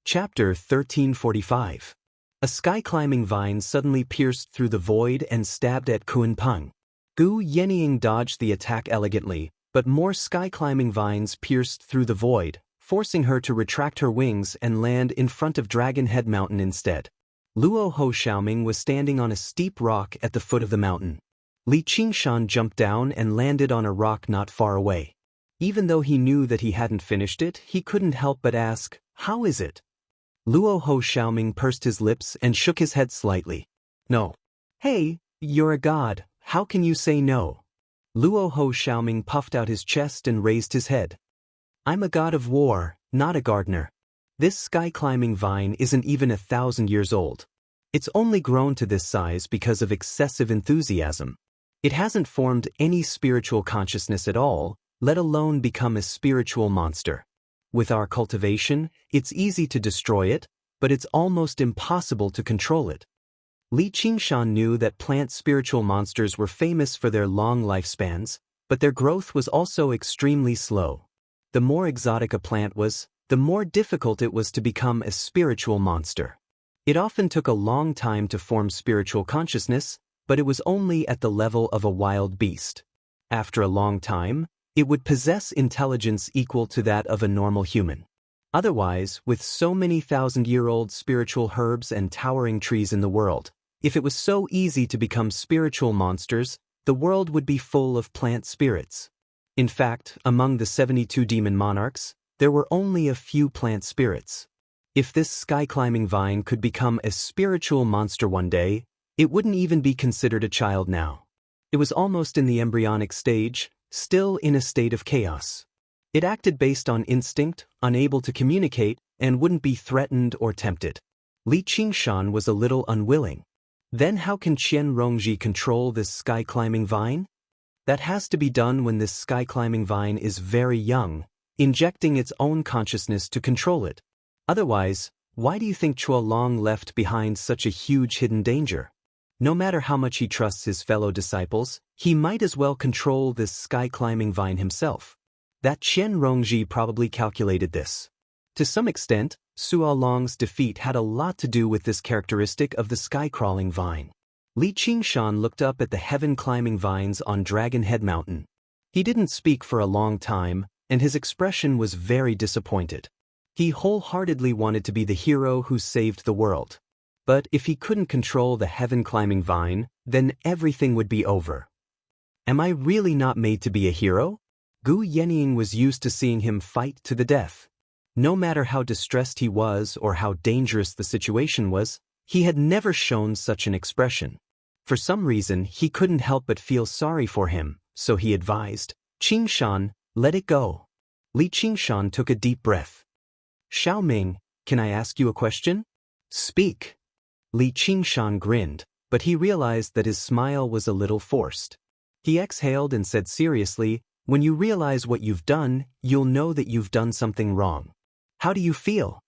Chapter 1345. A sky-climbing vine suddenly pierced through the void and stabbed at Kunpeng. Gu Yenying dodged the attack elegantly, but more sky-climbing vines pierced through the void, forcing her to retract her wings and land in front of Dragon Head Mountain instead. Luo Ho Xiaoming was standing on a steep rock at the foot of the mountain. Li Qingshan jumped down and landed on a rock not far away. Even though he knew that he hadn't finished it, he couldn't help but ask, "How is it?" Luo Ho Xiaoming pursed his lips and shook his head slightly. "No." "Hey, you're a god, how can you say no?" Luo Ho Xiaoming puffed out his chest and raised his head. "I'm a god of war, not a gardener. This sky-climbing vine isn't even 1,000 years old. It's only grown to this size because of excessive enthusiasm. It hasn't formed any spiritual consciousness at all, let alone become a spiritual monster. With our cultivation, it's easy to destroy it, but it's almost impossible to control it." Li Qingshan knew that plant spiritual monsters were famous for their long lifespans, but their growth was also extremely slow. The more exotic a plant was, the more difficult it was to become a spiritual monster. It often took a long time to form spiritual consciousness, but it was only at the level of a wild beast. After a long time, it would possess intelligence equal to that of a normal human. Otherwise, with so many thousand-year-old spiritual herbs and towering trees in the world, if it was so easy to become spiritual monsters, the world would be full of plant spirits. In fact, among the 72 demon monarchs, there were only a few plant spirits. If this sky-climbing vine could become a spiritual monster one day, it wouldn't even be considered a child now. It was almost in the embryonic stage, still in a state of chaos. It acted based on instinct, unable to communicate, and wouldn't be threatened or tempted. Li Qingshan was a little unwilling. Then how can Qian Rongji control this sky-climbing vine? That has to be done when this sky-climbing vine is very young, injecting its own consciousness to control it. Otherwise, why do you think Chua Long left behind such a huge hidden danger? No matter how much he trusts his fellow disciples, he might as well control this sky-climbing vine himself. That Qian Rongji probably calculated this. To some extent, Sua Long's defeat had a lot to do with this characteristic of the sky-crawling vine. Li Qingshan looked up at the heaven-climbing vines on Dragon Head Mountain. He didn't speak for a long time, and his expression was very disappointed. He wholeheartedly wanted to be the hero who saved the world. But if he couldn't control the heaven-climbing vine, then everything would be over. Am I really not made to be a hero? Gu Yenying was used to seeing him fight to the death. No matter how distressed he was or how dangerous the situation was, he had never shown such an expression. For some reason, he couldn't help but feel sorry for him, so he advised, "Qingshan, let it go." Li Qingshan took a deep breath. "Xiaoming, can I ask you a question?" "Speak." Li Qingshan grinned, but he realized that his smile was a little forced. He exhaled and said seriously, "When you realize what you've done, you'll know that you've done something wrong. How do you feel?"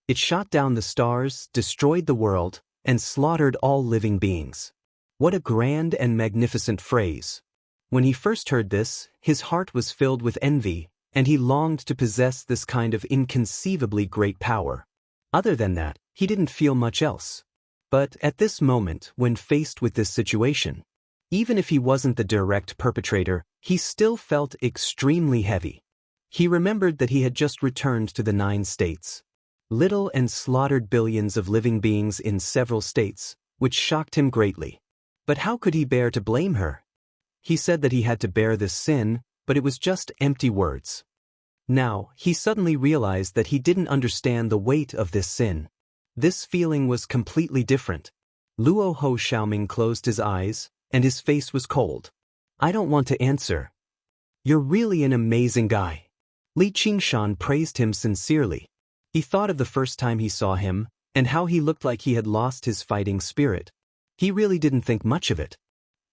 "It shot down the stars, destroyed the world, and slaughtered all living beings." What a grand and magnificent phrase. When he first heard this, his heart was filled with envy, and he longed to possess this kind of inconceivably great power. Other than that, he didn't feel much else. But at this moment, when faced with this situation, even if he wasn't the direct perpetrator, he still felt extremely heavy. He remembered that he had just returned to the 9 states. Little and slaughtered billions of living beings in several states, which shocked him greatly. But how could he bear to blame her? He said that he had to bear this sin, but it was just empty words. Now, he suddenly realized that he didn't understand the weight of this sin. This feeling was completely different. Luo Ho Xiaoming closed his eyes, and his face was cold. "I don't want to answer." "You're really an amazing guy." Li Qingshan praised him sincerely. He thought of the first time he saw him, and how he looked like he had lost his fighting spirit. He really didn't think much of it.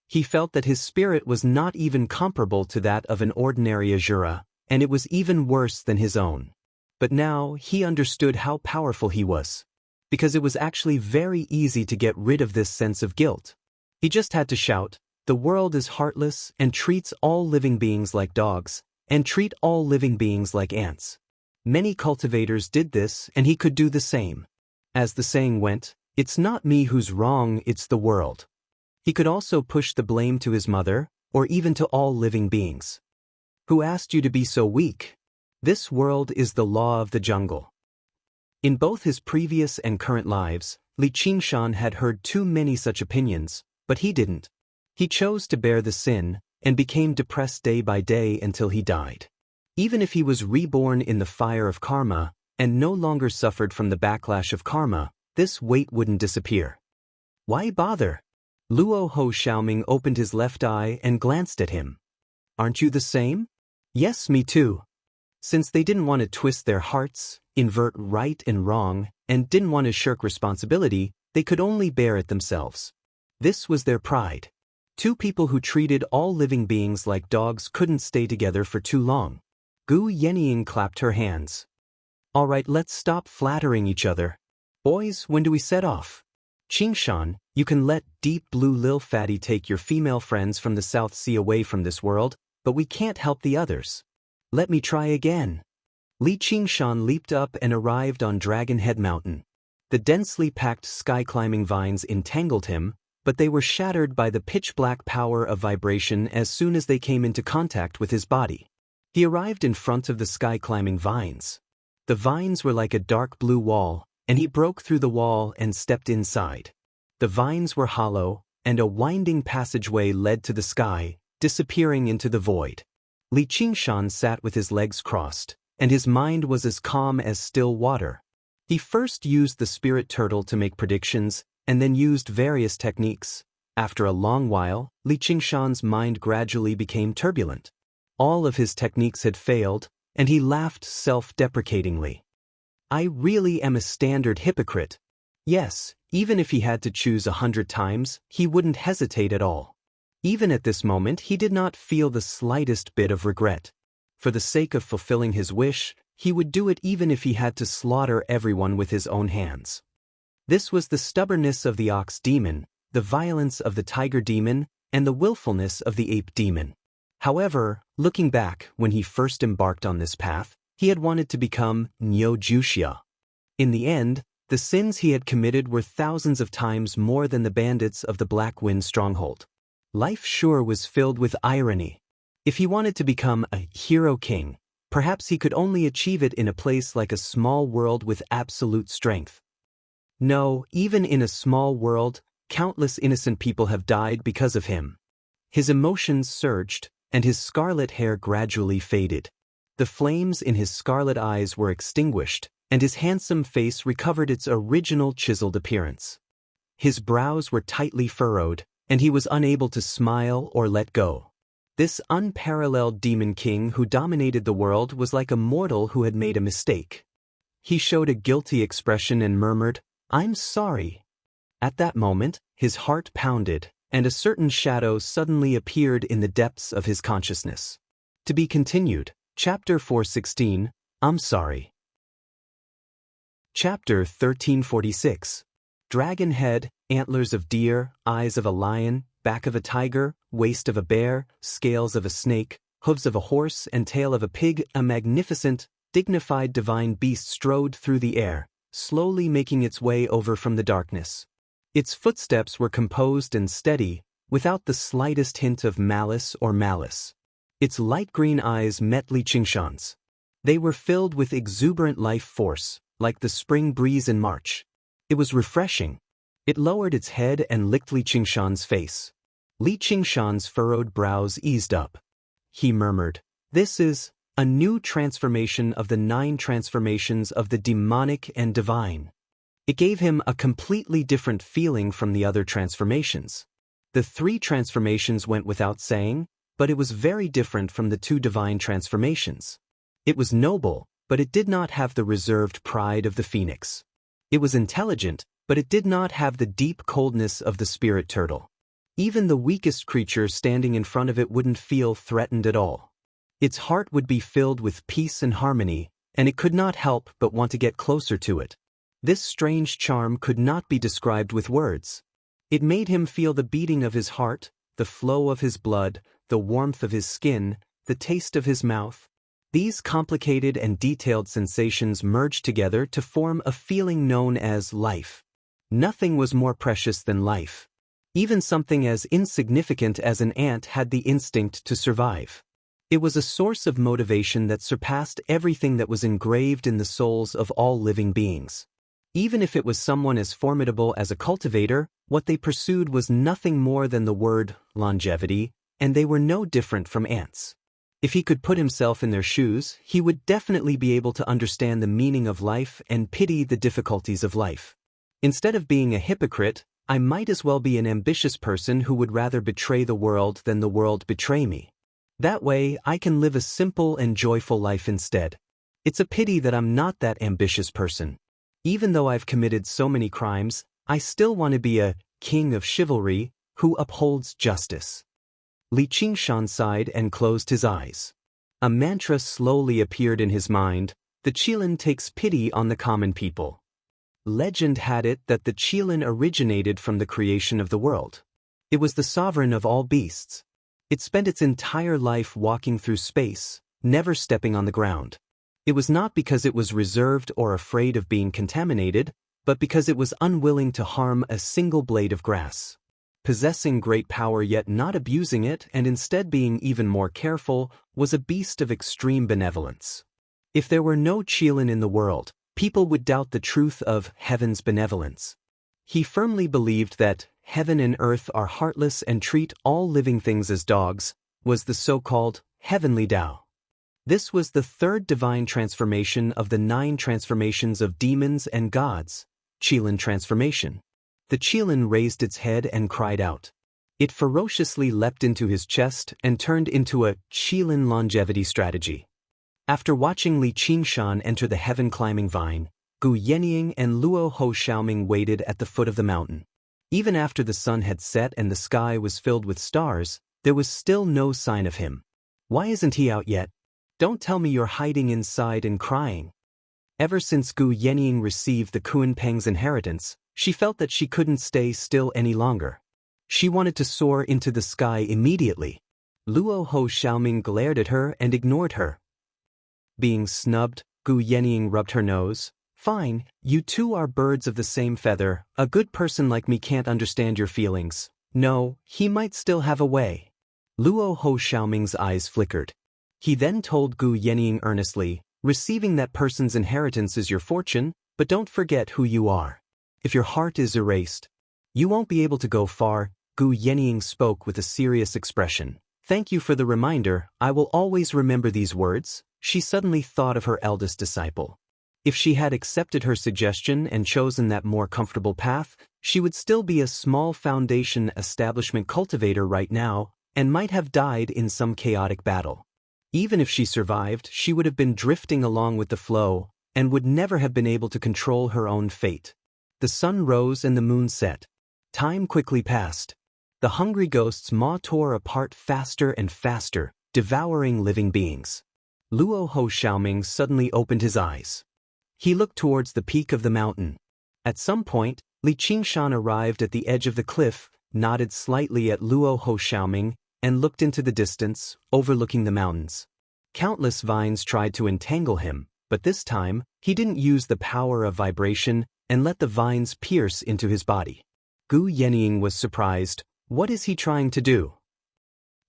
He felt that his spirit was not even comparable to that of an ordinary Azura, and it was even worse than his own. But now he understood how powerful he was. Because it was actually very easy to get rid of this sense of guilt. He just had to shout, "The world is heartless and treats all living beings like dogs, and treat all living beings like ants." Many cultivators did this, and he could do the same. As the saying went, "It's not me who's wrong, it's the world." He could also push the blame to his mother, or even to all living beings. Who asked you to be so weak? This world is the law of the jungle. In both his previous and current lives, Li Qingshan had heard too many such opinions, but he didn't. He chose to bear the sin, and became depressed day by day until he died. Even if he was reborn in the fire of karma, and no longer suffered from the backlash of karma, this weight wouldn't disappear. Why bother? Luo Ho Xiaoming opened his left eye and glanced at him. Aren't you the same? Yes, me too. Since they didn't want to twist their hearts, invert right and wrong, and didn't want to shirk responsibility, they could only bear it themselves. This was their pride. Two people who treated all living beings like dogs couldn't stay together for too long. Gu Yenying clapped her hands. All right, let's stop flattering each other. Boys, when do we set off? Qingshan, you can let Deep Blue Lil Fatty take your female friends from the South Sea away from this world, but we can't help the others. Let me try again. Li Qingshan leaped up and arrived on Dragon Head Mountain. The densely packed sky-climbing vines entangled him, but they were shattered by the pitch-black power of vibration as soon as they came into contact with his body. He arrived in front of the sky-climbing vines. The vines were like a dark blue wall, and he broke through the wall and stepped inside. The vines were hollow, and a winding passageway led to the sky, disappearing into the void. Li Qingshan sat with his legs crossed, and his mind was as calm as still water. He first used the spirit turtle to make predictions, and then used various techniques. After a long while, Li Qingshan's mind gradually became turbulent. All of his techniques had failed, and he laughed self-deprecatingly. I really am a standard hypocrite. Yes, even if he had to choose 100 times, he wouldn't hesitate at all. Even at this moment, he did not feel the slightest bit of regret. For the sake of fulfilling his wish, he would do it even if he had to slaughter everyone with his own hands. This was the stubbornness of the ox demon, the violence of the tiger demon, and the willfulness of the ape demon. However, looking back, when he first embarked on this path, he had wanted to become Niu Juxia. In the end, the sins he had committed were thousands of times more than the bandits of the Black Wind stronghold. Life sure was filled with irony. If he wanted to become a hero king, perhaps he could only achieve it in a place like a small world with absolute strength. No, even in a small world, countless innocent people have died because of him. His emotions surged, and his scarlet hair gradually faded. The flames in his scarlet eyes were extinguished, and his handsome face recovered its original chiseled appearance. His brows were tightly furrowed, and he was unable to smile or let go. This unparalleled demon king who dominated the world was like a mortal who had made a mistake. He showed a guilty expression and murmured, "I'm sorry." At that moment, his heart pounded, and a certain shadow suddenly appeared in the depths of his consciousness. To be continued, Chapter 416, I'm sorry. Chapter 1346. Dragon head, antlers of deer, eyes of a lion, back of a tiger, waist of a bear, scales of a snake, hooves of a horse and tail of a pig, a magnificent, dignified divine beast strode through the air, slowly making its way over from the darkness. Its footsteps were composed and steady, without the slightest hint of malice or malice. Its light green eyes met Li Qingshan's. They were filled with exuberant life force, like the spring breeze in March. It was refreshing. It lowered its head and licked Li Qingshan's face. Li Qingshan's furrowed brows eased up. He murmured, "This is a new transformation of the 9 transformations of the demonic and divine." It gave him a completely different feeling from the other transformations. The 3 transformations went without saying, but it was very different from the 2 divine transformations. It was noble, but it did not have the reserved pride of the phoenix. It was intelligent, but it did not have the deep coldness of the spirit turtle. Even the weakest creature standing in front of it wouldn't feel threatened at all. Its heart would be filled with peace and harmony, and it could not help but want to get closer to it. This strange charm could not be described with words. It made him feel the beating of his heart, the flow of his blood, the warmth of his skin, the taste of his mouth. These complicated and detailed sensations merged together to form a feeling known as life. Nothing was more precious than life. Even something as insignificant as an ant had the instinct to survive. It was a source of motivation that surpassed everything that was engraved in the souls of all living beings. Even if it was someone as formidable as a cultivator, what they pursued was nothing more than the word longevity, and they were no different from ants. If he could put himself in their shoes, he would definitely be able to understand the meaning of life and pity the difficulties of life. Instead of being a hypocrite, I might as well be an ambitious person who would rather betray the world than the world betray me. That way, I can live a simple and joyful life instead. It's a pity that I'm not that ambitious person. Even though I've committed so many crimes, I still want to be a king of chivalry who upholds justice. Li Qingshan sighed and closed his eyes. A mantra slowly appeared in his mind: the Qilin takes pity on the common people. Legend had it that the Qilin originated from the creation of the world. It was the sovereign of all beasts. It spent its entire life walking through space, never stepping on the ground. It was not because it was reserved or afraid of being contaminated, but because it was unwilling to harm a single blade of grass. Possessing great power yet not abusing it and instead being even more careful was a beast of extreme benevolence. If there were no Qilin in the world, people would doubt the truth of heaven's benevolence. He firmly believed that heaven and earth are heartless and treat all living things as dogs, was the so-called heavenly Tao. This was the third divine transformation of the 9 transformations of demons and gods, Qilin transformation. The Qilin raised its head and cried out. It ferociously leapt into his chest and turned into a Qilin longevity strategy. After watching Li Qingshan enter the heaven-climbing vine, Gu Yenying and Luo Ho Xiaoming waited at the foot of the mountain. Even after the sun had set and the sky was filled with stars, there was still no sign of him. Why isn't he out yet? Don't tell me you're hiding inside and crying. Ever since Gu Yenying received the Kunpeng's inheritance, she felt that she couldn't stay still any longer. She wanted to soar into the sky immediately. Luo Ho Xiaoming glared at her and ignored her. Being snubbed, Gu Yenying rubbed her nose. Fine, you two are birds of the same feather. A good person like me can't understand your feelings. No, he might still have a way. Luo Ho Xiaoming's eyes flickered. He then told Gu Yenying earnestly, receiving that person's inheritance is your fortune, but don't forget who you are. If your heart is erased, you won't be able to go far. Gu Yenying spoke with a serious expression. Thank you for the reminder, I will always remember these words. She suddenly thought of her eldest disciple. If she had accepted her suggestion and chosen that more comfortable path, she would still be a small foundation establishment cultivator right now, and might have died in some chaotic battle. Even if she survived, she would have been drifting along with the flow, and would never have been able to control her own fate. The sun rose and the moon set. Time quickly passed. The hungry ghost's maw tore apart faster and faster, devouring living beings. Luo Ho Xiaoming suddenly opened his eyes. He looked towards the peak of the mountain. At some point, Li Qingshan arrived at the edge of the cliff, nodded slightly at Luo Ho Xiaoming, and looked into the distance, overlooking the mountains. Countless vines tried to entangle him, but this time, he didn't use the power of vibration and let the vines pierce into his body. Gu Yenying was surprised. What is he trying to do?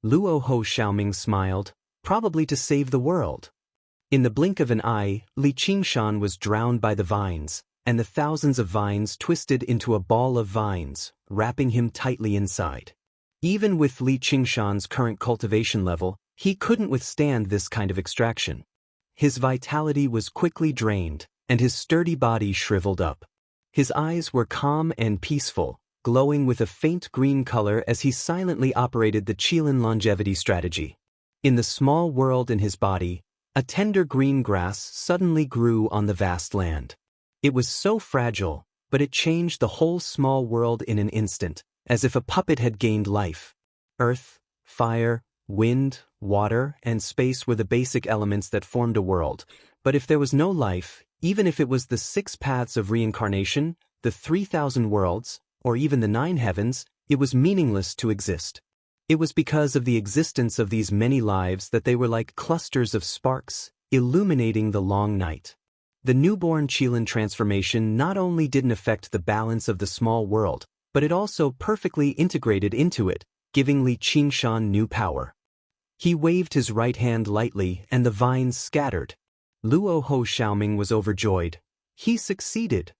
Luo Ho Xiaoming smiled. Probably to save the world. In the blink of an eye, Li Qingshan was drowned by the vines, and the thousands of vines twisted into a ball of vines, wrapping him tightly inside. Even with Li Qingshan's current cultivation level, he couldn't withstand this kind of extraction. His vitality was quickly drained, and his sturdy body shriveled up. His eyes were calm and peaceful, glowing with a faint green color as he silently operated the Qilin longevity strategy. In the small world in his body, a tender green grass suddenly grew on the vast land. It was so fragile, but it changed the whole small world in an instant, as if a puppet had gained life. Earth, fire, wind, water, and space were the basic elements that formed a world, but if there was no life, even if it was the 6 paths of reincarnation, the 3,000 worlds, or even the 9 heavens, it was meaningless to exist. It was because of the existence of these many lives that they were like clusters of sparks, illuminating the long night. The newborn Qilin transformation not only didn't affect the balance of the small world, but it also perfectly integrated into it, giving Li Qingshan new power. He waved his right hand lightly and the vines scattered. Luo Ho Xiaoming was overjoyed. He succeeded.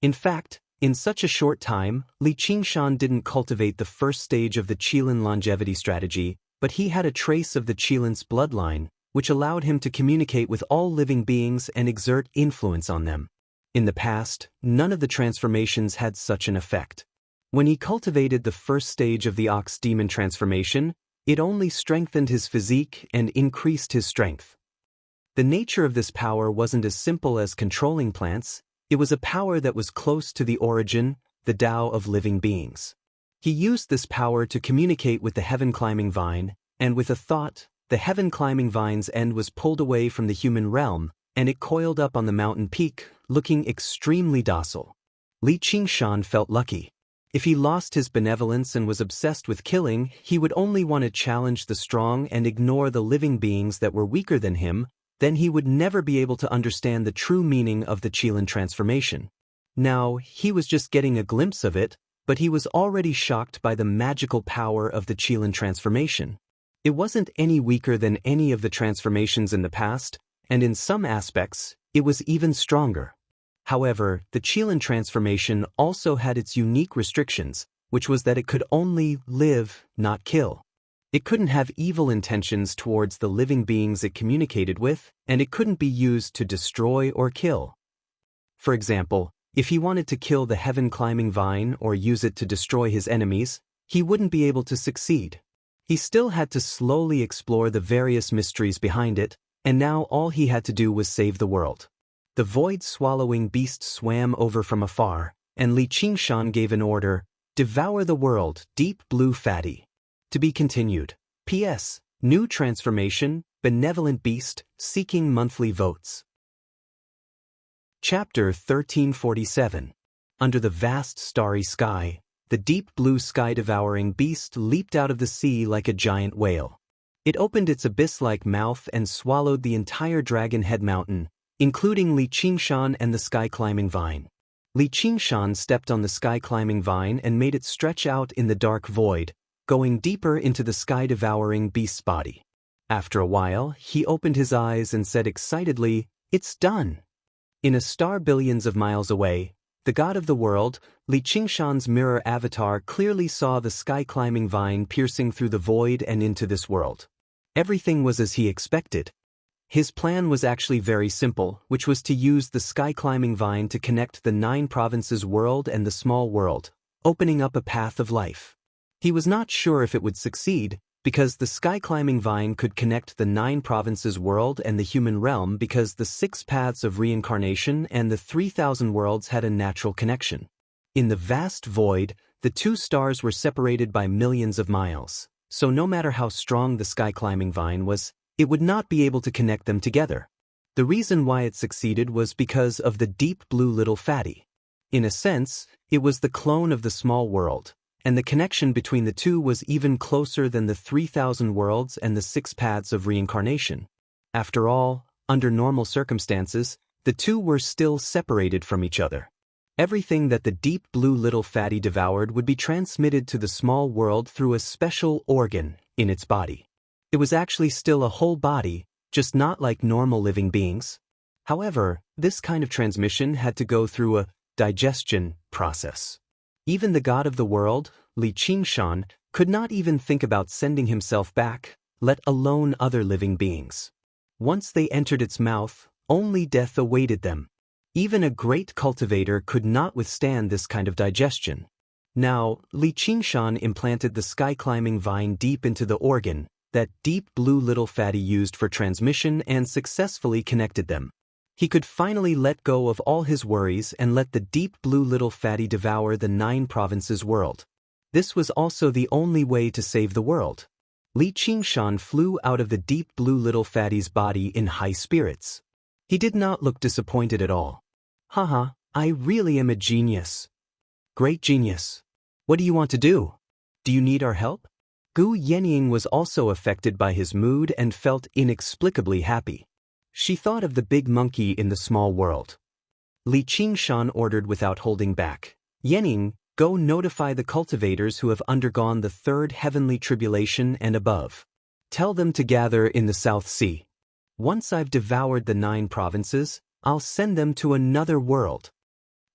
In fact, in such a short time, Li Qingshan didn't cultivate the first stage of the Qilin longevity strategy, but he had a trace of the Qilin's bloodline, which allowed him to communicate with all living beings and exert influence on them. In the past, none of the transformations had such an effect. When he cultivated the first stage of the Ox Demon transformation, it only strengthened his physique and increased his strength. The nature of this power wasn't as simple as controlling plants. It was a power that was close to the origin, the Tao of living beings. He used this power to communicate with the heaven-climbing vine, and with a thought, the heaven-climbing vine's end was pulled away from the human realm, and it coiled up on the mountain peak, looking extremely docile. Li Qingshan felt lucky. If he lost his benevolence and was obsessed with killing, he would only want to challenge the strong and ignore the living beings that were weaker than him. Then he would never be able to understand the true meaning of the Qilin transformation. Now, he was just getting a glimpse of it, but he was already shocked by the magical power of the Qilin transformation. It wasn't any weaker than any of the transformations in the past, and in some aspects, it was even stronger. However, the Qilin transformation also had its unique restrictions, which was that it could only live, not kill. It couldn't have evil intentions towards the living beings it communicated with, and it couldn't be used to destroy or kill. For example, if he wanted to kill the heaven-climbing vine or use it to destroy his enemies, he wouldn't be able to succeed. He still had to slowly explore the various mysteries behind it, and now all he had to do was save the world. The void-swallowing beast swam over from afar, and Li Qingshan gave an order, "Devour the world, deep blue fatty." To be continued. P.S. New transformation, benevolent beast, seeking monthly votes. Chapter 1347. Under the vast starry sky, the deep blue sky-devouring beast leaped out of the sea like a giant whale. It opened its abyss-like mouth and swallowed the entire Dragon Head Mountain, including Li Qingshan and the sky-climbing vine. Li Qingshan stepped on the sky-climbing vine and made it stretch out in the dark void, going deeper into the sky-devouring beast's body. After a while, he opened his eyes and said excitedly, "It's done." In a star billions of miles away, the god of the world, Li Qingshan's mirror avatar clearly saw the sky-climbing vine piercing through the void and into this world. Everything was as he expected. His plan was actually very simple, which was to use the sky-climbing vine to connect the 9 provinces world and the small world, opening up a path of life. He was not sure if it would succeed, because the sky-climbing vine could connect the 9 provinces world and the human realm because the 6 paths of reincarnation and the 3,000 worlds had a natural connection. In the vast void, the 2 stars were separated by millions of miles, so no matter how strong the sky-climbing vine was, it would not be able to connect them together. The reason why it succeeded was because of the deep blue little fatty. In a sense, it was the clone of the small world, and the connection between the 2 was even closer than the 3,000 worlds and the 6 paths of reincarnation. After all, under normal circumstances, the 2 were still separated from each other. Everything that the deep blue little fatty devoured would be transmitted to the small world through a special organ in its body. It was actually still a whole body, just not like normal living beings. However, this kind of transmission had to go through a digestion process. Even the god of the world, Li Qingshan, could not even think about sending himself back, let alone other living beings. Once they entered its mouth, only death awaited them. Even a great cultivator could not withstand this kind of digestion. Now, Li Qingshan implanted the sky-climbing vine deep into the organ, that deep blue little fatty used for transmission, and successfully connected them. He could finally let go of all his worries and let the deep blue little fatty devour the 9 provinces world. This was also the only way to save the world. Li Qingshan flew out of the deep blue little fatty's body in high spirits. He did not look disappointed at all. "Haha, I really am a genius." "Great genius. What do you want to do? Do you need our help?" Gu Yenying was also affected by his mood and felt inexplicably happy. She thought of the big monkey in the small world. Li Qingshan ordered without holding back. Yanning, go notify the cultivators who have undergone the third heavenly tribulation and above. Tell them to gather in the South Sea. Once I've devoured the 9 provinces, I'll send them to another world.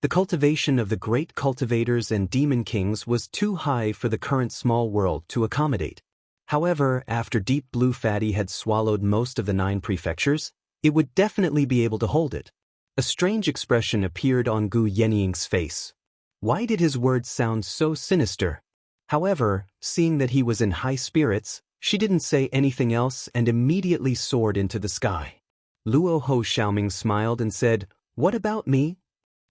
The cultivation of the great cultivators and demon kings was too high for the current small world to accommodate. However, after Deep Blue Fatty had swallowed most of the 9 prefectures, it would definitely be able to hold it. A strange expression appeared on Gu Yenying's face. Why did his words sound so sinister? However, seeing that he was in high spirits, she didn't say anything else and immediately soared into the sky. Luo Ho Xiaoming smiled and said, "What about me?"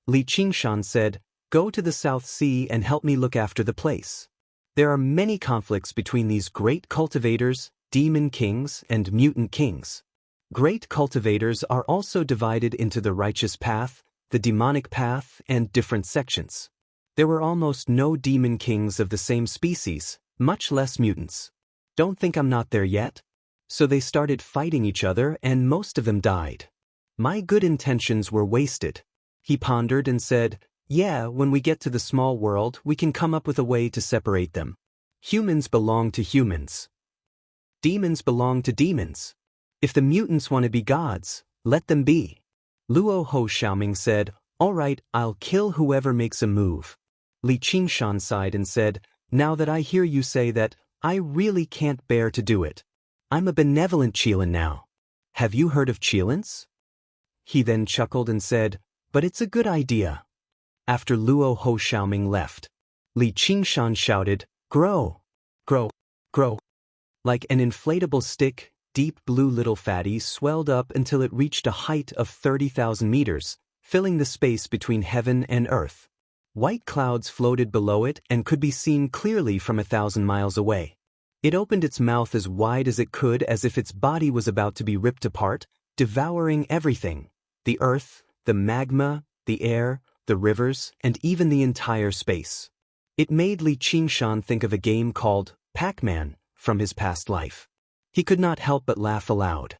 Li Qingshan said, "Go to the South Sea and help me look after the place. There are many conflicts between these great cultivators, demon kings, and mutant kings. Great cultivators are also divided into the righteous path, the demonic path, and different sections. There were almost no demon kings of the same species, much less mutants. Don't think I'm not there yet?" So they started fighting each other and most of them died. My good intentions were wasted. He pondered and said, "Yeah, when we get to the small world, we can come up with a way to separate them. Humans belong to humans. Demons belong to demons. If the mutants want to be gods, let them be." Luo Ho Xiaoming said, "All right, I'll kill whoever makes a move." Li Qingshan sighed and said, "Now that I hear you say that, I really can't bear to do it. I'm a benevolent Qilin now. Have you heard of Qilins?" He then chuckled and said, "But it's a good idea." After Luo Ho Xiaoming left, Li Qingshan shouted, "Grow! Grow! Grow!" Like an inflatable stick, Deep Blue Little Fatty swelled up until it reached a height of 30,000 meters, filling the space between heaven and earth. White clouds floated below it and could be seen clearly from 1,000 miles away. It opened its mouth as wide as it could as if its body was about to be ripped apart, devouring everything: the earth, the magma, the air, the rivers, and even the entire space. It made Li Qingshan think of a game called Pac-Man from his past life. He could not help but laugh aloud.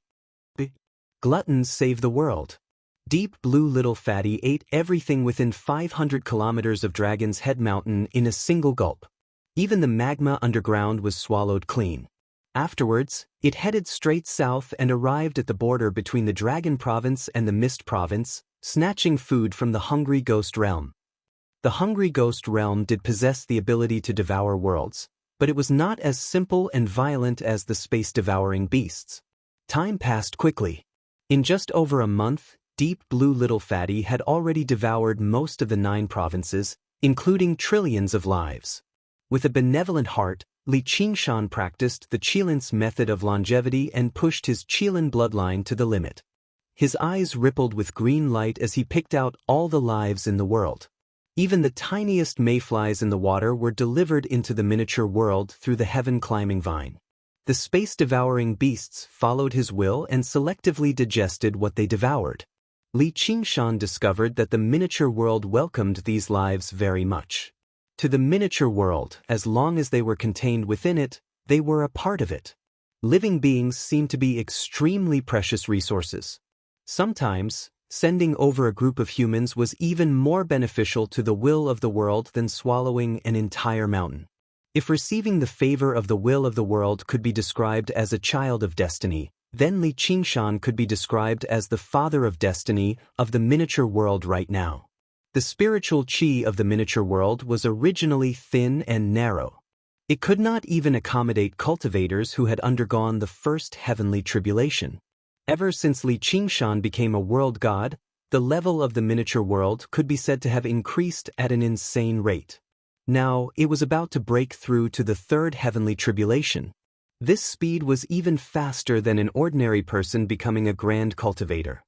Gluttons save the world. Deep Blue Little Fatty ate everything within 500 kilometers of Dragon's Head Mountain in a single gulp. Even the magma underground was swallowed clean. Afterwards, it headed straight south and arrived at the border between the Dragon Province and the Mist Province, snatching food from the Hungry Ghost Realm. The Hungry Ghost Realm did possess the ability to devour worlds, but it was not as simple and violent as the space-devouring beasts. Time passed quickly. In just over a month, Deep Blue Little Fatty had already devoured most of the 9 provinces, including trillions of lives. With a benevolent heart, Li Qingshan practiced the Qilin's method of longevity and pushed his Qilin bloodline to the limit. His eyes rippled with green light as he picked out all the lives in the world. Even the tiniest mayflies in the water were delivered into the miniature world through the heaven-climbing vine. The space-devouring beasts followed his will and selectively digested what they devoured. Li Qingshan discovered that the miniature world welcomed these lives very much. To the miniature world, as long as they were contained within it, they were a part of it. Living beings seemed to be extremely precious resources. Sometimes, sending over a group of humans was even more beneficial to the will of the world than swallowing an entire mountain. If receiving the favor of the will of the world could be described as a child of destiny, then Li Qingshan could be described as the father of destiny of the miniature world right now. The spiritual chi of the miniature world was originally thin and narrow. It could not even accommodate cultivators who had undergone the first heavenly tribulation. Ever since Li Qingshan became a world god, the level of the miniature world could be said to have increased at an insane rate. Now, it was about to break through to the third heavenly tribulation. This speed was even faster than an ordinary person becoming a grand cultivator.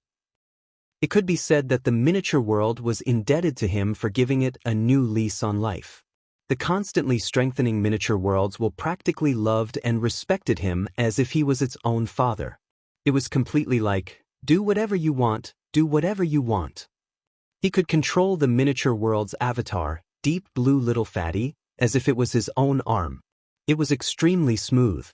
It could be said that the miniature world was indebted to him for giving it a new lease on life. The constantly strengthening miniature worlds will practically loved and respected him as if he was its own father. It was completely like, do whatever you want, do whatever you want. He could control the miniature world's avatar, Deep Blue Little Fatty, as if it was his own arm. It was extremely smooth.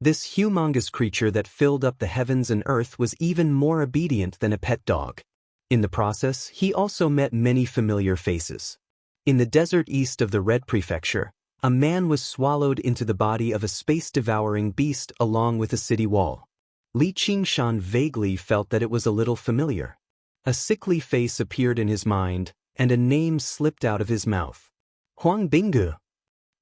This humongous creature that filled up the heavens and earth was even more obedient than a pet dog. In the process, he also met many familiar faces. In the desert east of the Red Prefecture, a man was swallowed into the body of a space-devouring beast along with a city wall. Li Qingshan vaguely felt that it was a little familiar. A sickly face appeared in his mind, and a name slipped out of his mouth. Huang Binggu.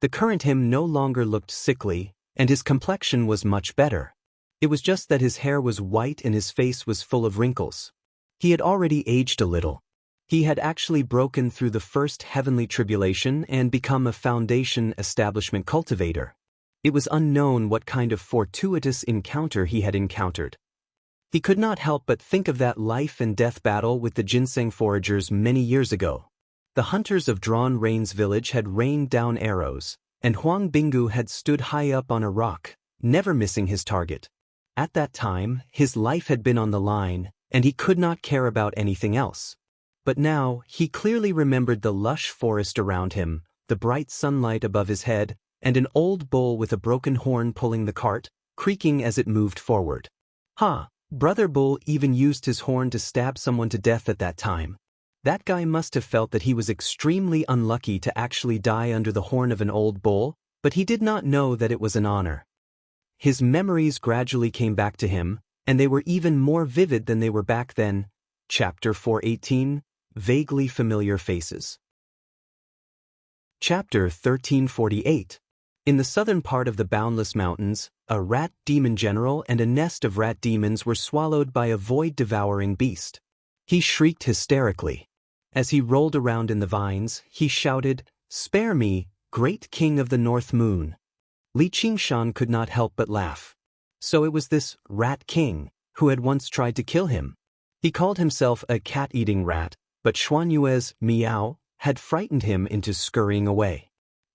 The current him no longer looked sickly, and his complexion was much better. It was just that his hair was white and his face was full of wrinkles. He had already aged a little. He had actually broken through the first heavenly tribulation and become a foundation establishment cultivator. It was unknown what kind of fortuitous encounter he had encountered. He could not help but think of that life and death battle with the ginseng foragers many years ago. The hunters of Drawn Rain's village had rained down arrows, and Huang Binggu had stood high up on a rock, never missing his target. At that time, his life had been on the line, and he could not care about anything else. But now, he clearly remembered the lush forest around him, the bright sunlight above his head, and an old bull with a broken horn pulling the cart, creaking as it moved forward. Brother Bull even used his horn to stab someone to death at that time. That guy must have felt that he was extremely unlucky to actually die under the horn of an old bull, but he did not know that it was an honor. His memories gradually came back to him, and they were even more vivid than they were back then. Chapter 418, Vaguely Familiar Faces. Chapter 1348. In the southern part of the Boundless Mountains, a rat demon general and a nest of rat demons were swallowed by a void-devouring beast. He shrieked hysterically. As he rolled around in the vines, he shouted, "Spare me, great king of the North Moon." Li Qingshan could not help but laugh. So it was this rat king who had once tried to kill him. He called himself a cat-eating rat, but Xuanyue's meow had frightened him into scurrying away.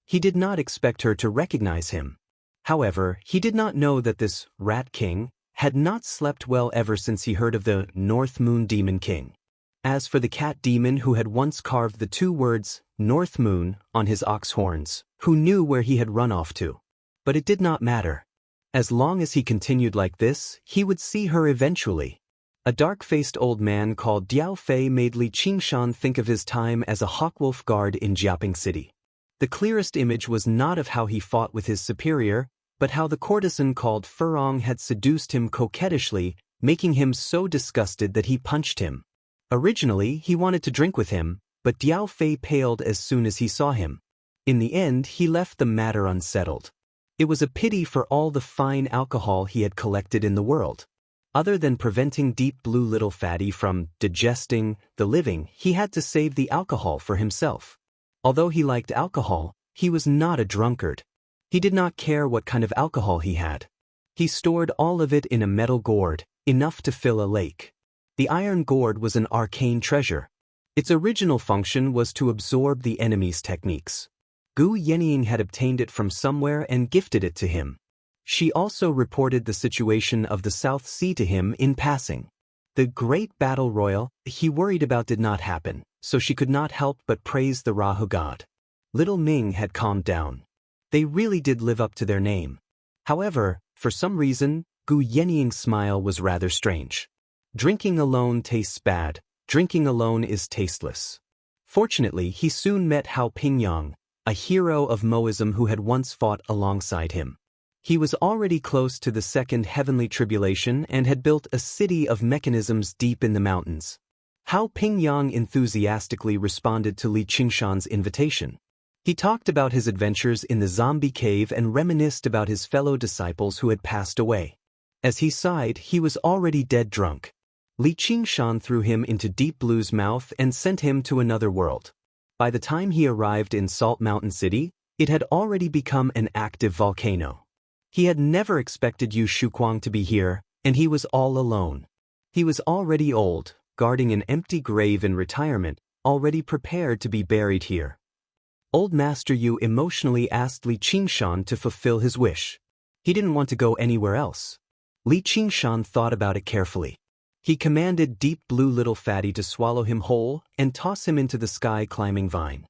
He did not expect her to recognize him. However, he did not know that this rat king had not slept well ever since he heard of the North Moon Demon King. As for the cat demon who had once carved the two words, North Moon, on his ox horns, who knew where he had run off to? But it did not matter. As long as he continued like this, he would see her eventually. A dark-faced old man called Diao Fei made Li Qingshan think of his time as a hawkwolf guard in Jiaping City. The clearest image was not of how he fought with his superior, but how the courtesan called Furong had seduced him coquettishly, making him so disgusted that he punched him. Originally, he wanted to drink with him, but Diao Fei paled as soon as he saw him. In the end, he left the matter unsettled. It was a pity for all the fine alcohol he had collected in the world. Other than preventing Deep Blue Little Fatty from digesting the living, he had to save the alcohol for himself. Although he liked alcohol, he was not a drunkard. He did not care what kind of alcohol he had. He stored all of it in a metal gourd, enough to fill a lake. The iron gourd was an arcane treasure. Its original function was to absorb the enemy's techniques. Gu Yenying had obtained it from somewhere and gifted it to him. She also reported the situation of the South Sea to him in passing. The great battle royal he worried about did not happen, so she could not help but praise the Rahu god. Little Ming had calmed down. They really did live up to their name. However, for some reason, Gu Yenying's smile was rather strange. Drinking alone tastes bad, drinking alone is tasteless. Fortunately, he soon met Hao Pingyang, a hero of Moism who had once fought alongside him. He was already close to the second heavenly tribulation and had built a city of mechanisms deep in the mountains. Hao Pingyang enthusiastically responded to Li Qingshan's invitation. He talked about his adventures in the zombie cave and reminisced about his fellow disciples who had passed away. As he sighed, he was already dead drunk. Li Qingshan threw him into Deep Blue's mouth and sent him to another world. By the time he arrived in Salt Mountain City, it had already become an active volcano. He had never expected Yu Shuquang to be here, and he was all alone. He was already old, guarding an empty grave in retirement, already prepared to be buried here. Old Master Yu emotionally asked Li Qingshan to fulfill his wish. He didn't want to go anywhere else. Li Qingshan thought about it carefully. He commanded Deep Blue Little Fatty to swallow him whole and toss him into the sky-climbing vine.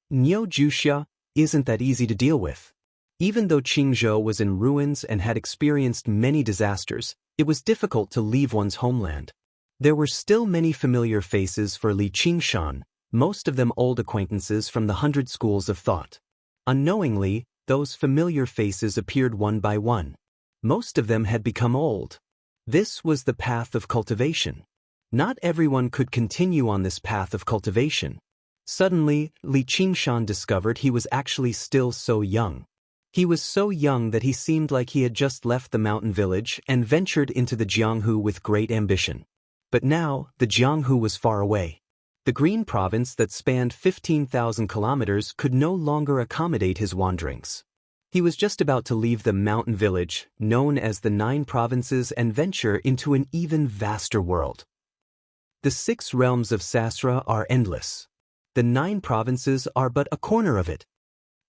Niu Juxia, isn't that easy to deal with? Even though Qingzhou was in ruins and had experienced many disasters, it was difficult to leave one's homeland. There were still many familiar faces for Li Qingshan, most of them old acquaintances from the 100 schools of thought. Unknowingly, those familiar faces appeared one by one. Most of them had become old. This was the path of cultivation. Not everyone could continue on this path of cultivation. Suddenly, Li Qingshan discovered he was actually still so young. He was so young that he seemed like he had just left the mountain village and ventured into the Jianghu with great ambition. But now, the Jianghu was far away. The green province that spanned 15,000 kilometers could no longer accommodate his wanderings. He was just about to leave the mountain village, known as the 9 provinces, and venture into an even vaster world. The 6 realms of Sasra are endless. The 9 provinces are but a corner of it.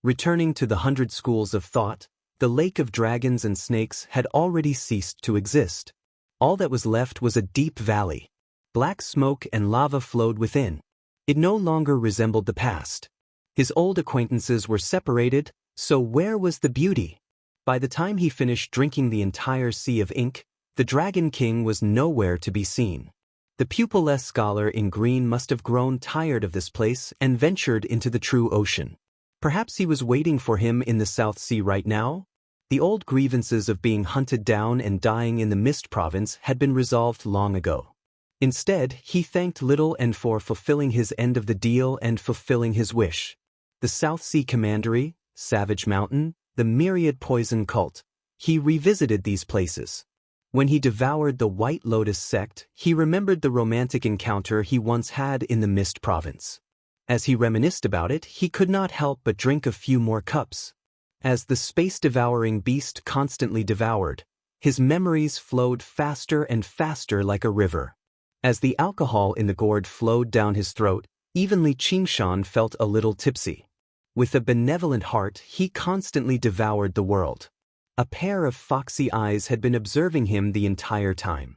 Returning to the 100 schools of thought, the lake of dragons and snakes had already ceased to exist. All that was left was a deep valley. Black smoke and lava flowed within. It no longer resembled the past. His old acquaintances were separated, so where was the beauty? By the time he finished drinking the entire sea of ink, the Dragon King was nowhere to be seen. The pupilless scholar in green must have grown tired of this place and ventured into the true ocean. Perhaps he was waiting for him in the South Sea right now? The old grievances of being hunted down and dying in the Mist Province had been resolved long ago. Instead, he thanked Little N for fulfilling his end of the deal and fulfilling his wish. The South Sea Commandery, Savage Mountain, the myriad poison cult. He revisited these places. When he devoured the White Lotus sect, he remembered the romantic encounter he once had in the Mist Province. As he reminisced about it, he could not help but drink a few more cups. As the space-devouring beast constantly devoured, his memories flowed faster and faster like a river. As the alcohol in the gourd flowed down his throat, even Li Qingshan felt a little tipsy. With a benevolent heart, he constantly devoured the world. A pair of foxy eyes had been observing him the entire time.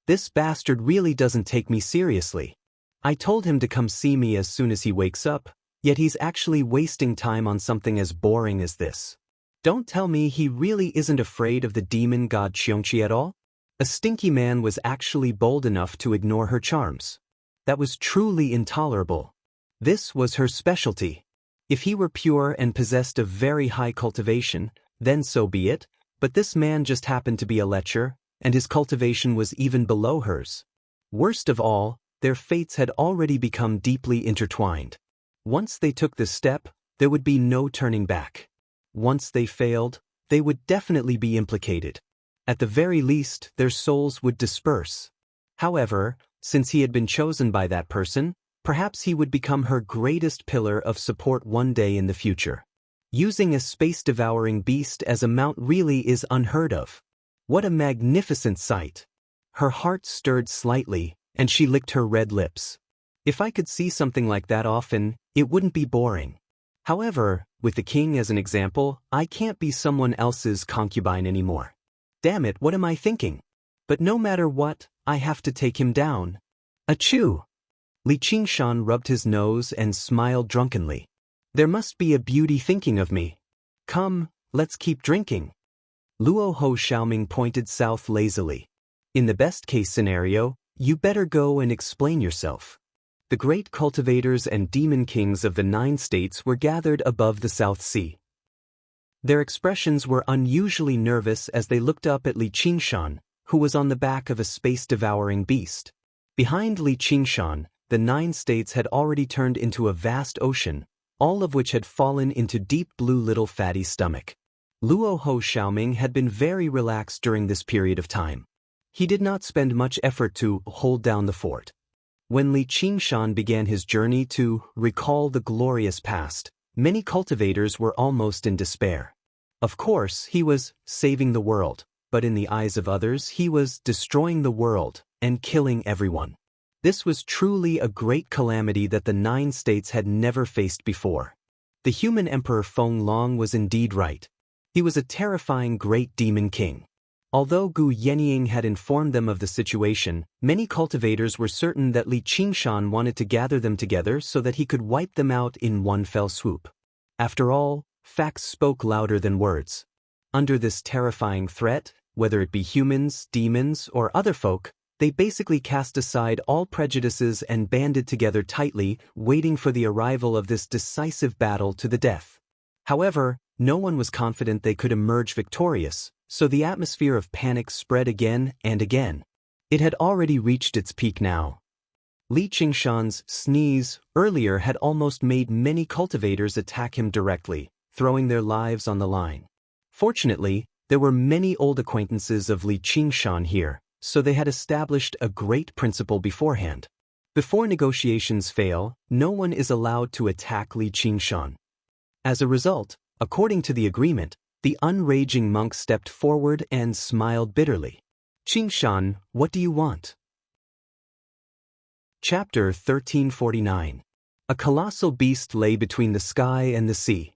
This bastard really doesn't take me seriously. I told him to come see me as soon as he wakes up, yet he's actually wasting time on something as boring as this. Don't tell me he really isn't afraid of the demon god Xiongqi at all? A stinky man was actually bold enough to ignore her charms. That was truly intolerable. This was her specialty. If he were pure and possessed of very high cultivation, then so be it, but this man just happened to be a lecher, and his cultivation was even below hers. Worst of all, their fates had already become deeply intertwined. Once they took this step, there would be no turning back. Once they failed, they would definitely be implicated. At the very least, their souls would disperse. However, since he had been chosen by that person, perhaps he would become her greatest pillar of support one day in the future. Using a space-devouring beast as a mount really is unheard of. What a magnificent sight! Her heart stirred slightly, and she licked her red lips. If I could see something like that often, it wouldn't be boring. However, with the king as an example, I can't be someone else's concubine anymore. Damn it, what am I thinking? But no matter what, I have to take him down. Achoo! Li Qingshan rubbed his nose and smiled drunkenly. There must be a beauty thinking of me. Come, let's keep drinking. Luo Ho Xiaoming pointed south lazily. In the best-case scenario, you better go and explain yourself. The great cultivators and demon kings of the 9 states were gathered above the South Sea. Their expressions were unusually nervous as they looked up at Li Qingshan, who was on the back of a space-devouring beast. Behind Li Qingshan, the 9 states had already turned into a vast ocean, all of which had fallen into deep blue little fatty stomach. Luo Ho Xiaoming had been very relaxed during this period of time. He did not spend much effort to hold down the fort. When Li Qingshan began his journey to recall the glorious past, many cultivators were almost in despair. Of course, he was saving the world, but in the eyes of others he was destroying the world and killing everyone. This was truly a great calamity that the 9 states had never faced before. The human emperor Feng Long was indeed right. He was a terrifying great demon king. Although Gu Yenying had informed them of the situation, many cultivators were certain that Li Qingshan wanted to gather them together so that he could wipe them out in one fell swoop. After all, facts spoke louder than words. Under this terrifying threat, whether it be humans, demons, or other folk, they basically cast aside all prejudices and banded together tightly, waiting for the arrival of this decisive battle to the death. However, no one was confident they could emerge victorious, so the atmosphere of panic spread again and again. It had already reached its peak now. Li Qingshan's sneeze earlier had almost made many cultivators attack him directly, throwing their lives on the line. Fortunately, there were many old acquaintances of Li Qingshan here, so they had established a great principle beforehand. Before negotiations fail, no one is allowed to attack Li Qingshan. As a result, according to the agreement, the unraging monk stepped forward and smiled bitterly. Qingshan, what do you want? Chapter 1349. A colossal beast lay between the sky and the sea.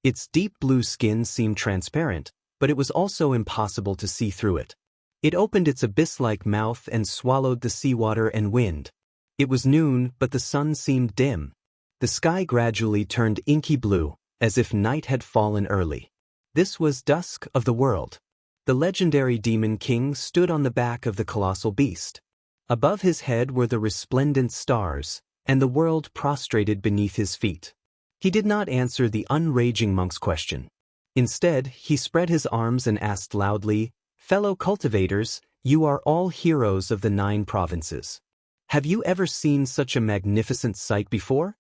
Its deep blue skin seemed transparent, but it was also impossible to see through it. It opened its abyss-like mouth and swallowed the seawater and wind. It was noon, but the sun seemed dim. The sky gradually turned inky blue, as if night had fallen early. This was dusk of the world. The legendary demon king stood on the back of the colossal beast. Above his head were the resplendent stars, and the world prostrated beneath his feet. He did not answer the unraging monk's question. Instead, he spread his arms and asked loudly, "Fellow cultivators, you are all heroes of the 9 provinces. Have you ever seen such a magnificent sight before?"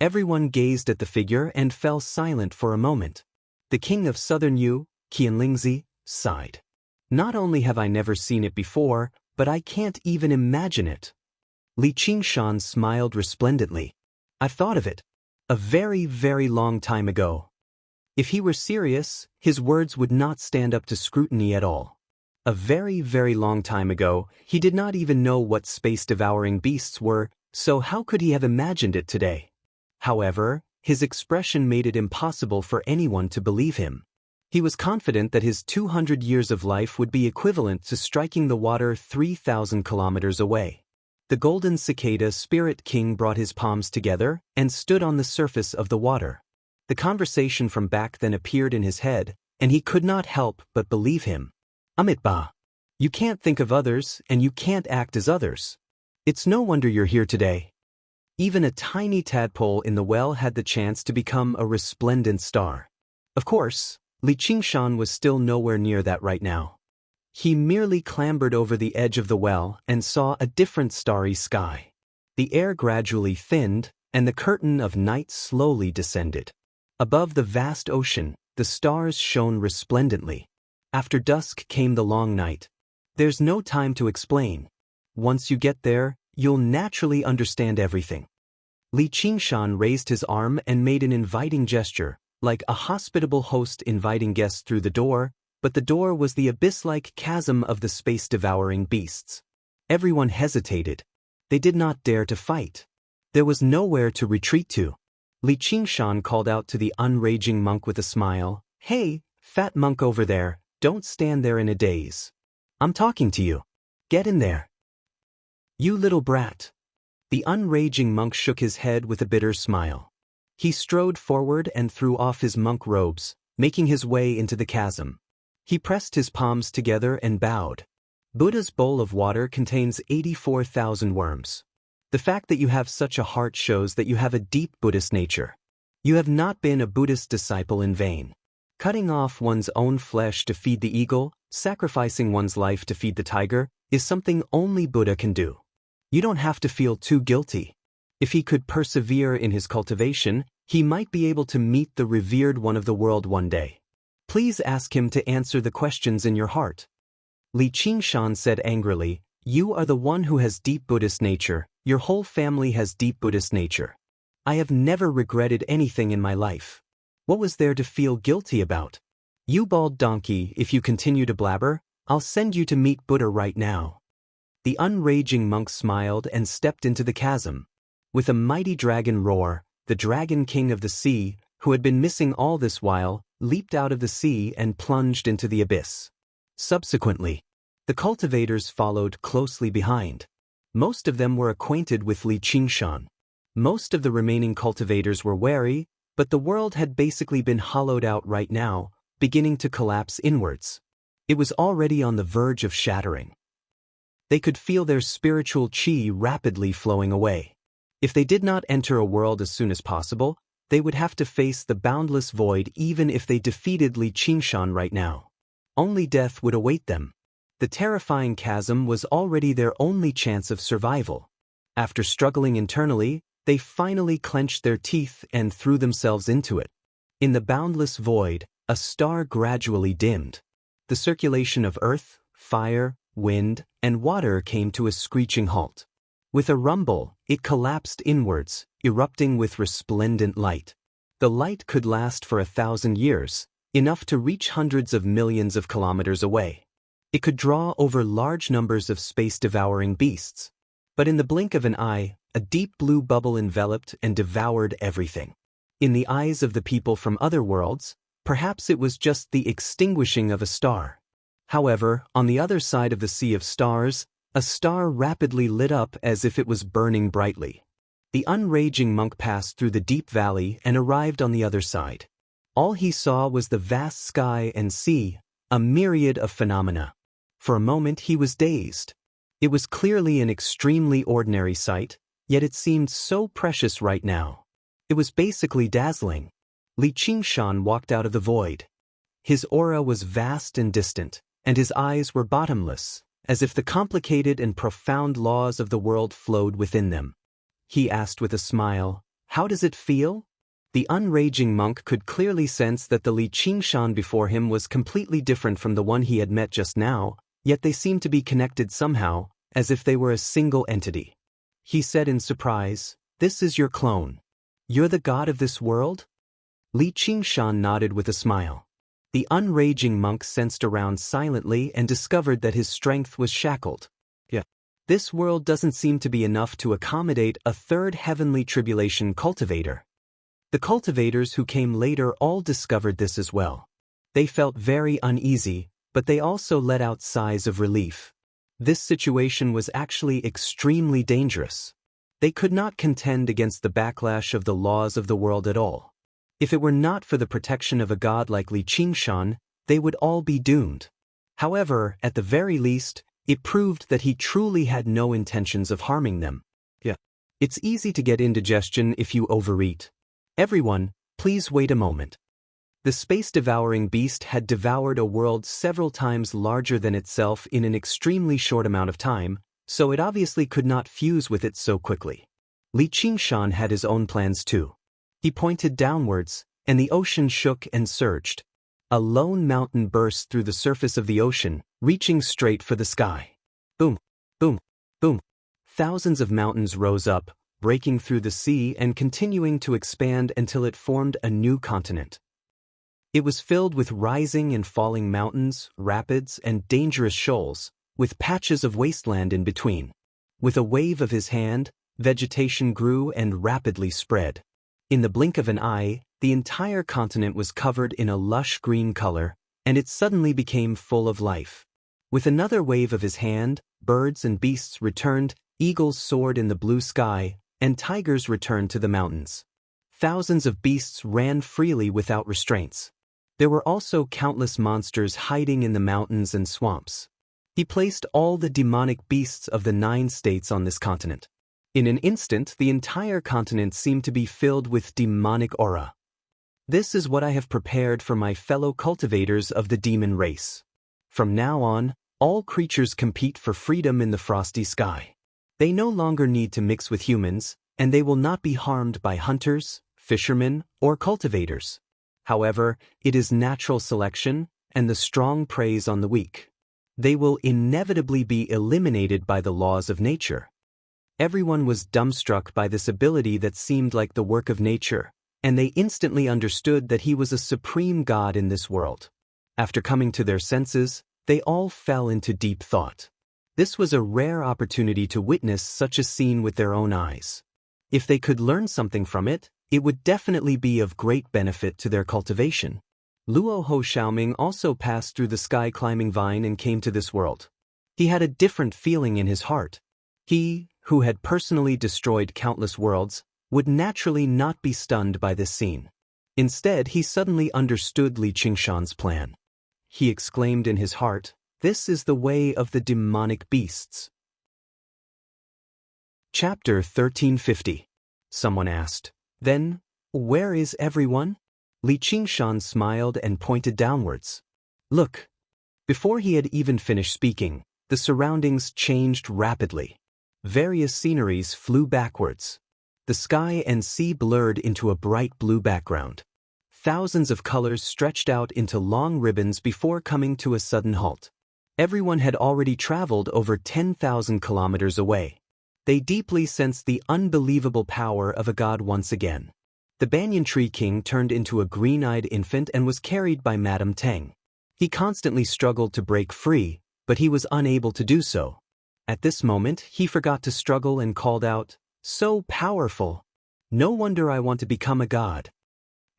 Everyone gazed at the figure and fell silent for a moment. The king of southern Yu, Qianlingzi, sighed. "Not only have I never seen it before, but I can't even imagine it." Li Qingshan smiled resplendently. "I've thought of it. A very, very long time ago." If he were serious, his words would not stand up to scrutiny at all. A very, very long time ago, he did not even know what space-devouring beasts were, so how could he have imagined it today? However, his expression made it impossible for anyone to believe him. He was confident that his 200 years of life would be equivalent to striking the water 3,000 kilometers away. The golden cicada spirit king brought his palms together and stood on the surface of the water. The conversation from back then appeared in his head, and he could not help but believe him. "Amitba, you can't think of others and you can't act as others. It's no wonder you're here today." Even a tiny tadpole in the well had the chance to become a resplendent star. Of course, Li Qingshan was still nowhere near that right now. He merely clambered over the edge of the well and saw a different starry sky. The air gradually thinned, and the curtain of night slowly descended. Above the vast ocean, the stars shone resplendently. After dusk came the long night. There's no time to explain. Once you get there, you'll naturally understand everything. Li Qingshan raised his arm and made an inviting gesture, like a hospitable host inviting guests through the door, but the door was the abyss-like chasm of the space-devouring beasts. Everyone hesitated. They did not dare to fight. There was nowhere to retreat to. Li Qingshan called out to the unraging monk with a smile, "Hey, fat monk over there, don't stand there in a daze. I'm talking to you. Get in there." "You little brat." The unraging monk shook his head with a bitter smile. He strode forward and threw off his monk robes, making his way into the chasm. He pressed his palms together and bowed. "Buddha's bowl of water contains 84,000 worms. The fact that you have such a heart shows that you have a deep Buddhist nature. You have not been a Buddhist disciple in vain. Cutting off one's own flesh to feed the eagle, sacrificing one's life to feed the tiger, is something only Buddha can do. You don't have to feel too guilty. If he could persevere in his cultivation, he might be able to meet the revered one of the world one day. Please ask him to answer the questions in your heart." Li Qingshan said angrily, "You are the one who has deep Buddhist nature. Your whole family has deep Buddhist nature. I have never regretted anything in my life. What was there to feel guilty about? You bald donkey, if you continue to blabber, I'll send you to meet Buddha right now." The unraging monk smiled and stepped into the chasm. With a mighty dragon roar, the dragon king of the sea, who had been missing all this while, leaped out of the sea and plunged into the abyss. Subsequently, the cultivators followed closely behind. Most of them were acquainted with Li Qingshan. Most of the remaining cultivators were wary, But the world had basically been hollowed out right now, beginning to collapse inwards. It was already on the verge of shattering. They could feel their spiritual chi rapidly flowing away. If they did not enter a world as soon as possible, they would have to face the boundless void even if they defeated Li Qingshan right now. Only death would await them. The terrifying chasm was already their only chance of survival. After struggling internally, they finally clenched their teeth and threw themselves into it. In the boundless void, a star gradually dimmed. The circulation of earth, fire, wind, and water came to a screeching halt. With a rumble, it collapsed inwards, erupting with resplendent light. The light could last for 1,000 years, enough to reach hundreds of millions of kilometers away. It could draw over large numbers of space-devouring beasts. But in the blink of an eye, a deep blue bubble enveloped and devoured everything. In the eyes of the people from other worlds, perhaps it was just the extinguishing of a star. However, on the other side of the sea of stars, a star rapidly lit up as if it was burning brightly. The unraging monk passed through the deep valley and arrived on the other side. All he saw was the vast sky and sea, a myriad of phenomena. For a moment he was dazed. It was clearly an extremely ordinary sight, yet it seemed so precious right now. It was basically dazzling. Li Qingshan walked out of the void. His aura was vast and distant, and his eyes were bottomless, as if the complicated and profound laws of the world flowed within them. He asked with a smile, "How does it feel?" The unraging monk could clearly sense that the Li Qingshan before him was completely different from the one he had met just now, yet they seemed to be connected somehow, as if they were a single entity. He said in surprise, "This is your clone. You're the god of this world?" Li Qingshan nodded with a smile. The unraging monk sensed around silently and discovered that his strength was shackled. This world doesn't seem to be enough to accommodate a third heavenly tribulation cultivator. The cultivators who came later all discovered this as well. They felt very uneasy, but they also let out sighs of relief. This situation was actually extremely dangerous. They could not contend against the backlash of the laws of the world at all. If it were not for the protection of a god like Li Qingshan, they would all be doomed. However, at the very least, it proved that he truly had no intentions of harming them. It's easy to get indigestion if you overeat. Everyone, please wait a moment. The space-devouring beast had devoured a world several times larger than itself in an extremely short amount of time, so it obviously could not fuse with it so quickly. Li Qingshan had his own plans too. He pointed downwards, and the ocean shook and surged. A lone mountain burst through the surface of the ocean, reaching straight for the sky. Boom, boom, boom. Thousands of mountains rose up, breaking through the sea and continuing to expand until it formed a new continent. It was filled with rising and falling mountains, rapids, and dangerous shoals, with patches of wasteland in between. With a wave of his hand, vegetation grew and rapidly spread. In the blink of an eye, the entire continent was covered in a lush green color, and it suddenly became full of life. With another wave of his hand, birds and beasts returned, eagles soared in the blue sky, and tigers returned to the mountains. Thousands of beasts ran freely without restraints. There were also countless monsters hiding in the mountains and swamps. He placed all the demonic beasts of the 9 states on this continent. In an instant, the entire continent seemed to be filled with demonic aura. This is what I have prepared for my fellow cultivators of the demon race. From now on, all creatures compete for freedom in the frosty sky. They no longer need to mix with humans, and they will not be harmed by hunters, fishermen, or cultivators. However, it is natural selection, and the strong preys on the weak. They will inevitably be eliminated by the laws of nature. Everyone was dumbstruck by this ability that seemed like the work of nature, and they instantly understood that he was a supreme god in this world. After coming to their senses, they all fell into deep thought. This was a rare opportunity to witness such a scene with their own eyes. If they could learn something from it, it would definitely be of great benefit to their cultivation. Luo Ho Xiaoming also passed through the sky-climbing vine and came to this world. He had a different feeling in his heart. He, who had personally destroyed countless worlds, would naturally not be stunned by this scene. Instead, he suddenly understood Li Qingshan's plan. He exclaimed in his heart, "This is the way of the demonic beasts." Chapter 1350. Someone asked, "Then, where is everyone?" Li Qingshan smiled and pointed downwards. "Look." Before he had even finished speaking, the surroundings changed rapidly. Various sceneries flew backwards. The sky and sea blurred into a bright blue background. Thousands of colors stretched out into long ribbons before coming to a sudden halt. Everyone had already traveled over 10,000 kilometers away. They deeply sensed the unbelievable power of a god once again. The banyan tree king turned into a green-eyed infant and was carried by Madame Teng. He constantly struggled to break free, but he was unable to do so. At this moment, he forgot to struggle and called out, "So powerful! No wonder I want to become a god."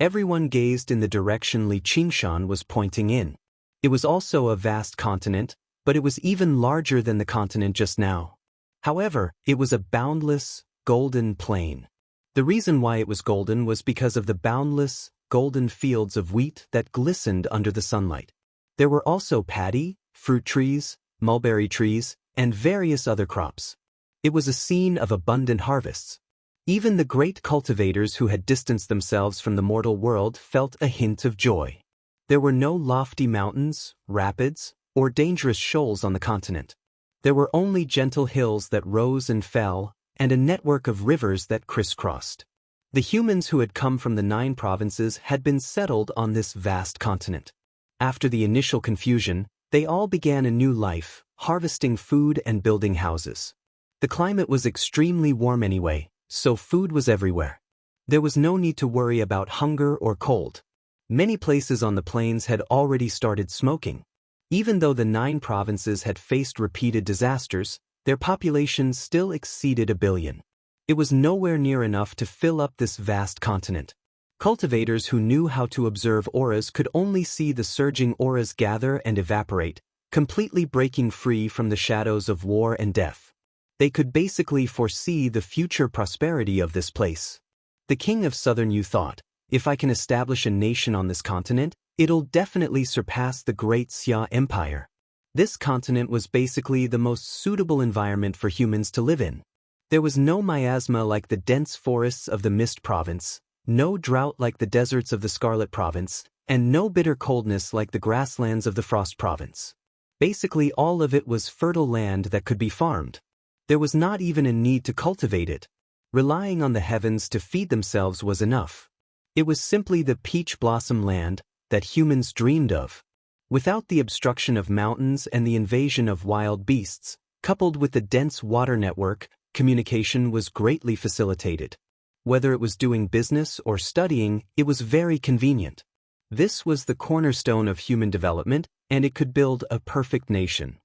Everyone gazed in the direction Li Qingshan was pointing in. It was also a vast continent, but it was even larger than the continent just now. However, it was a boundless, golden plain. The reason why it was golden was because of the boundless, golden fields of wheat that glistened under the sunlight. There were also paddy, fruit trees, mulberry trees, and various other crops. It was a scene of abundant harvests. Even the great cultivators who had distanced themselves from the mortal world felt a hint of joy. There were no lofty mountains, rapids, or dangerous shoals on the continent. There were only gentle hills that rose and fell, and a network of rivers that crisscrossed. The humans who had come from the 9 provinces had been settled on this vast continent. After the initial confusion, they all began a new life, harvesting food and building houses. The climate was extremely warm anyway, so food was everywhere. There was no need to worry about hunger or cold. Many places on the plains had already started smoking. Even though the 9 provinces had faced repeated disasters, their population still exceeded 1 billion. It was nowhere near enough to fill up this vast continent. Cultivators who knew how to observe auras could only see the surging auras gather and evaporate, completely breaking free from the shadows of war and death. They could basically foresee the future prosperity of this place. The king of Southern Yu thought, "If I can establish a nation on this continent, it'll definitely surpass the great Xia Empire." This continent was basically the most suitable environment for humans to live in. There was no miasma like the dense forests of the Mist Province, no drought like the deserts of the Scarlet Province, and no bitter coldness like the grasslands of the Frost Province. Basically, all of it was fertile land that could be farmed. There was not even a need to cultivate it. Relying on the heavens to feed themselves was enough. It was simply the peach blossom land that humans dreamed of. Without the obstruction of mountains and the invasion of wild beasts, coupled with the dense water network, communication was greatly facilitated. Whether it was doing business or studying, it was very convenient. This was the cornerstone of human development, and it could build a perfect nation.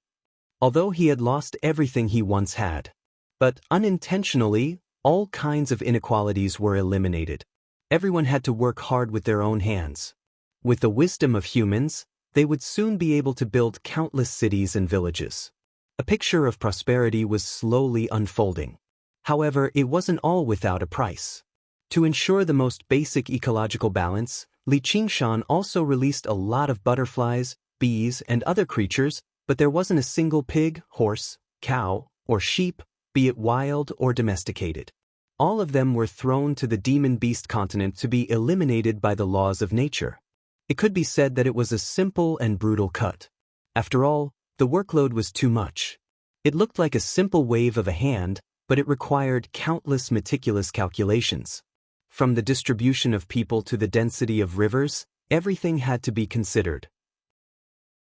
Although he had lost everything he once had. But unintentionally, all kinds of inequalities were eliminated. Everyone had to work hard with their own hands. With the wisdom of humans, they would soon be able to build countless cities and villages. A picture of prosperity was slowly unfolding. However, it wasn't all without a price. To ensure the most basic ecological balance, Li Qingshan also released a lot of butterflies, bees, and other creatures, but there wasn't a single pig, horse, cow, or sheep, be it wild or domesticated. All of them were thrown to the demon beast continent to be eliminated by the laws of nature. It could be said that it was a simple and brutal cut. After all, the workload was too much. It looked like a simple wave of a hand, but it required countless meticulous calculations. From the distribution of people to the density of rivers, everything had to be considered.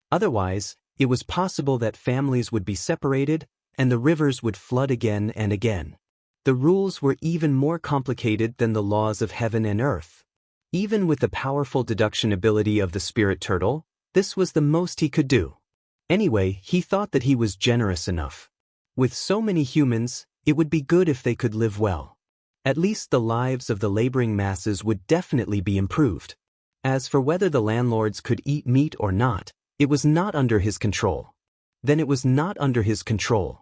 Otherwise, it was possible that families would be separated, and the rivers would flood again and again. The rules were even more complicated than the laws of heaven and earth. Even with the powerful deduction ability of the spirit turtle, this was the most he could do. Anyway, he thought that he was generous enough. With so many humans, it would be good if they could live well. At least the lives of the laboring masses would definitely be improved. As for whether the landlords could eat meat or not, it was not under his control. Then it was not under his control.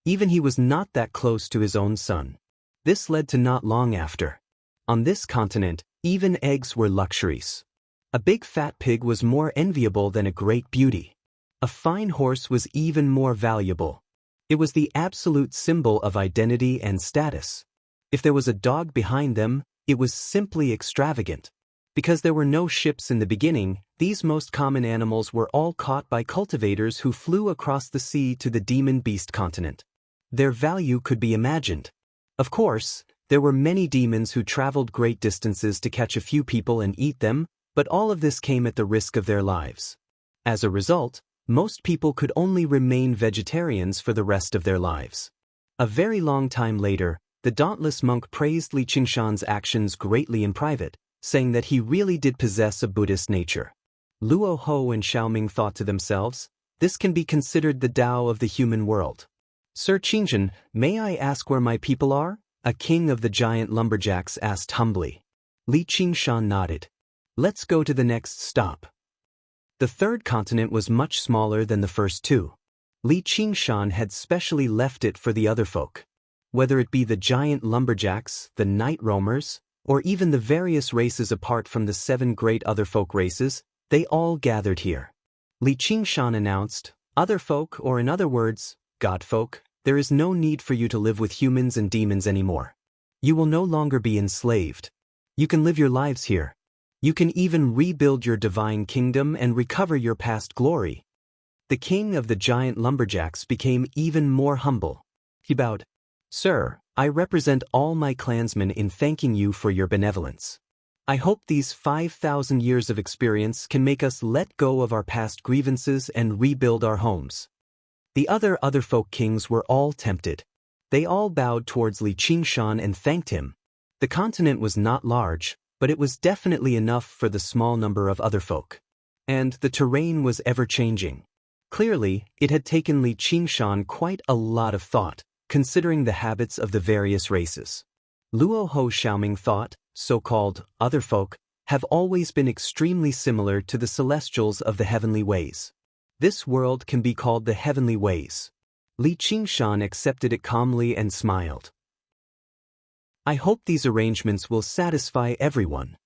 Even he was not that close to his own son. This led to not long after. On this continent, Even eggs were luxuries. A big fat pig was more enviable than a great beauty. A fine horse was even more valuable. It was the absolute symbol of identity and status. If there was a dog behind them, it was simply extravagant. Because there were no ships in the beginning, these most common animals were all caught by cultivators who flew across the sea to the demon beast continent. Their value could be imagined. Of course, there were many demons who traveled great distances to catch a few people and eat them, but all of this came at the risk of their lives. As a result, most people could only remain vegetarians for the rest of their lives. A very long time later, the dauntless monk praised Li Qingshan's actions greatly in private, saying that he really did possess a Buddhist nature. Luo Ho and Xiaoming thought to themselves, this can be considered the Tao of the human world. Sir Qingzhen, may I ask where my people are? A king of the giant lumberjacks asked humbly. Li Qingshan nodded. Let's go to the next stop. The third continent was much smaller than the first two. Li Qingshan had specially left it for the other folk. Whether it be the giant lumberjacks, the night roamers, or even the various races apart from the 7 great other folk races, they all gathered here. Li Qingshan announced, other folk, or in other words, God folk, there is no need for you to live with humans and demons anymore. You will no longer be enslaved. You can live your lives here. You can even rebuild your divine kingdom and recover your past glory. The king of the giant lumberjacks became even more humble. He bowed. Sir, I represent all my clansmen in thanking you for your benevolence. I hope these 5,000 years of experience can make us let go of our past grievances and rebuild our homes. The other folk kings were all tempted. They all bowed towards Li Qingshan and thanked him. The continent was not large, but it was definitely enough for the small number of other folk. And the terrain was ever-changing. Clearly, it had taken Li Qingshan quite a lot of thought, considering the habits of the various races. Luo Ho Xiaoming thought, so-called other folk, have always been extremely similar to the celestials of the heavenly ways. This world can be called the heavenly ways. Li Qingshan accepted it calmly and smiled. I hope these arrangements will satisfy everyone.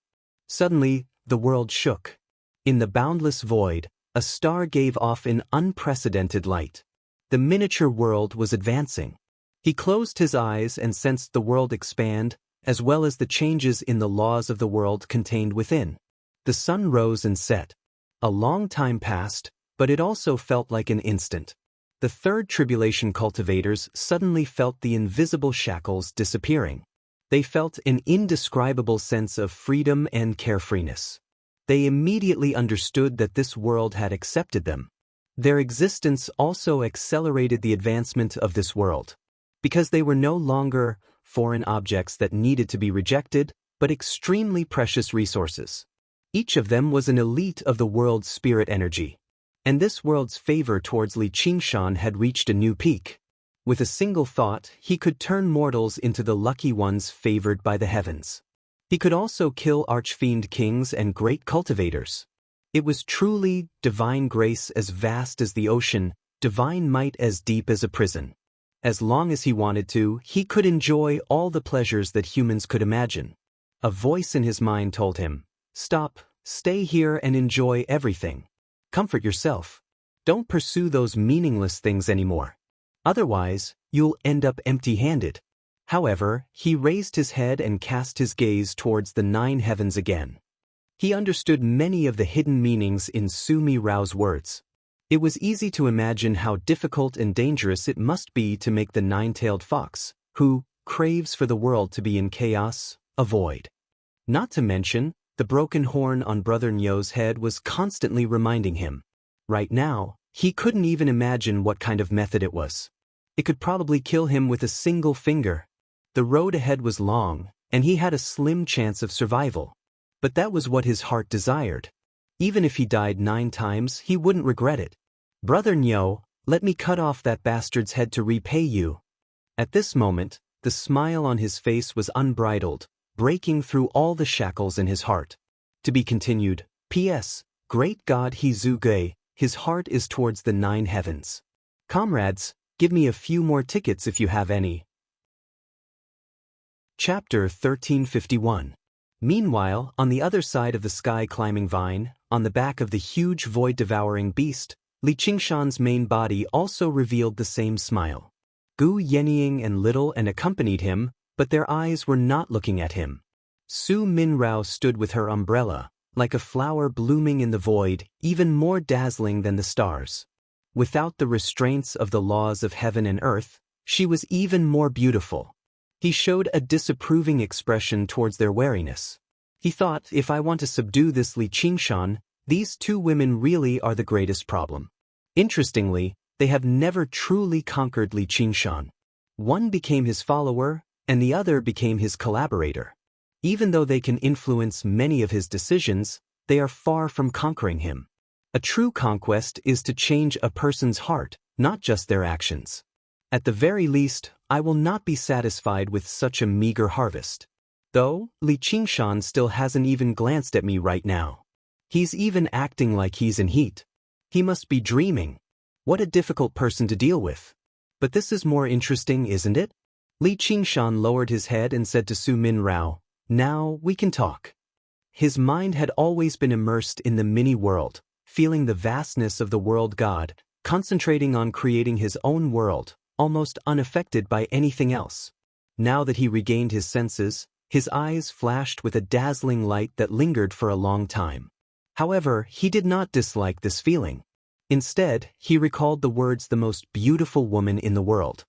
Suddenly, the world shook. In the boundless void, a star gave off an unprecedented light. The miniature world was advancing. He closed his eyes and sensed the world expand, as well as the changes in the laws of the world contained within. The sun rose and set. A long time passed, but it also felt like an instant. The third tribulation cultivators suddenly felt the invisible shackles disappearing. They felt an indescribable sense of freedom and carefreeness. They immediately understood that this world had accepted them. Their existence also accelerated the advancement of this world. Because they were no longer foreign objects that needed to be rejected, but extremely precious resources. Each of them was an elite of the world's spirit energy. And this world's favor towards Li Qingshan had reached a new peak. With a single thought, he could turn mortals into the lucky ones favored by the heavens. He could also kill archfiend kings and great cultivators. It was truly divine grace as vast as the ocean, divine might as deep as a prison. As long as he wanted to, he could enjoy all the pleasures that humans could imagine. A voice in his mind told him, "Stop, stay here and enjoy everything. Comfort yourself. Don't pursue those meaningless things anymore. Otherwise, you'll end up empty-handed." However, he raised his head and cast his gaze towards the 9 heavens again. He understood many of the hidden meanings in Su Mi Rao's words. It was easy to imagine how difficult and dangerous it must be to make the 9-tailed fox, who craves for the world to be in chaos, avoid. Not to mention, the broken horn on Brother Nyo's head was constantly reminding him. Right now, he couldn't even imagine what kind of method it was. It could probably kill him with a single finger. The road ahead was long, and he had a slim chance of survival. But that was what his heart desired. Even if he died 9 times, he wouldn't regret it. "Brother Nyo, let me cut off that bastard's head to repay you." At this moment, the smile on his face was unbridled, breaking through all the shackles in his heart. To be continued. P.S. Great God He Zhu Gui, his heart is towards the 9 heavens. Comrades, give me a few more tickets if you have any. Chapter 1351. Meanwhile, on the other side of the sky-climbing vine, on the back of the huge void-devouring beast, Li Qingshan's main body also revealed the same smile. Gu Yenying and Little and accompanied him, but their eyes were not looking at him. Su Minrao stood with her umbrella, like a flower blooming in the void, even more dazzling than the stars. Without the restraints of the laws of heaven and earth, she was even more beautiful. He showed a disapproving expression towards their wariness. He thought, if I want to subdue this Li Qingshan, these two women really are the greatest problem. Interestingly, they have never truly conquered Li Qingshan. One became his follower, and the other became his collaborator. Even though they can influence many of his decisions, they are far from conquering him. A true conquest is to change a person's heart, not just their actions. At the very least, I will not be satisfied with such a meager harvest. Though, Li Qingshan still hasn't even glanced at me right now. He's even acting like he's in heat. He must be dreaming. What a difficult person to deal with. But this is more interesting, isn't it? Li Qingshan lowered his head and said to Su Minrao, "Now we can talk." His mind had always been immersed in the mini-world, feeling the vastness of the world God, concentrating on creating his own world, almost unaffected by anything else. Now that he regained his senses, his eyes flashed with a dazzling light that lingered for a long time. However, he did not dislike this feeling. Instead, he recalled the words "the most beautiful woman in the world."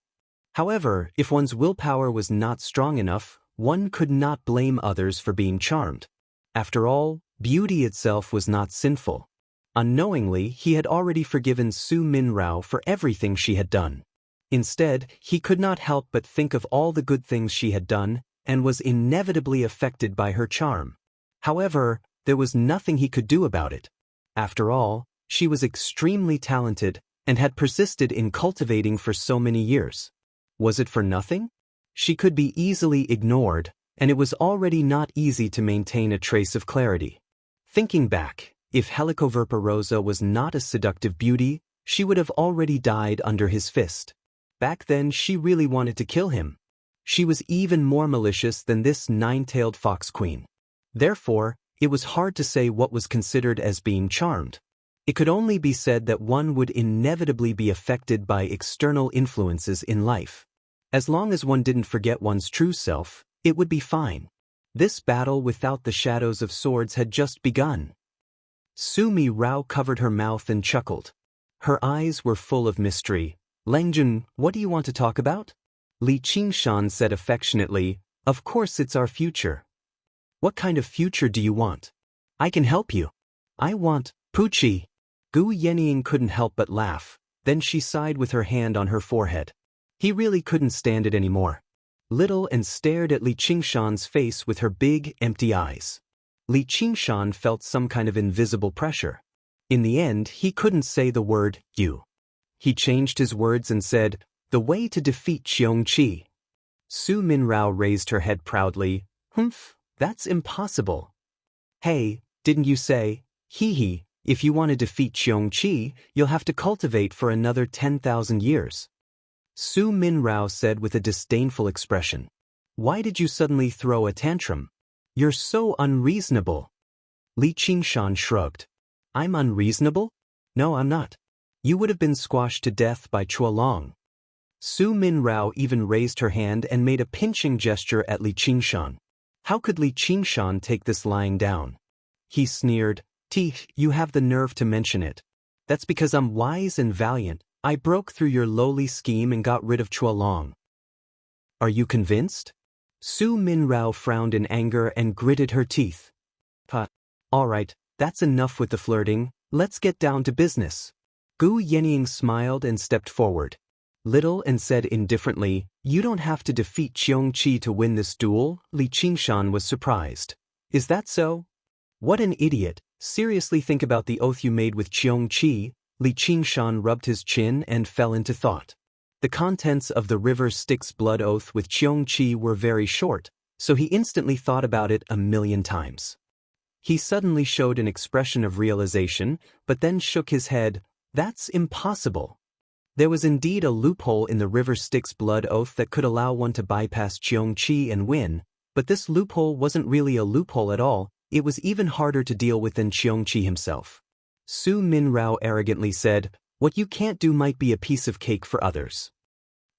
However, if one's willpower was not strong enough, one could not blame others for being charmed. After all, beauty itself was not sinful. Unknowingly, he had already forgiven Su Minrao for everything she had done. Instead, he could not help but think of all the good things she had done, and was inevitably affected by her charm. However, there was nothing he could do about it. After all, she was extremely talented, and had persisted in cultivating for so many years. Was it for nothing? She could be easily ignored, and it was already not easy to maintain a trace of clarity. Thinking back, if Helicoverpa Rosa was not a seductive beauty, she would have already died under his fist. Back then she really wanted to kill him. She was even more malicious than this nine-tailed fox queen. Therefore, it was hard to say what was considered as being charmed. It could only be said that one would inevitably be affected by external influences in life. As long as one didn't forget one's true self, it would be fine. This battle without the shadows of swords had just begun. Su Minrao covered her mouth and chuckled. Her eyes were full of mystery. "Lengjun, what do you want to talk about?" Li Qingshan said affectionately, "Of course it's our future." "What kind of future do you want?" "I can help you." "I want Poochie." Gu Yenying couldn't help but laugh, then she sighed with her hand on her forehead. He really couldn't stand it anymore. Little and stared at Li Qingshan's face with her big, empty eyes. Li Qingshan felt some kind of invisible pressure. In the end, he couldn't say the word, "you." He changed his words and said, "The way to defeat Qiongqi." Su Minrao raised her head proudly. "Humph, that's impossible." "Hey, didn't you say, hee, if you want to defeat Qiongqi, you'll have to cultivate for another 10,000 years. Su Minrao said with a disdainful expression. "Why did you suddenly throw a tantrum? You're so unreasonable." Li Qingshan shrugged. "I'm unreasonable? No, I'm not. You would have been squashed to death by Chualong." Su Minrao even raised her hand and made a pinching gesture at Li Qingshan. How could Li Qingshan take this lying down? He sneered, "Teeth, you have the nerve to mention it. That's because I'm wise and valiant. I broke through your lowly scheme and got rid of Chualong." "Are you convinced?" Su Minrao frowned in anger and gritted her teeth. All right, that's enough with the flirting, let's get down to business." Gu Yenying smiled and stepped forward. Little and said indifferently, "You don't have to defeat Qiongqi to win this duel." Li Qingshan was surprised. "Is that so? What an idiot. Seriously think about the oath you made with Qiongqi." Li Qingshan rubbed his chin and fell into thought. The contents of the river Styx blood oath with Qiongqi were very short, so he instantly thought about it 1,000,000 times. He suddenly showed an expression of realization, but then shook his head. "That's impossible." There was indeed a loophole in the river Styx blood oath that could allow one to bypass Qiongqi and win, But this loophole wasn't really a loophole at all, it was even harder to deal with than Cheongchi himself. Su Min-rao arrogantly said, "What you can't do might be a piece of cake for others."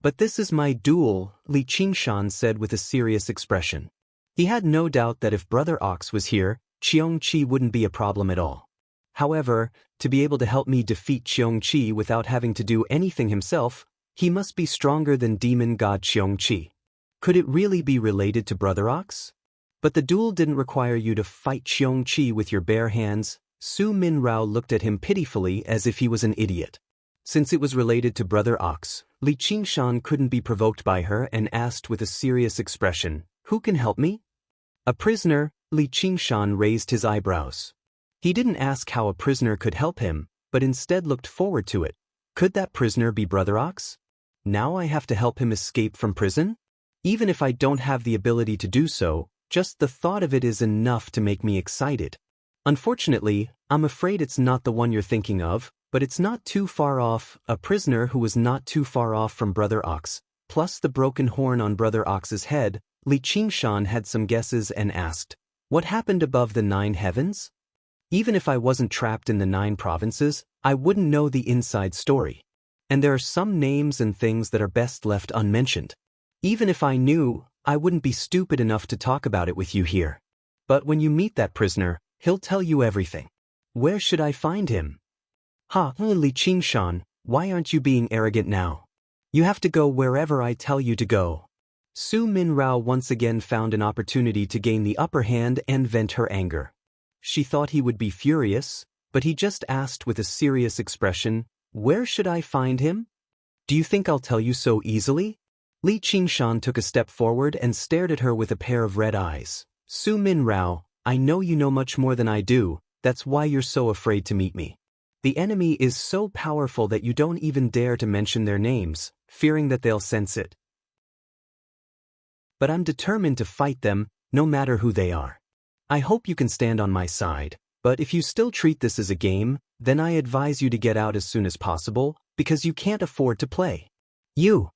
"But this is my duel," Li Qingshan said with a serious expression. He had no doubt that if Brother Ox was here, Cheongchi wouldn't be a problem at all. However, to be able to help me defeat Cheongchi without having to do anything himself, he must be stronger than demon god Cheongchi. Could it really be related to Brother Ox? But the duel didn't require you to fight Cheongchi with your bare hands. Su Min-rao looked at him pitifully as if he was an idiot. Since it was related to Brother Ox, Li Qingshan couldn't be provoked by her and asked with a serious expression, "Who can help me?" "A prisoner." Li Qingshan raised his eyebrows. He didn't ask how a prisoner could help him, but instead looked forward to it. Could that prisoner be Brother Ox? Now I have to help him escape from prison? Even if I don't have the ability to do so, just the thought of it is enough to make me excited. Unfortunately, I'm afraid it's not the one you're thinking of, but it's not too far off. A prisoner who was not too far off from Brother Ox, plus the broken horn on Brother Ox's head. Li Qingshan had some guesses and asked, "What happened above the 9 heavens?" Even if I wasn't trapped in the 9 provinces, I wouldn't know the inside story. And there are some names and things that are best left unmentioned. Even if I knew, I wouldn't be stupid enough to talk about it with you here. But when you meet that prisoner, he'll tell you everything. Where should I find him? Li Qingshan, why aren't you being arrogant now? You have to go wherever I tell you to go. Su Min-rao once again found an opportunity to gain the upper hand and vent her anger. She thought he would be furious, but he just asked with a serious expression, "Where should I find him?" "Do you think I'll tell you so easily?" Li Qingshan took a step forward and stared at her with a pair of red eyes. "Su Min-rao, I know you know much more than I do, that's why you're so afraid to meet me. The enemy is so powerful that you don't even dare to mention their names, fearing that they'll sense it. But I'm determined to fight them, no matter who they are. I hope you can stand on my side, but if you still treat this as a game, then I advise you to get out as soon as possible, because you can't afford to play." "You!"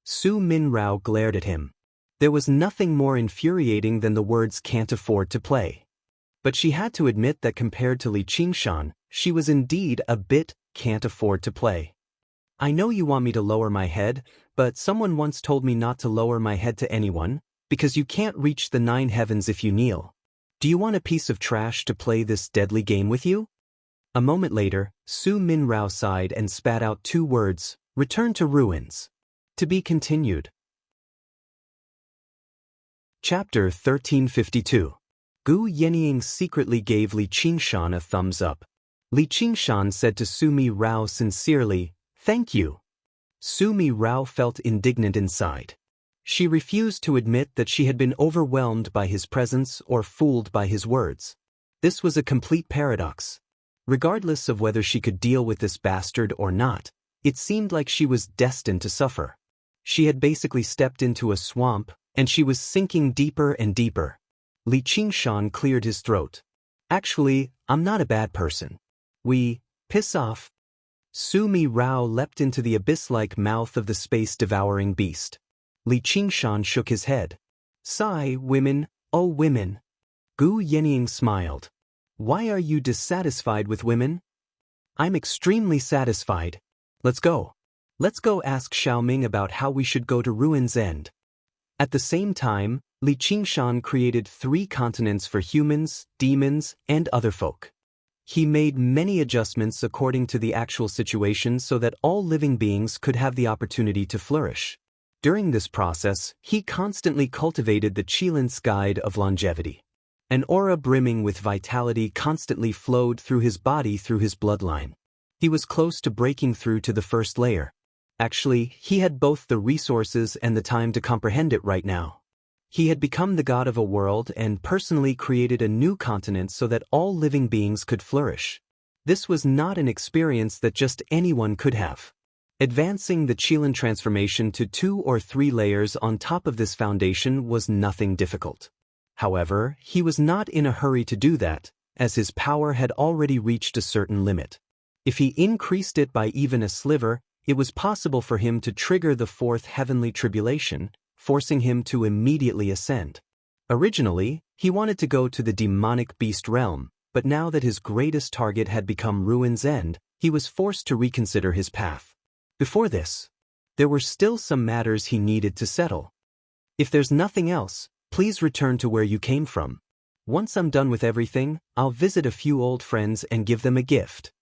Su Min-rao glared at him. There was nothing more infuriating than the words "can't afford to play." But she had to admit that compared to Li Qingshan, she was indeed a bit can't afford to play. "I know you want me to lower my head, but someone once told me not to lower my head to anyone, because you can't reach the 9 heavens if you kneel. Do you want a piece of trash to play this deadly game with you?" A moment later, Su Min-rao sighed and spat out 2 words, "Return to ruins." To be continued. Chapter 1352. Gu Yenying secretly gave Li Qingshan a thumbs up. Li Qingshan said to Su Mi-rao sincerely, "Thank you." Su Mi-rao felt indignant inside. She refused to admit that she had been overwhelmed by his presence or fooled by his words. This was a complete paradox. Regardless of whether she could deal with this bastard or not, it seemed like she was destined to suffer. She had basically stepped into a swamp, and she was sinking deeper and deeper. Li Qingshan cleared his throat. "Actually, I'm not a bad person. Piss off." Su Mi-rao leapt into the abyss-like mouth of the space-devouring beast. Li Qingshan shook his head. "Sigh, women, oh women." Gu Yenying smiled. "Why are you dissatisfied with women?" "I'm extremely satisfied. Let's go. Let's go ask Xiaoming about how we should go to Ruin's End." At the same time, Li Qingshan created 3 continents for humans, demons, and other folk. He made many adjustments according to the actual situation so that all living beings could have the opportunity to flourish. During this process, he constantly cultivated the Qilin's guide of longevity. An aura brimming with vitality constantly flowed through his body through his bloodline. He was close to breaking through to the first layer. Actually, he had both the resources and the time to comprehend it right now. He had become the god of a world and personally created a new continent so that all living beings could flourish. This was not an experience that just anyone could have. Advancing the Qilin transformation to 2 or 3 layers on top of this foundation was nothing difficult. However, he was not in a hurry to do that, as his power had already reached a certain limit. If he increased it by even a sliver, it was possible for him to trigger the 4th heavenly tribulation, forcing him to immediately ascend. Originally, he wanted to go to the demonic beast realm, but now that his greatest target had become Ruin's End, he was forced to reconsider his path. Before this, there were still some matters he needed to settle. If there's nothing else, please return to where you came from. Once I'm done with everything, I'll visit a few old friends and give them a gift.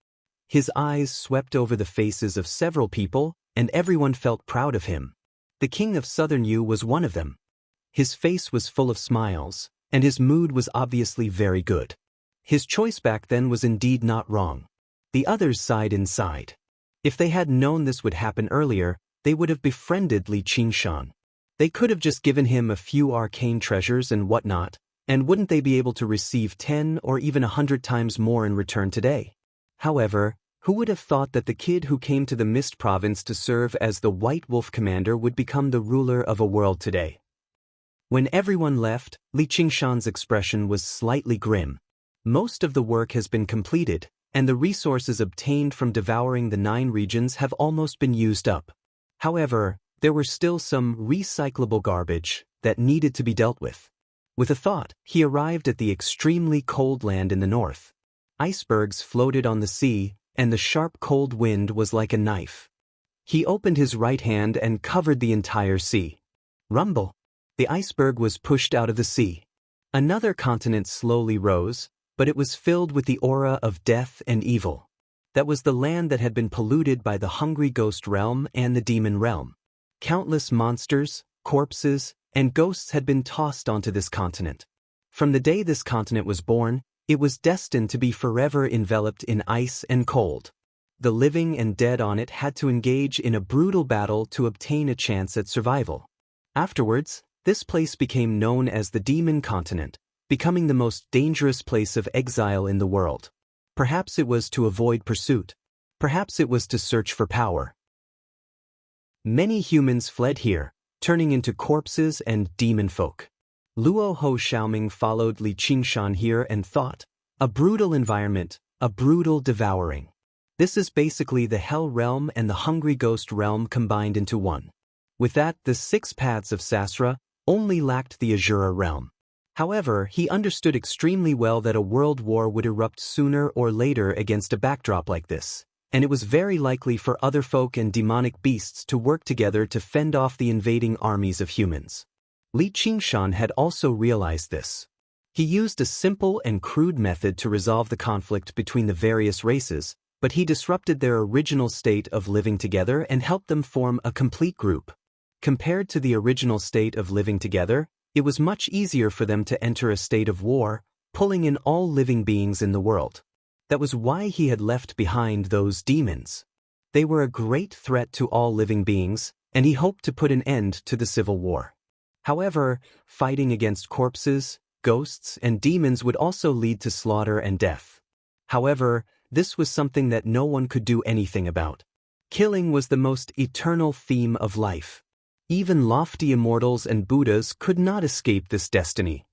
His eyes swept over the faces of several people, and everyone felt proud of him. The king of Southern Yu was one of them. His face was full of smiles, and his mood was obviously very good. His choice back then was indeed not wrong. The others sighed inside. If they had known this would happen earlier, they would have befriended Li Qingshan. They could have just given him a few arcane treasures and whatnot, and wouldn't they be able to receive 10 or even 100 times more in return today? However, who would have thought that the kid who came to the Mist Province to serve as the White Wolf Commander would become the ruler of a world today? When everyone left, Li Qingshan's expression was slightly grim. Most of the work has been completed, and the resources obtained from devouring the 9 regions have almost been used up. However, there were still some recyclable garbage that needed to be dealt with. With a thought, he arrived at the extremely cold land in the north. Icebergs floated on the sea, and the sharp cold wind was like a knife. He opened his right hand and covered the entire sea. Rumble! The iceberg was pushed out of the sea. Another continent slowly rose, but it was filled with the aura of death and evil. That was the land that had been polluted by the hungry ghost realm and the demon realm. Countless monsters, corpses, and ghosts had been tossed onto this continent. From the day this continent was born, it was destined to be forever enveloped in ice and cold. The living and dead on it had to engage in a brutal battle to obtain a chance at survival. Afterwards, this place became known as the Demon Continent, becoming the most dangerous place of exile in the world. Perhaps it was to avoid pursuit. Perhaps it was to search for power. Many humans fled here, turning into corpses and demon folk. Luo Ho Xiaoming followed Li Qingshan here and thought, a brutal environment, a brutal devouring. This is basically the Hell Realm and the Hungry Ghost Realm combined into one. With that, the 6 paths of Sasra only lacked the Azura realm. However, he understood extremely well that a world war would erupt sooner or later against a backdrop like this, and it was very likely for other folk and demonic beasts to work together to fend off the invading armies of humans. Li Qingshan had also realized this. He used a simple and crude method to resolve the conflict between the various races, but he disrupted their original state of living together and helped them form a complete group. Compared to the original state of living together, it was much easier for them to enter a state of war, pulling in all living beings in the world. That was why he had left behind those demons. They were a great threat to all living beings, and he hoped to put an end to the civil war. However, fighting against corpses, ghosts, and demons would also lead to slaughter and death. However, this was something that no one could do anything about. Killing was the most eternal theme of life. Even lofty immortals and Buddhas could not escape this destiny.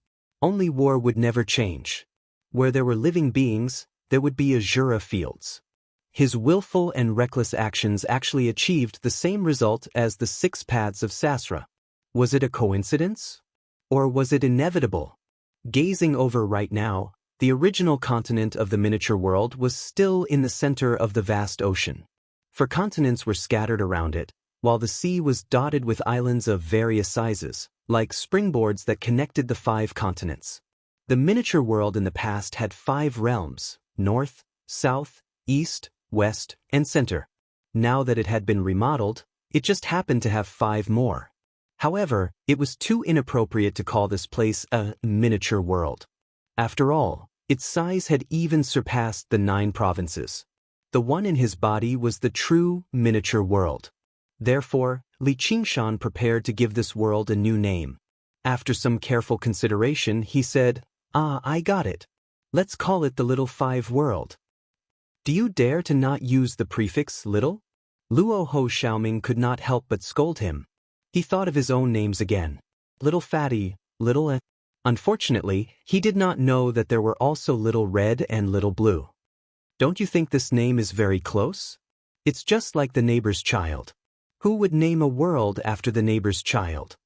Only war would never change. Where there were living beings, there would be Azura fields. His willful and reckless actions actually achieved the same result as the 6 paths of Sasra. Was it a coincidence? Or was it inevitable? Gazing over right now, the original continent of the miniature world was still in the center of the vast ocean. For continents were scattered around it, while the sea was dotted with islands of various sizes, like springboards that connected the 5 continents. The miniature world in the past had 5 realms: north, south, east, west, and center. Now that it had been remodeled, it just happened to have 5 more. However, it was too inappropriate to call this place a miniature world. After all, its size had even surpassed the 9 provinces. The one in his body was the true miniature world. Therefore, Li Qingshan prepared to give this world a new name. After some careful consideration, he said, I got it. Let's call it the Little 5 World. Do you dare to not use the prefix little? Luo Ho Xiaoming could not help but scold him. He thought of his own names again. Little Fatty, Little. Unfortunately, he did not know that there were also Little Red and Little Blue. Don't you think this name is very close? It's just like the neighbor's child. Who would name a world after the neighbor's child?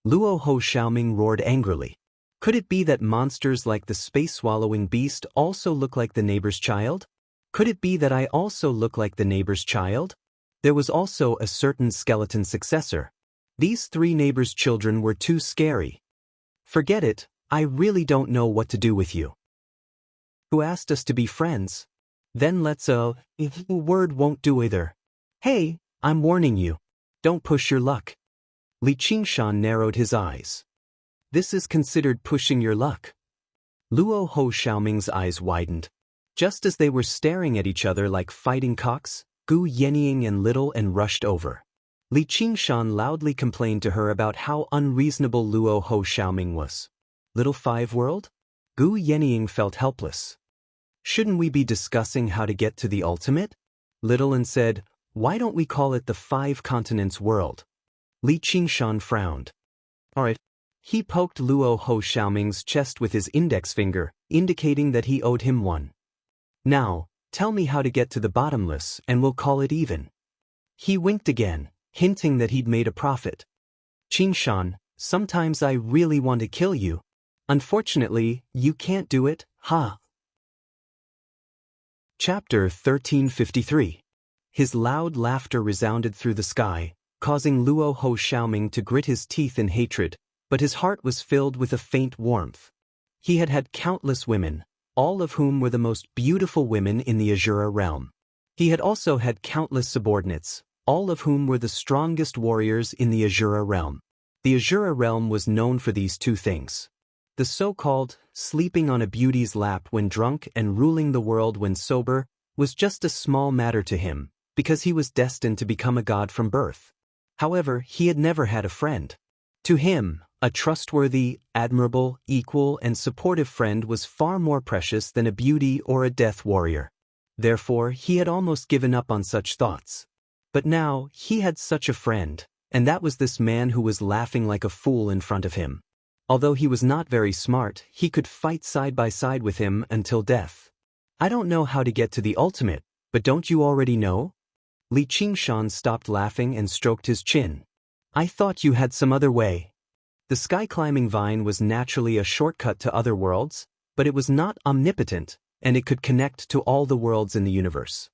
Luo Ho Xiaoming roared angrily. Could it be that monsters like the space-swallowing beast also look like the neighbor's child? Could it be that I also look like the neighbor's child? There was also a certain skeleton successor. These three neighbors' children were too scary. Forget it, I really don't know what to do with you. Who asked us to be friends? Then let's if a word won't do either. Hey, I'm warning you. Don't push your luck. Li Qingshan narrowed his eyes. This is considered pushing your luck. Luo Ho Xiaoming's eyes widened. Just as they were staring at each other like fighting cocks, Gu Yenying and Little and rushed over. Li Qingshan loudly complained to her about how unreasonable Luo Ho Xiaoming was. Little Five World? Gu Yenying felt helpless. Shouldn't we be discussing how to get to the ultimate? Little and said, why don't we call it the Five Continents World? Li Qingshan frowned. Alright. He poked Luo Ho Xiaoming's chest with his index finger, indicating that he owed him one. Now, tell me how to get to the bottomless and we'll call it even. He winked again, hinting that he'd made a profit. Qingshan, sometimes I really want to kill you. Unfortunately, you can't do it, ha. Chapter 1353. His loud laughter resounded through the sky, causing Luo Ho Xiaoming to grit his teeth in hatred, but his heart was filled with a faint warmth. He had had countless women, all of whom were the most beautiful women in the Azura realm. He had also had countless subordinates, all of whom were the strongest warriors in the Azura realm. The Azura realm was known for these two things. The so-called sleeping on a beauty's lap when drunk and ruling the world when sober was just a small matter to him, because he was destined to become a god from birth. However, he had never had a friend. To him, a trustworthy, admirable, equal, and supportive friend was far more precious than a beauty or a death warrior. Therefore, he had almost given up on such thoughts. But now, he had such a friend, and that was this man who was laughing like a fool in front of him. Although he was not very smart, he could fight side by side with him until death. I don't know how to get to the ultimate, but don't you already know? Li Qingshan stopped laughing and stroked his chin. I thought you had some other way. The sky-climbing vine was naturally a shortcut to other worlds, but it was not omnipotent, and it could connect to all the worlds in the universe.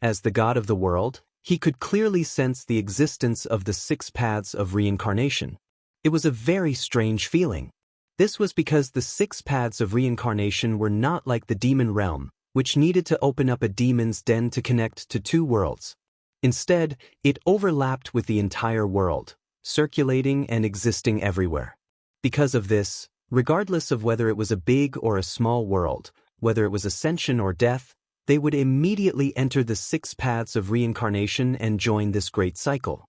As the god of the world, he could clearly sense the existence of the 6 paths of reincarnation. It was a very strange feeling. This was because the 6 paths of reincarnation were not like the demon realm, which needed to open up a demon's den to connect to 2 worlds. Instead, it overlapped with the entire world, circulating and existing everywhere. Because of this, regardless of whether it was a big or a small world, whether it was ascension or death, they would immediately enter the 6 paths of reincarnation and join this great cycle.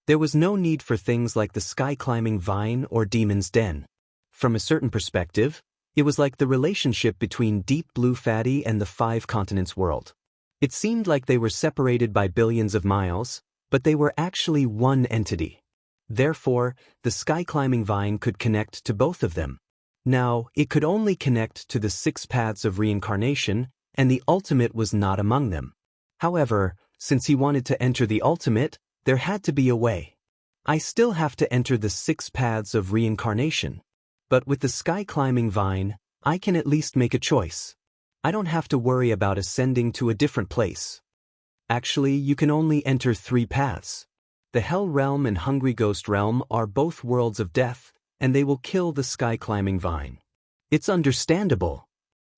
There was no need for things like the sky-climbing vine or demon's den. From a certain perspective, it was like the relationship between Deep Blue Fatty and the 5 continents world. It seemed like they were separated by billions of miles, but they were actually one entity. Therefore, the sky-climbing vine could connect to both of them. Now, it could only connect to the 6 paths of reincarnation, and the ultimate was not among them. However, since he wanted to enter the ultimate, there had to be a way. I still have to enter the 6 paths of reincarnation. But with the sky-climbing vine, I can at least make a choice. I don't have to worry about ascending to a different place. Actually, you can only enter 3 paths. The Hell Realm and Hungry Ghost Realm are both worlds of death, and they will kill the sky-climbing vine. It's understandable.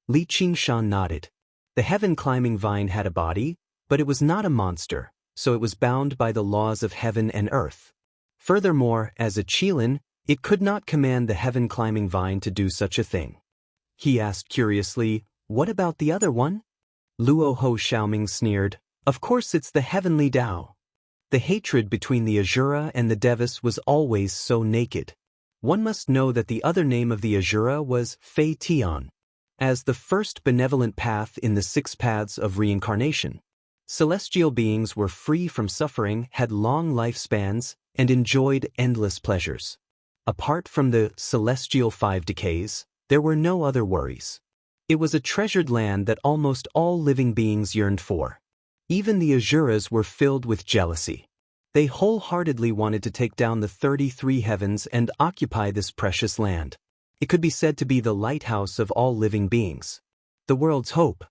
Li Qingshan nodded. The heaven-climbing vine had a body, but it was not a monster, so it was bound by the laws of heaven and earth. Furthermore, as a Qilin, it could not command the heaven-climbing vine to do such a thing. He asked curiously, what about the other one? Luo Ho Xiaoming sneered, of course it's the heavenly Tao. The hatred between the Azura and the Devas was always so naked. One must know that the other name of the Azura was Fei Tian, as the first benevolent path in the 6 paths of reincarnation. Celestial beings were free from suffering, had long lifespans, and enjoyed endless pleasures. Apart from the celestial 5 decays, there were no other worries. It was a treasured land that almost all living beings yearned for. Even the Azuras were filled with jealousy. They wholeheartedly wanted to take down the 33 heavens and occupy this precious land. It could be said to be the lighthouse of all living beings. The world's hope.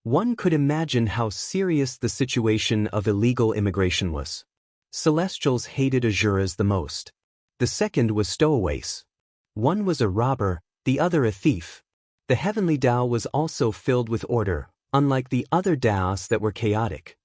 One could imagine how serious the situation of illegal immigration was. Celestials hated Azuras the most. The second was stowaways. One was a robber, the other a thief. The heavenly Tao was also filled with order, unlike the other Taos that were chaotic.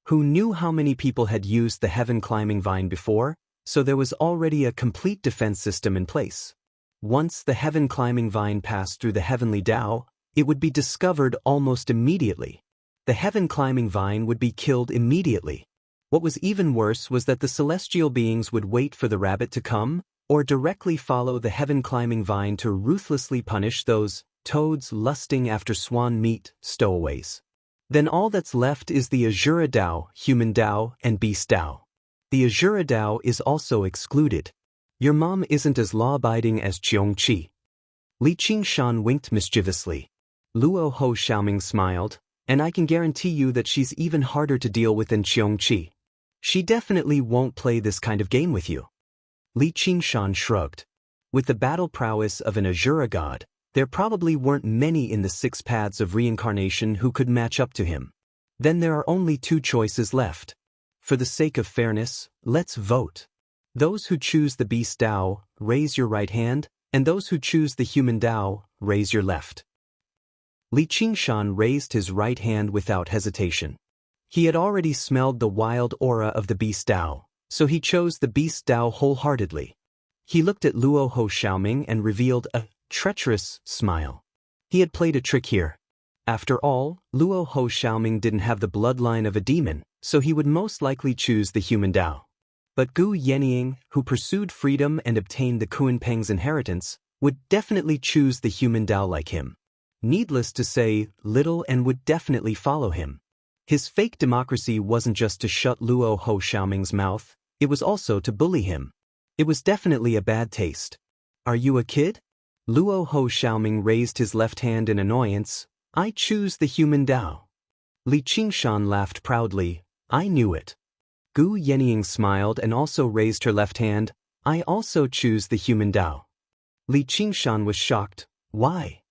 Who knew how many people had used the heaven-climbing vine before? So there was already a complete defense system in place. Once the heaven-climbing vine passed through the heavenly Tao, it would be discovered almost immediately. The heaven-climbing vine would be killed immediately. What was even worse was that the celestial beings would wait for the rabbit to come, or directly follow the heaven-climbing vine to ruthlessly punish those toads lusting after swan meat, stowaways. Then all that's left is the Azura Tao, human Tao, and beast Tao. The Azura Tao is also excluded. Your mom isn't as law-abiding as Cheong-chi. Li Qingshan winked mischievously. Luo Ho Xiaoming smiled, and I can guarantee you that she's even harder to deal with than Cheong-chi. She definitely won't play this kind of game with you. Li Qingshan shrugged. With the battle prowess of an Azura god, there probably weren't many in the 6 paths of reincarnation who could match up to him. Then there are only 2 choices left. For the sake of fairness, let's vote. Those who choose the beast Tao, raise your right hand, and those who choose the human Tao, raise your left. Li Qingshan raised his right hand without hesitation. He had already smelled the wild aura of the beast Tao, so he chose the beast Tao wholeheartedly. He looked at Luo Ho Xiaoming and revealed a treacherous smile. He had played a trick here. After all, Luo Ho Xiaoming didn't have the bloodline of a demon, so he would most likely choose the human Tao. But Gu Yenying, who pursued freedom and obtained the Kunpeng's inheritance, would definitely choose the human Tao like him. Needless to say, Little N would definitely follow him. His fake democracy wasn't just to shut Luo Ho Xiaoming's mouth, it was also to bully him. It was definitely a bad taste. Are you a kid? Luo Ho Xiaoming raised his left hand in annoyance. I choose the human Tao. Li Qingshan laughed proudly. I knew it. Gu Yenying smiled and also raised her left hand. I also choose the human Tao. Li Qingshan was shocked. Why?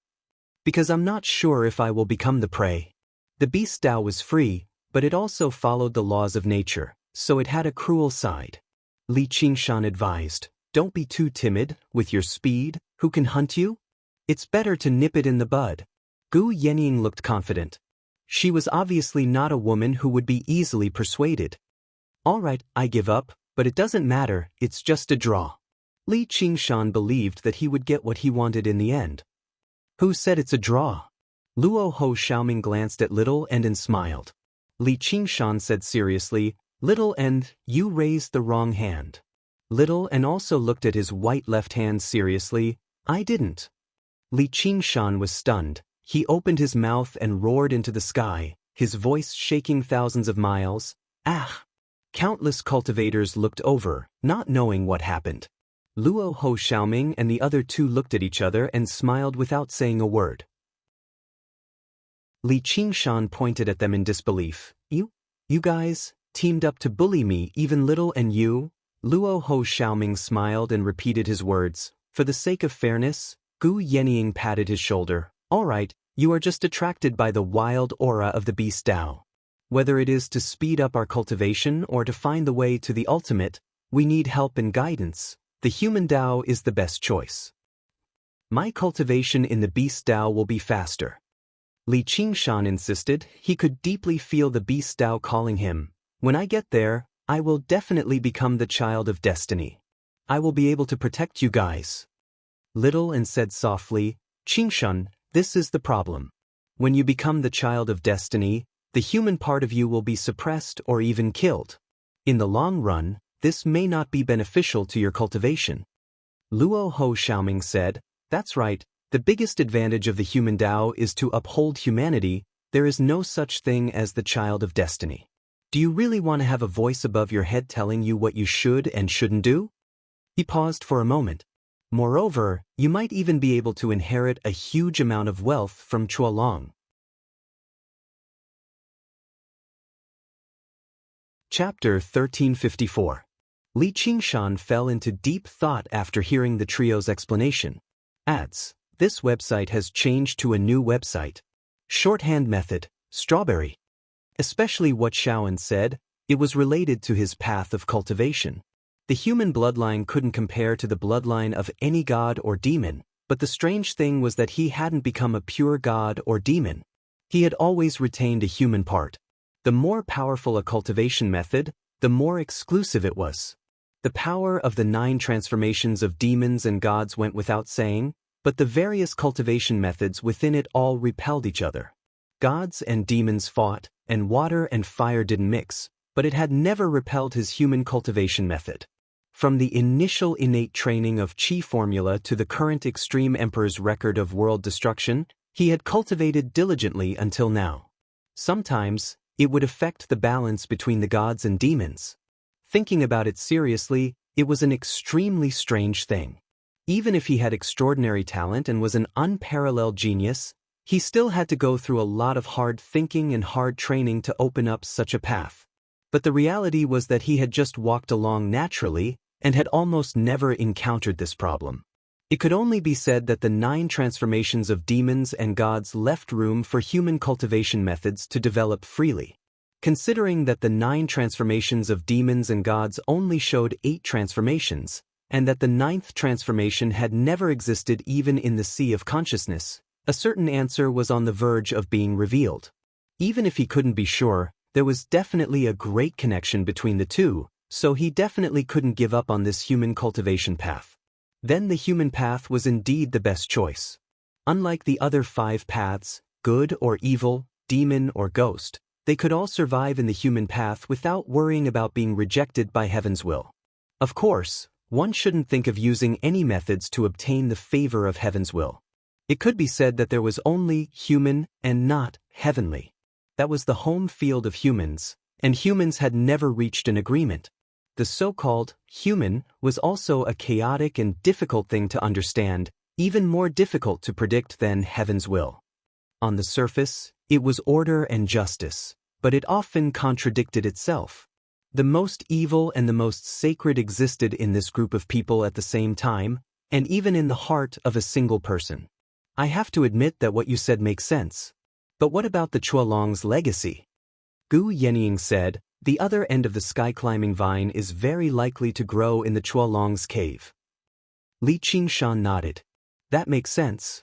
Because I'm not sure if I will become the prey. The beast Tao was free, but it also followed the laws of nature, so it had a cruel side. Li Qingshan advised, don't be too timid, with your speed, who can hunt you? It's better to nip it in the bud. Gu Yenying looked confident. She was obviously not a woman who would be easily persuaded. All right, I give up, but it doesn't matter, it's just a draw. Li Qingshan believed that he would get what he wanted in the end. Who said it's a draw? Luo Ho Xiaoming glanced at Little N and smiled. Li Qingshan said seriously, Little N, you raised the wrong hand. Little N also looked at his white left hand seriously. I didn't. Li Qingshan was stunned. He opened his mouth and roared into the sky, his voice shaking thousands of miles. Ah! Countless cultivators looked over, not knowing what happened. Luo Ho Xiaoming and the other 2 looked at each other and smiled without saying a word. Li Qingshan pointed at them in disbelief. You guys, teamed up to bully me, even Little and you? Luo Ho Xiaoming smiled and repeated his words. For the sake of fairness, Gu Yenying patted his shoulder. All right, you are just attracted by the wild aura of the beast Tao. Whether it is to speed up our cultivation or to find the way to the ultimate, we need help and guidance. The human Tao is the best choice. My cultivation in the beast Tao will be faster. Li Qingshan insisted. He could deeply feel the beast Tao calling him. When I get there, I will definitely become the child of destiny. I will be able to protect you guys. Little N said softly, Qingshan, this is the problem. When you become the child of destiny, the human part of you will be suppressed or even killed. In the long run, this may not be beneficial to your cultivation. Luo Ho Xiaoming said, that's right, the biggest advantage of the human Tao is to uphold humanity. There is no such thing as the child of destiny. Do you really want to have a voice above your head telling you what you should and shouldn't do? He paused for a moment. Moreover, you might even be able to inherit a huge amount of wealth from Chualong. Chapter 1354. Li Qingshan fell into deep thought after hearing the trio's explanation. Ads. This website has changed to a new website. Shorthand method, strawberry. Especially what Shaoan said, it was related to his path of cultivation. The human bloodline couldn't compare to the bloodline of any god or demon, but the strange thing was that he hadn't become a pure god or demon. He had always retained a human part. The more powerful a cultivation method, the more exclusive it was. The power of the 9 transformations of demons and gods went without saying, but the various cultivation methods within it all repelled each other. Gods and demons fought, and water and fire didn't mix, but it had never repelled his human cultivation method. From the initial innate training of Qi formula to the current extreme emperor's record of world destruction, he had cultivated diligently until now. Sometimes, it would affect the balance between the gods and demons. Thinking about it seriously, it was an extremely strange thing. Even if he had extraordinary talent and was an unparalleled genius, he still had to go through a lot of hard thinking and hard training to open up such a path. But the reality was that he had just walked along naturally and had almost never encountered this problem. It could only be said that the 9 transformations of demons and gods left room for human cultivation methods to develop freely. Considering that the 9 transformations of demons and gods only showed 8 transformations, and that the 9th transformation had never existed even in the sea of consciousness, a certain answer was on the verge of being revealed. Even if he couldn't be sure, there was definitely a great connection between the two, so he definitely couldn't give up on this human cultivation path. Then the human path was indeed the best choice. Unlike the other 5 paths, good or evil, demon or ghost, they could all survive in the human path without worrying about being rejected by heaven's will. Of course, one shouldn't think of using any methods to obtain the favor of heaven's will. It could be said that there was only human and not heavenly. That was the home field of humans, and humans had never reached an agreement. The so-called human was also a chaotic and difficult thing to understand, even more difficult to predict than heaven's will. On the surface, it was order and justice, but it often contradicted itself. The most evil and the most sacred existed in this group of people at the same time, and even in the heart of a single person. I have to admit that what you said makes sense. But what about the Chualong's legacy? Gu Yenying said, the other end of the sky-climbing vine is very likely to grow in the Chualong's cave. Li Qingshan nodded. That makes sense.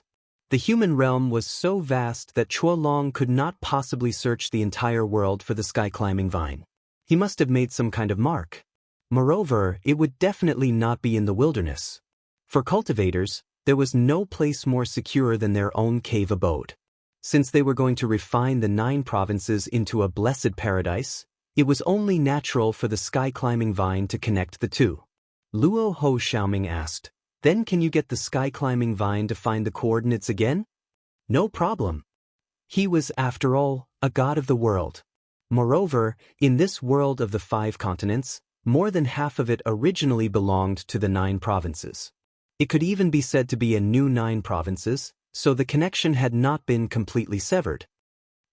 The human realm was so vast that Chualong could not possibly search the entire world for the sky-climbing vine. He must have made some kind of mark. Moreover, it would definitely not be in the wilderness. For cultivators, there was no place more secure than their own cave abode. Since they were going to refine the 9 provinces into a blessed paradise, it was only natural for the sky-climbing vine to connect the two. Luo Ho Xiaoming asked, then can you get the sky-climbing vine to find the coordinates again? No problem. He was, after all, a god of the world. Moreover, in this world of the 5 continents, more than half of it originally belonged to the 9 provinces. It could even be said to be a new 9 provinces, so the connection had not been completely severed.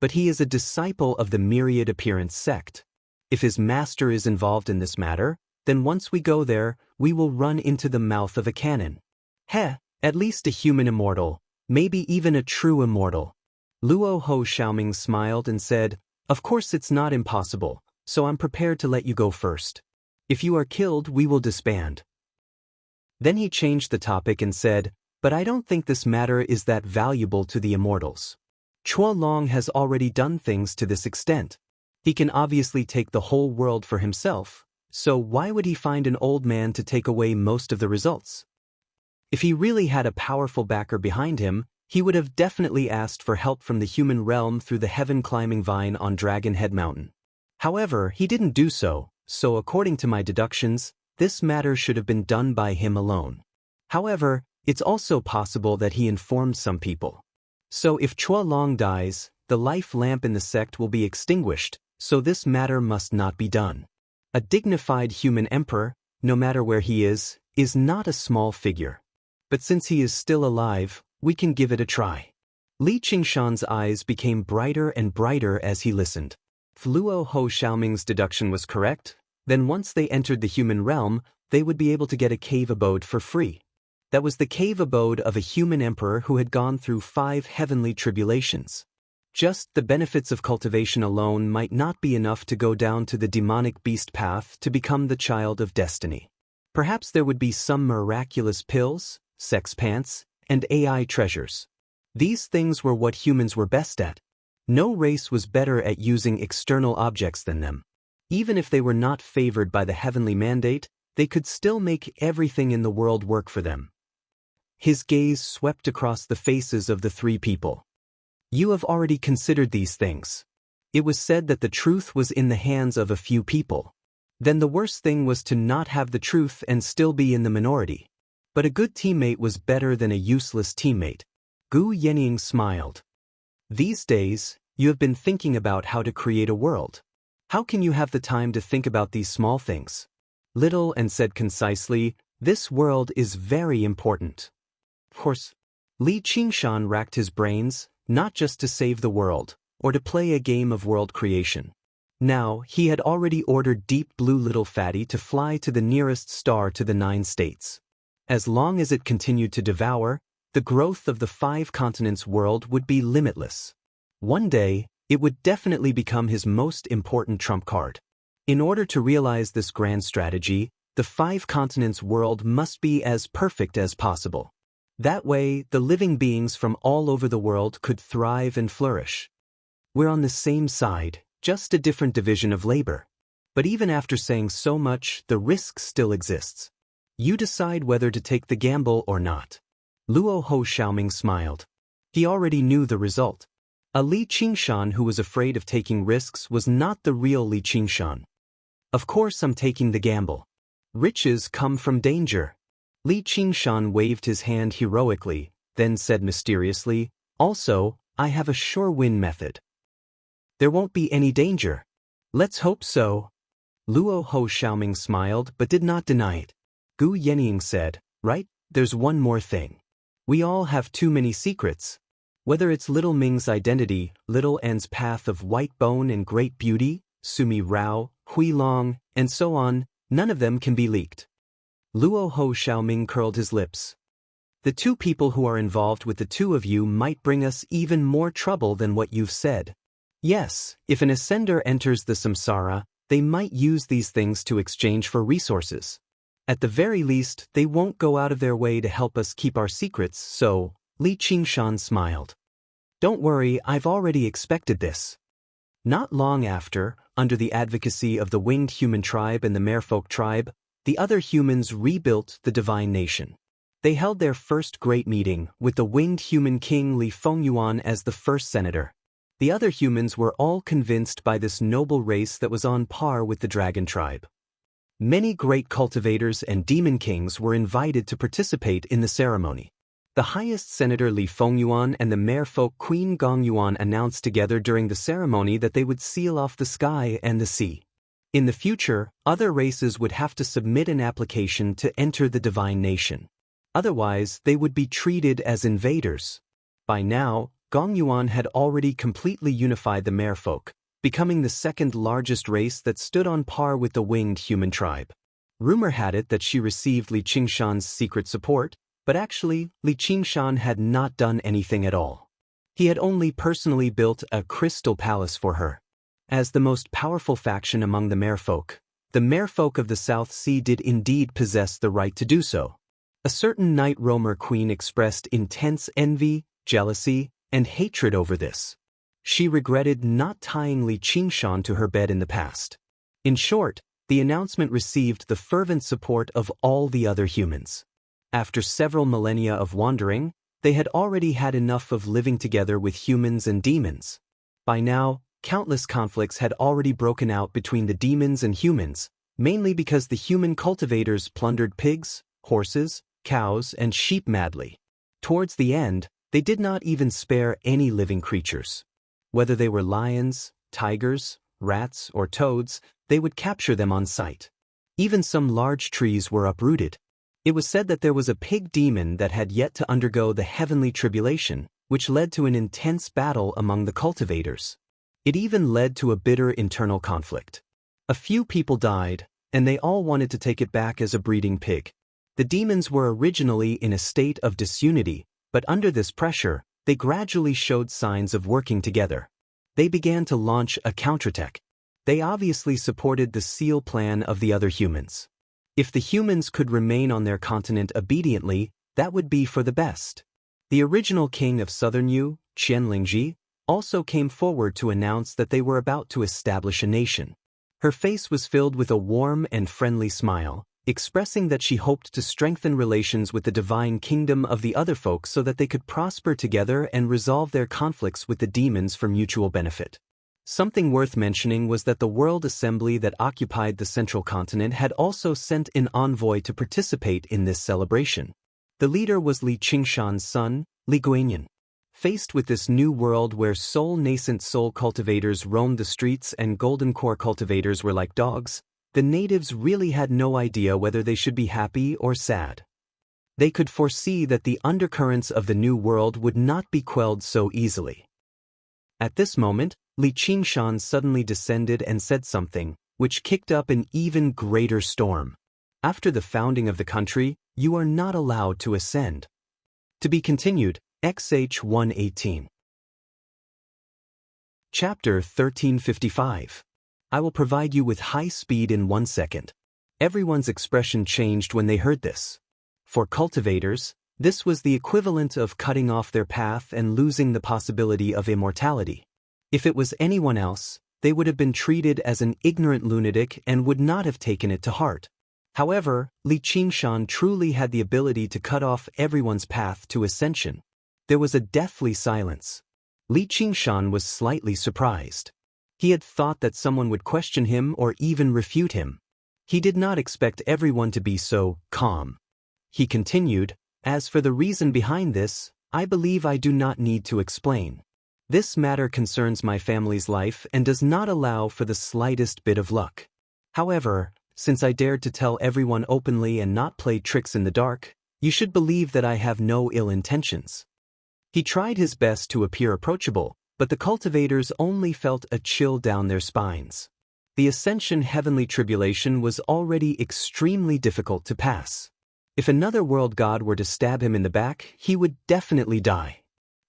But he is a disciple of the myriad appearance sect. If his master is involved in this matter, then once we go there, we will run into the mouth of a cannon. Heh, at least a human immortal, maybe even a true immortal. Luo Ho Xiaoming smiled and said, of course it's not impossible, so I'm prepared to let you go first. If you are killed, we will disband. Then he changed the topic and said, but I don't think this matter is that valuable to the immortals. Chualong has already done things to this extent. He can obviously take the whole world for himself, so why would he find an old man to take away most of the results? If he really had a powerful backer behind him, he would have definitely asked for help from the human realm through the heaven-climbing vine on Dragon Head Mountain. However, he didn't do so, so according to my deductions, this matter should have been done by him alone. However, it's also possible that he informed some people. So if Chualong dies, the life lamp in the sect will be extinguished, so this matter must not be done. A dignified human emperor, no matter where he is not a small figure. But since he is still alive, we can give it a try. Li Qingshan's eyes became brighter and brighter as he listened. If Luo Ho Xiaoming's deduction was correct, Then once they entered the human realm, they would be able to get a cave abode for free. That was the cave abode of a human emperor who had gone through 5 heavenly tribulations. Just the benefits of cultivation alone might not be enough to go down to the demonic beast path to become the child of destiny. Perhaps there would be some miraculous pills, sex pants, and AI treasures. These things were what humans were best at. No race was better at using external objects than them. Even if they were not favored by the heavenly mandate, they could still make everything in the world work for them. His gaze swept across the faces of the 3 people. You have already considered these things. It was said that the truth was in the hands of a few people. Then the worst thing was to not have the truth and still be in the minority. But a good teammate was better than a useless teammate. Gu Yenying smiled. These days, you have been thinking about how to create a world. How can you have the time to think about these small things? Little and said concisely, this world is very important. Of course, Li Qingshan racked his brains, not just to save the world, or to play a game of world creation. Now, he had already ordered Deep Blue Little Fatty to fly to the nearest star to the 9 states. As long as it continued to devour, the growth of the 5 continents world would be limitless. One day, it would definitely become his most important trump card. In order to realize this grand strategy, the 5 continents world must be as perfect as possible. That way, the living beings from all over the world could thrive and flourish. We're on the same side, just a different division of labor. But even after saying so much, the risk still exists. You decide whether to take the gamble or not. Luo Ho Xiaoming smiled. He already knew the result. A Li Qingshan who was afraid of taking risks was not the real Li Qingshan. Of course I'm taking the gamble. Riches come from danger. Li Qingshan waved his hand heroically, then said mysteriously, also, I have a sure win method. There won't be any danger. Let's hope so. Luo Ho Xiaoming smiled but did not deny it. Gu Yenying said, right, there's one more thing. We all have too many secrets. Whether it's Little Ming's identity, Little N's path of white bone and great beauty, Sumi Rao, Hui Long, and so on, none of them can be leaked. Luo Ho Xiaoming curled his lips. The 2 people who are involved with the 2 of you might bring us even more trouble than what you've said. Yes, if an ascender enters the samsara, they might use these things to exchange for resources. At the very least, they won't go out of their way to help us keep our secrets, so, Li Qingshan smiled. Don't worry, I've already expected this. Not long after, under the advocacy of the Winged Human Tribe and the Merfolk Tribe, the other humans rebuilt the Divine Nation. They held their first great meeting, with the Winged Human King Li Fengyuan as the first senator. The other humans were all convinced by this noble race that was on par with the Dragon Tribe. Many great cultivators and demon kings were invited to participate in the ceremony. The highest senator Li Fengyuan and the merfolk Queen Gongyuan announced together during the ceremony that they would seal off the sky and the sea. In the future, other races would have to submit an application to enter the Divine Nation. Otherwise, they would be treated as invaders. By now, Gongyuan had already completely unified the merfolk, becoming the 2nd largest race that stood on par with the Winged Human Tribe. Rumor had it that she received Li Qingshan's secret support, but actually, Li Qingshan had not done anything at all. He had only personally built a crystal palace for her. As the most powerful faction among the merfolk of the South Sea did indeed possess the right to do so. A certain night roamer queen expressed intense envy, jealousy, and hatred over this. She regretted not tying Li Qingshan to her bed in the past. In short, the announcement received the fervent support of all the other humans. After several millennia of wandering, they had already had enough of living together with humans and demons. By now, countless conflicts had already broken out between the demons and humans, mainly because the human cultivators plundered pigs, horses, cows, and sheep madly. Towards the end, they did not even spare any living creatures. Whether they were lions, tigers, rats, or toads, they would capture them on sight. Even some large trees were uprooted. It was said that there was a pig demon that had yet to undergo the heavenly tribulation, which led to an intense battle among the cultivators. It even led to a bitter internal conflict. A few people died, and they all wanted to take it back as a breeding pig. The demons were originally in a state of disunity, but under this pressure, they gradually showed signs of working together. They began to launch a counterattack. They obviously supported the seal plan of the other humans. If the humans could remain on their continent obediently, that would be for the best. The original king of Southern Yu, Qianlingji, also came forward to announce that they were about to establish a nation. Her face was filled with a warm and friendly smile, expressing that she hoped to strengthen relations with the divine kingdom of the other folk so that they could prosper together and resolve their conflicts with the demons for mutual benefit. Something worth mentioning was that the World Assembly that occupied the central continent had also sent an envoy to participate in this celebration. The leader was Li Qingshan's son, Li Guanyin. Faced with this new world where nascent soul cultivators roamed the streets and golden core cultivators were like dogs, the natives really had no idea whether they should be happy or sad. They could foresee that the undercurrents of the new world would not be quelled so easily. At this moment, Li Qingshan suddenly descended and said something, which kicked up an even greater storm. After the founding of the country, you are not allowed to ascend. To be continued, XH 118. Chapter 1355. I will provide you with high speed in 1 second. Everyone's expression changed when they heard this. For cultivators, this was the equivalent of cutting off their path and losing the possibility of immortality. If it was anyone else, they would have been treated as an ignorant lunatic and would not have taken it to heart. However, Li Qingshan truly had the ability to cut off everyone's path to ascension. There was a deathly silence. Li Qingshan was slightly surprised. He had thought that someone would question him or even refute him. He did not expect everyone to be so calm. He continued, "As for the reason behind this, I believe I do not need to explain. This matter concerns my family's life and does not allow for the slightest bit of luck. However, since I dared to tell everyone openly and not play tricks in the dark, you should believe that I have no ill intentions." He tried his best to appear approachable, but the cultivators only felt a chill down their spines. The Ascension Heavenly Tribulation was already extremely difficult to pass. If another world god were to stab him in the back, he would definitely die.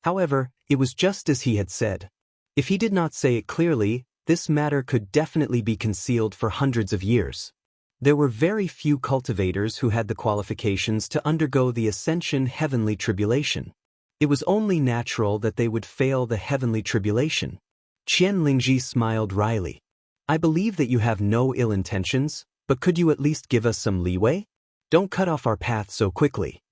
However, it was just as he had said. If he did not say it clearly, this matter could definitely be concealed for hundreds of years. There were very few cultivators who had the qualifications to undergo the Ascension Heavenly Tribulation. It was only natural that they would fail the Heavenly Tribulation. Qianlingji smiled wryly. "I believe that you have no ill intentions, but could you at least give us some leeway? Don't cut off our path so quickly."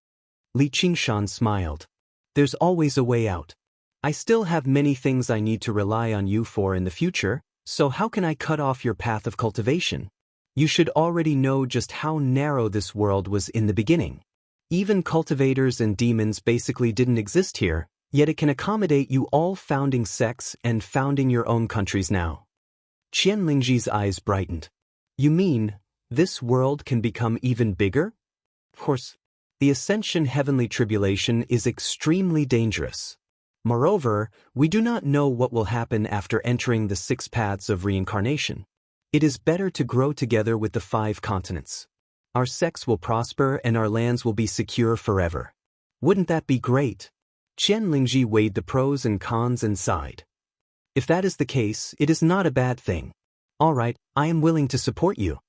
Li Qingshan smiled. "There's always a way out. I still have many things I need to rely on you for in the future, so how can I cut off your path of cultivation? You should already know just how narrow this world was in the beginning. Even cultivators and demons basically didn't exist here, yet it can accommodate you all founding sects and founding your own countries now." Qianlingji's eyes brightened. "You mean, this world can become even bigger?" Of course, the Ascension Heavenly Tribulation is extremely dangerous. Moreover, we do not know what will happen after entering the 6 paths of reincarnation. It is better to grow together with the 5 continents. Our sects will prosper and our lands will be secure forever. Wouldn't that be great? Qianlingji weighed the pros and cons and sighed. If that is the case, it is not a bad thing. All right, I am willing to support you.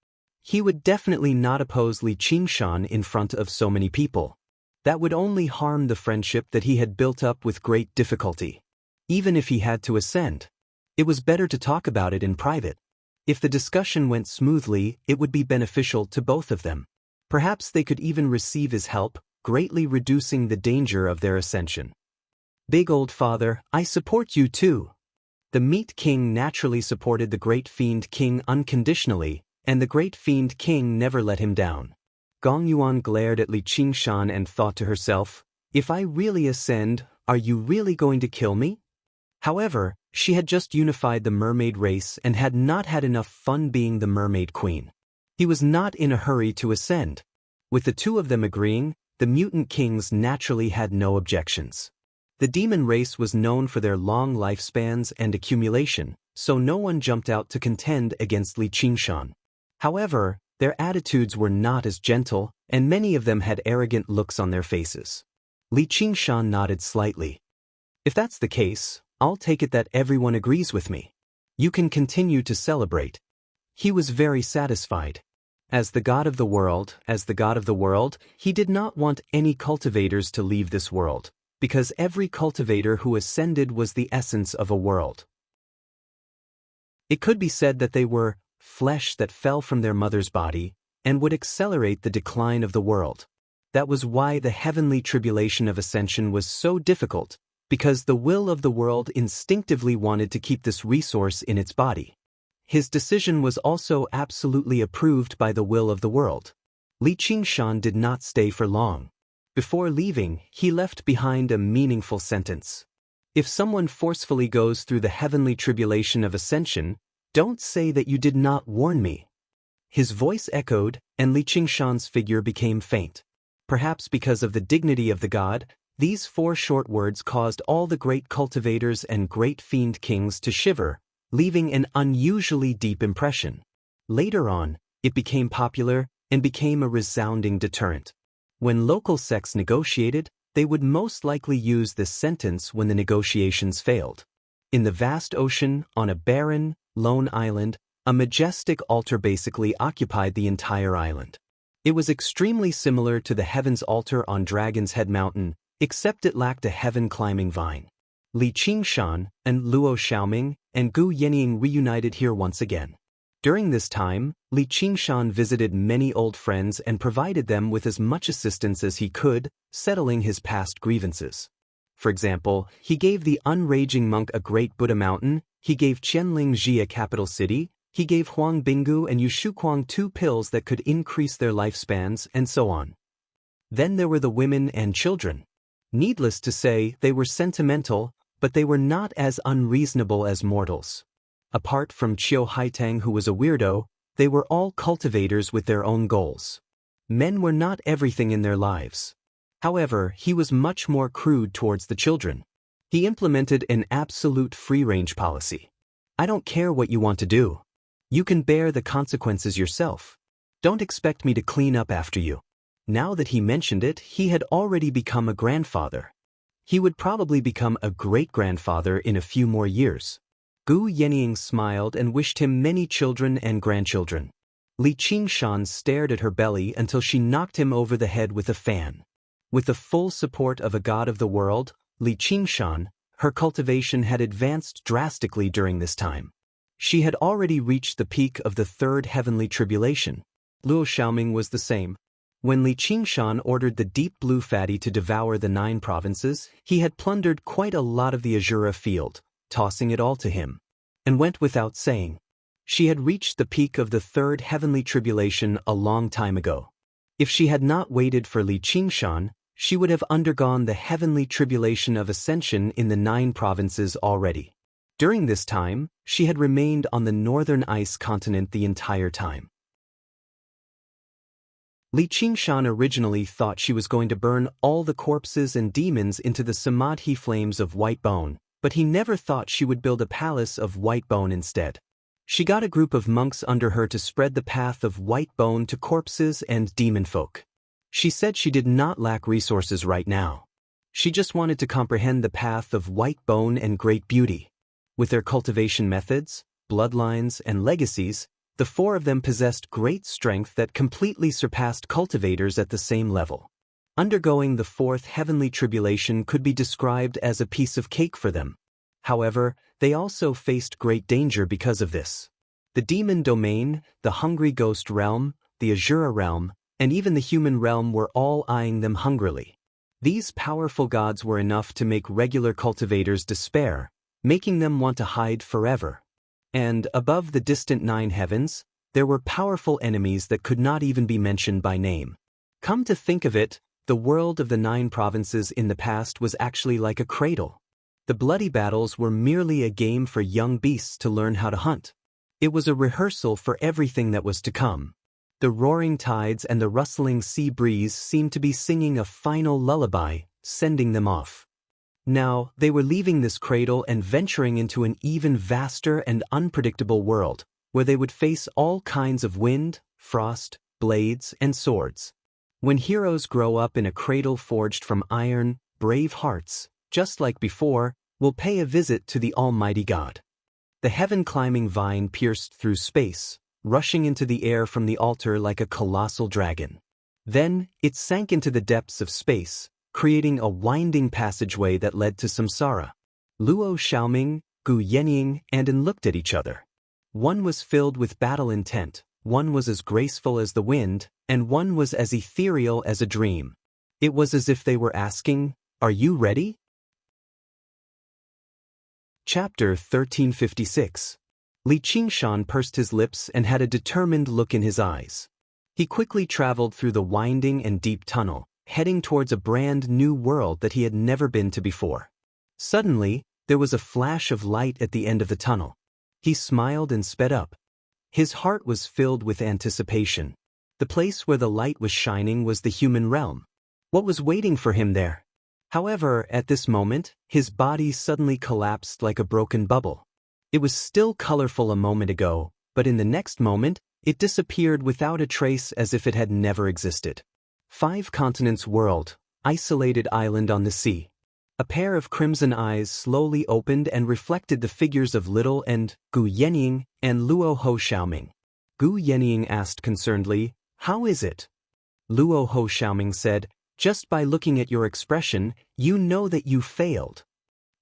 He would definitely not oppose Li Qingshan in front of so many people. That would only harm the friendship that he had built up with great difficulty. Even if he had to ascend, it was better to talk about it in private. If the discussion went smoothly, it would be beneficial to both of them. Perhaps they could even receive his help, greatly reducing the danger of their ascension. "Big Old Father, I support you too." The Meat King naturally supported the Great Fiend King unconditionally, and the Great Fiend King never let him down. Gong Yuan glared at Li Qingshan and thought to herself, "If I really ascend, are you really going to kill me?" However, she had just unified the mermaid race and had not had enough fun being the mermaid queen. He was not in a hurry to ascend. With the two of them agreeing, the mutant kings naturally had no objections. The demon race was known for their long lifespans and accumulation, so no one jumped out to contend against Li Qingshan. However, Their attitudes were not as gentle, and many of them had arrogant looks on their faces. Li Qingshan nodded slightly. If that's the case, I'll take it that everyone agrees with me. You can continue to celebrate. He was very satisfied. As the god of the world, he did not want any cultivators to leave this world, because every cultivator who ascended was the essence of a world. It could be said that they were flesh that fell from their mother's body and would accelerate the decline of the world. That was why the heavenly tribulation of ascension was so difficult, because the will of the world instinctively wanted to keep this resource in its body. His decision was also absolutely approved by the will of the world. Li Qingshan did not stay for long. Before leaving, he left behind a meaningful sentence. If someone forcefully goes through the heavenly tribulation of ascension, don't say that you did not warn me. His voice echoed, and Li Qingshan's figure became faint. Perhaps because of the dignity of the god, these 4 short words caused all the great cultivators and great fiend kings to shiver, leaving an unusually deep impression. Later on, it became popular and became a resounding deterrent. When local sects negotiated, they would most likely use this sentence when the negotiations failed. In the vast ocean, on a barren, lone island, a majestic altar basically occupied the entire island. It was extremely similar to the Heaven's Altar on Dragon's Head Mountain, except it lacked a heaven-climbing vine. Li Qingshan and Luo Xiaoming and Gu Yenying reunited here once again. During this time, Li Qingshan visited many old friends and provided them with as much assistance as he could, settling his past grievances. For example, he gave the unraging monk a great Buddha mountain, he gave Qianling Ji a capital city, he gave Huang Binggu and Yu Shuquang 2 pills that could increase their lifespans, and so on. Then there were the women and children. Needless to say, they were sentimental, but they were not as unreasonable as mortals. Apart from Qiu Haitang, who was a weirdo, they were all cultivators with their own goals. Men were not everything in their lives. However, he was much more crude towards the children. He implemented an absolute free-range policy. I don't care what you want to do. You can bear the consequences yourself. Don't expect me to clean up after you. Now that he mentioned it, he had already become a grandfather. He would probably become a great-grandfather in a few more years. Gu Yenying smiled and wished him many children and grandchildren. Li Qingshan stared at her belly until she knocked him over the head with a fan. With the full support of a god of the world, Li Qingshan, her cultivation had advanced drastically during this time. She had already reached the peak of the 3rd heavenly tribulation. Luo Xiaoming was the same. When Li Qingshan ordered the deep blue fatty to devour the 9 provinces, he had plundered quite a lot of the Azura field, tossing it all to him, and went without saying. She had reached the peak of the 3rd heavenly tribulation a long time ago. If she had not waited for Li Qingshan, she would have undergone the heavenly tribulation of ascension in the 9 provinces already. During this time, she had remained on the northern ice continent the entire time. Li Qingshan originally thought she was going to burn all the corpses and demons into the samadhi flames of white bone, but he never thought she would build a palace of white bone instead. She got a group of monks under her to spread the path of white bone to corpses and demon folk. She said she did not lack resources right now. She just wanted to comprehend the path of white bone and great beauty. With their cultivation methods, bloodlines, and legacies, the 4 of them possessed great strength that completely surpassed cultivators at the same level. Undergoing the 4th heavenly tribulation could be described as a piece of cake for them. However, they also faced great danger because of this. The demon domain, the hungry ghost realm, the Azura realm, and even the human realm were all eyeing them hungrily. These powerful gods were enough to make regular cultivators despair, making them want to hide forever. And above the distant 9 heavens, there were powerful enemies that could not even be mentioned by name. Come to think of it, the world of the 9 provinces in the past was actually like a cradle. The bloody battles were merely a game for young beasts to learn how to hunt. It was a rehearsal for everything that was to come. The roaring tides and the rustling sea breeze seemed to be singing a final lullaby, sending them off. Now, they were leaving this cradle and venturing into an even vaster and unpredictable world, where they would face all kinds of wind, frost, blades, and swords. When heroes grow up in a cradle forged from iron, brave hearts, just like before, will pay a visit to the Almighty God. The heaven-climbing vine pierced through space, rushing into the air from the altar like a colossal dragon. Then, it sank into the depths of space, creating a winding passageway that led to samsara. Luo Xiaoming, Gu Yenying, and An looked at each other. One was filled with battle intent, one was as graceful as the wind, and one was as ethereal as a dream. It was as if they were asking, "Are you ready?" Chapter 1356. Li Qingshan pursed his lips and had a determined look in his eyes. He quickly traveled through the winding and deep tunnel, heading towards a brand new world that he had never been to before. Suddenly, there was a flash of light at the end of the tunnel. He smiled and sped up. His heart was filled with anticipation. The place where the light was shining was the human realm. What was waiting for him there? However, at this moment, his body suddenly collapsed like a broken bubble. It was still colorful a moment ago, but in the next moment, it disappeared without a trace as if it had never existed. 5 continents world, isolated island on the sea. A pair of crimson eyes slowly opened and reflected the figures of Little and Gu Yenying and Luo Ho Xiaoming. Gu Yenying asked concernedly, "How is it?" Luo Ho Xiaoming said, "Just by looking at your expression, you know that you failed."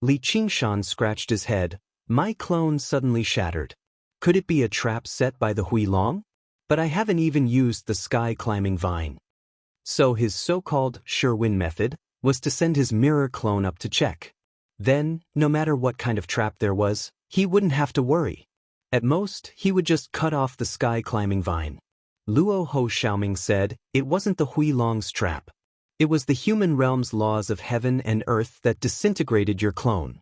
Li Qingshan scratched his head. "My clone suddenly shattered. Could it be a trap set by the Huilong? But I haven't even used the sky-climbing vine." So his so-called sure-win method was to send his mirror clone up to check. Then, no matter what kind of trap there was, he wouldn't have to worry. At most, he would just cut off the sky-climbing vine. Luo Ho Xiaoming said, "It wasn't the Huilong's trap. It was the human realm's laws of heaven and earth that disintegrated your clone."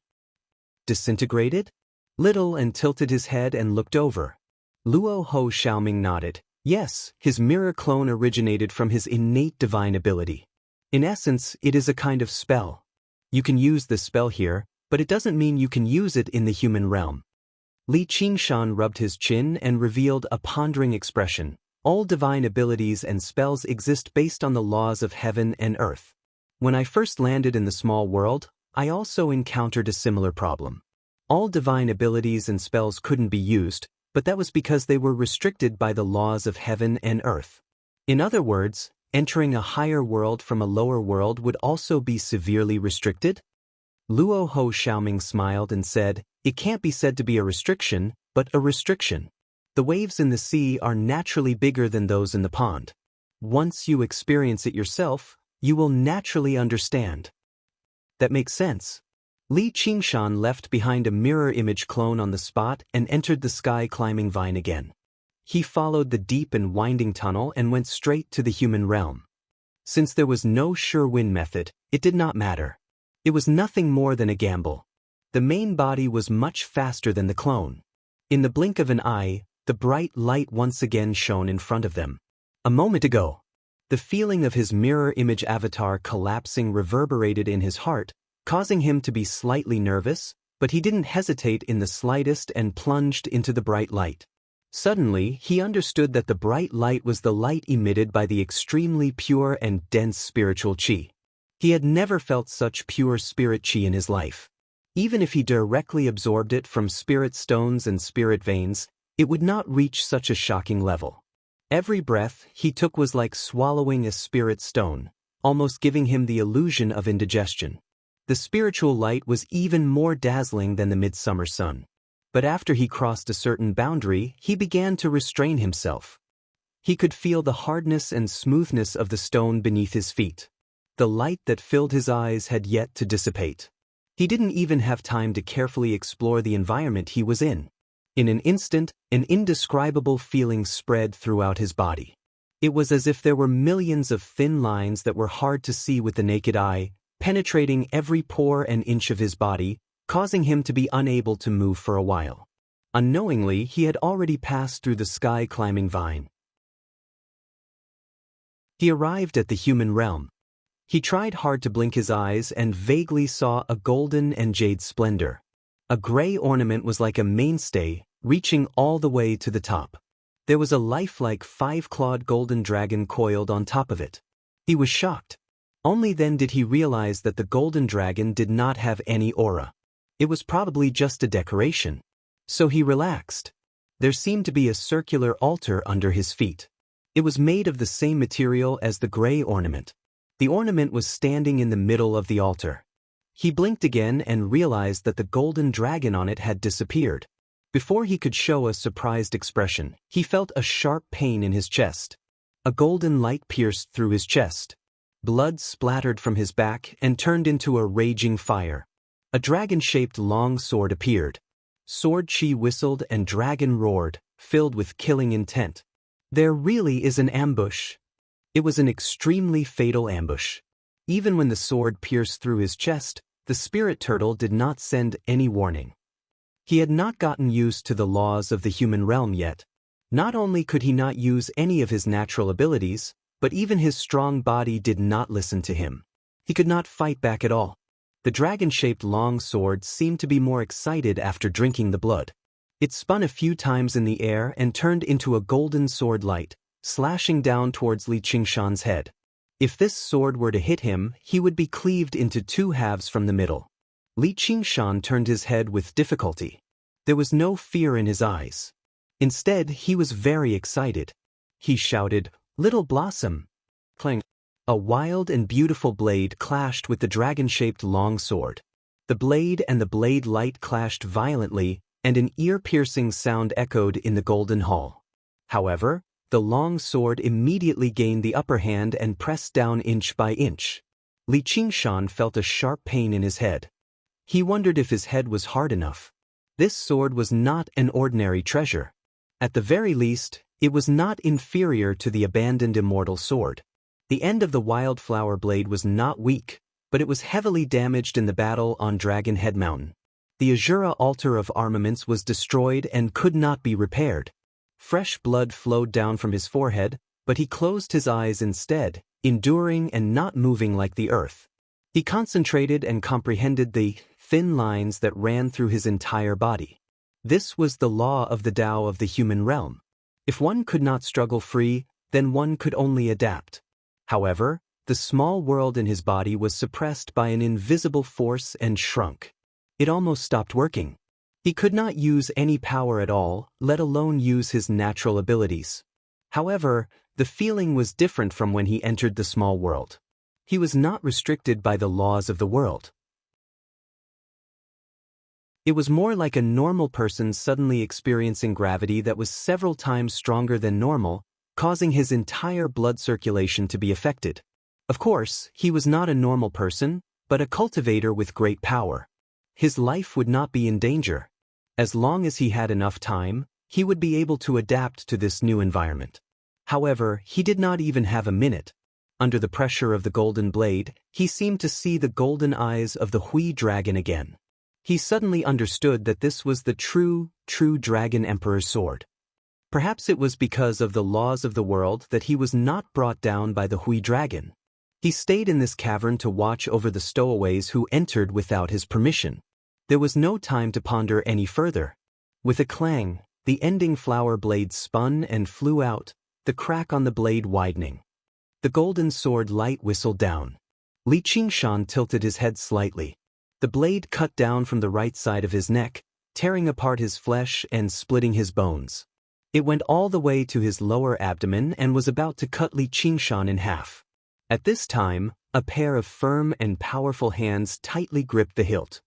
Disintegrated? Little and tilted his head and looked over. Luo Ho Xiaoming nodded. Yes, his mirror clone originated from his innate divine ability. In essence, it is a kind of spell. You can use this spell here, but it doesn't mean you can use it in the human realm. Li Qingshan rubbed his chin and revealed a pondering expression. All divine abilities and spells exist based on the laws of heaven and earth. When I first landed in the small world, I also encountered a similar problem. All divine abilities and spells couldn't be used, but that was because they were restricted by the laws of heaven and earth. In other words, entering a higher world from a lower world would also be severely restricted? Luo Ho Xiaoming smiled and said, "It can't be said to be a restriction, but a restriction. The waves in the sea are naturally bigger than those in the pond. Once you experience it yourself, you will naturally understand." That makes sense. Li Qingshan left behind a mirror image clone on the spot and entered the sky-climbing vine again. He followed the deep and winding tunnel and went straight to the human realm. Since there was no sure-win method, it did not matter. It was nothing more than a gamble. The main body was much faster than the clone. In the blink of an eye, the bright light once again shone in front of them. A moment ago, the feeling of his mirror image avatar collapsing reverberated in his heart, causing him to be slightly nervous, but he didn't hesitate in the slightest and plunged into the bright light. Suddenly, he understood that the bright light was the light emitted by the extremely pure and dense spiritual qi. He had never felt such pure spirit qi in his life. Even if he directly absorbed it from spirit stones and spirit veins, it would not reach such a shocking level. Every breath he took was like swallowing a spirit stone, almost giving him the illusion of indigestion. The spiritual light was even more dazzling than the midsummer sun. But after he crossed a certain boundary, he began to restrain himself. He could feel the hardness and smoothness of the stone beneath his feet. The light that filled his eyes had yet to dissipate. He didn't even have time to carefully explore the environment he was in. In an instant, an indescribable feeling spread throughout his body. It was as if there were millions of thin lines that were hard to see with the naked eye, penetrating every pore and inch of his body, causing him to be unable to move for a while. Unknowingly, he had already passed through the sky-climbing vine. He arrived at the human realm. He tried hard to blink his eyes and vaguely saw a golden and jade splendor. A gray ornament was like a mainstay, reaching all the way to the top. There was a lifelike 5-clawed golden dragon coiled on top of it. He was shocked. Only then did he realize that the golden dragon did not have any aura. It was probably just a decoration. So he relaxed. There seemed to be a circular altar under his feet. It was made of the same material as the gray ornament. The ornament was standing in the middle of the altar. He blinked again and realized that the golden dragon on it had disappeared. Before he could show a surprised expression, he felt a sharp pain in his chest. A golden light pierced through his chest. Blood splattered from his back and turned into a raging fire. A dragon-shaped long sword appeared. Sword Chi whistled and dragon roared, filled with killing intent. There really is an ambush. It was an extremely fatal ambush. Even when the sword pierced through his chest, the spirit turtle did not send any warning. He had not gotten used to the laws of the human realm yet. Not only could he not use any of his natural abilities, but even his strong body did not listen to him. He could not fight back at all. The dragon-shaped long sword seemed to be more excited after drinking the blood. It spun a few times in the air and turned into a golden sword light, slashing down towards Li Qingshan's head. If this sword were to hit him, he would be cleaved into 2 halves from the middle. Li Qingshan turned his head with difficulty. There was no fear in his eyes. Instead, he was very excited. He shouted, "Little Blossom!" Clang! A wild and beautiful blade clashed with the dragon-shaped long sword. The blade and the blade light clashed violently, and an ear-piercing sound echoed in the golden hall. However, the long sword immediately gained the upper hand and pressed down inch by inch. Li Qingshan felt a sharp pain in his head. He wondered if his head was hard enough. This sword was not an ordinary treasure. At the very least, it was not inferior to the abandoned immortal sword. The end of the wildflower blade was not weak, but it was heavily damaged in the battle on Dragon Head Mountain. The Azura altar of armaments was destroyed and could not be repaired. Fresh blood flowed down from his forehead, but he closed his eyes instead, enduring and not moving like the earth. He concentrated and comprehended the thin lines that ran through his entire body. This was the law of the Tao of the human realm. If one could not struggle free, then one could only adapt. However, the small world in his body was suppressed by an invisible force and shrunk. It almost stopped working. He could not use any power at all, let alone use his natural abilities. However, the feeling was different from when he entered the small world. He was not restricted by the laws of the world. It was more like a normal person suddenly experiencing gravity that was several times stronger than normal, causing his entire blood circulation to be affected. Of course, he was not a normal person, but a cultivator with great power. His life would not be in danger. As long as he had enough time, he would be able to adapt to this new environment. However, he did not even have a minute. Under the pressure of the golden blade, he seemed to see the golden eyes of the Hui dragon again. He suddenly understood that this was the true Dragon Emperor's sword. Perhaps it was because of the laws of the world that he was not brought down by the Hui dragon. He stayed in this cavern to watch over the stowaways who entered without his permission. There was no time to ponder any further. With a clang, the ending flower blade spun and flew out, the crack on the blade widening. The golden sword light whistled down. Li Qingshan tilted his head slightly. The blade cut down from the right side of his neck, tearing apart his flesh and splitting his bones. It went all the way to his lower abdomen and was about to cut Li Qingshan in half. At this time, a pair of firm and powerful hands tightly gripped the hilt.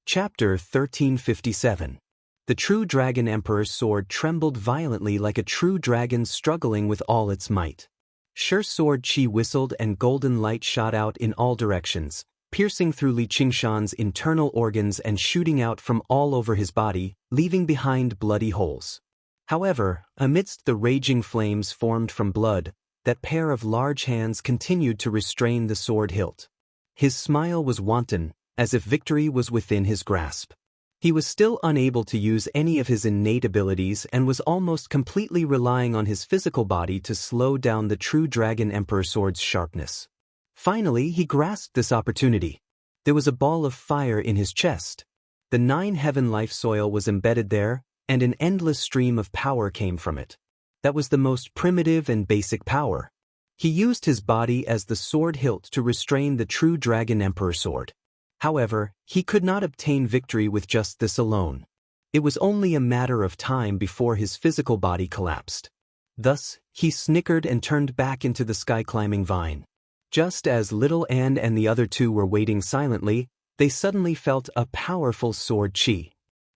Chapter 1357. The true Dragon Emperor's sword trembled violently like a true dragon struggling with all its might. Sure sword Chi whistled and golden light shot out in all directions, piercing through Li Qingshan's internal organs and shooting out from all over his body, leaving behind bloody holes. However, amidst the raging flames formed from blood, that pair of large hands continued to restrain the sword hilt. His smile was wanton, as if victory was within his grasp. He was still unable to use any of his innate abilities and was almost completely relying on his physical body to slow down the true Dragon Emperor sword's sharpness. Finally, he grasped this opportunity. There was a ball of fire in his chest. The 9-heaven life soil was embedded there, and an endless stream of power came from it. That was the most primitive and basic power. He used his body as the sword hilt to restrain the true Dragon Emperor sword. However, he could not obtain victory with just this alone. It was only a matter of time before his physical body collapsed. Thus, he snickered and turned back into the sky-climbing vine. Just as Little Anne and the other two were waiting silently, they suddenly felt a powerful sword chi.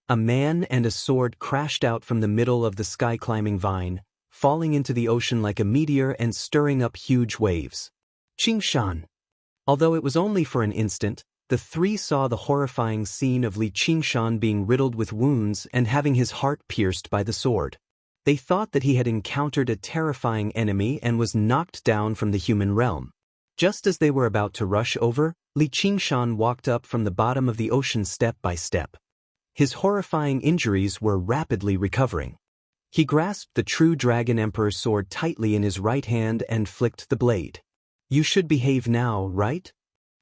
A man and a sword crashed out from the middle of the sky-climbing vine, falling into the ocean like a meteor and stirring up huge waves. Qingshan. Although it was only for an instant, the three saw the horrifying scene of Li Qingshan being riddled with wounds and having his heart pierced by the sword. They thought that he had encountered a terrifying enemy and was knocked down from the human realm. Just as they were about to rush over, Li Qingshan walked up from the bottom of the ocean step by step. His horrifying injuries were rapidly recovering. He grasped the true Dragon Emperor's sword tightly in his right hand and flicked the blade. You should behave now, right?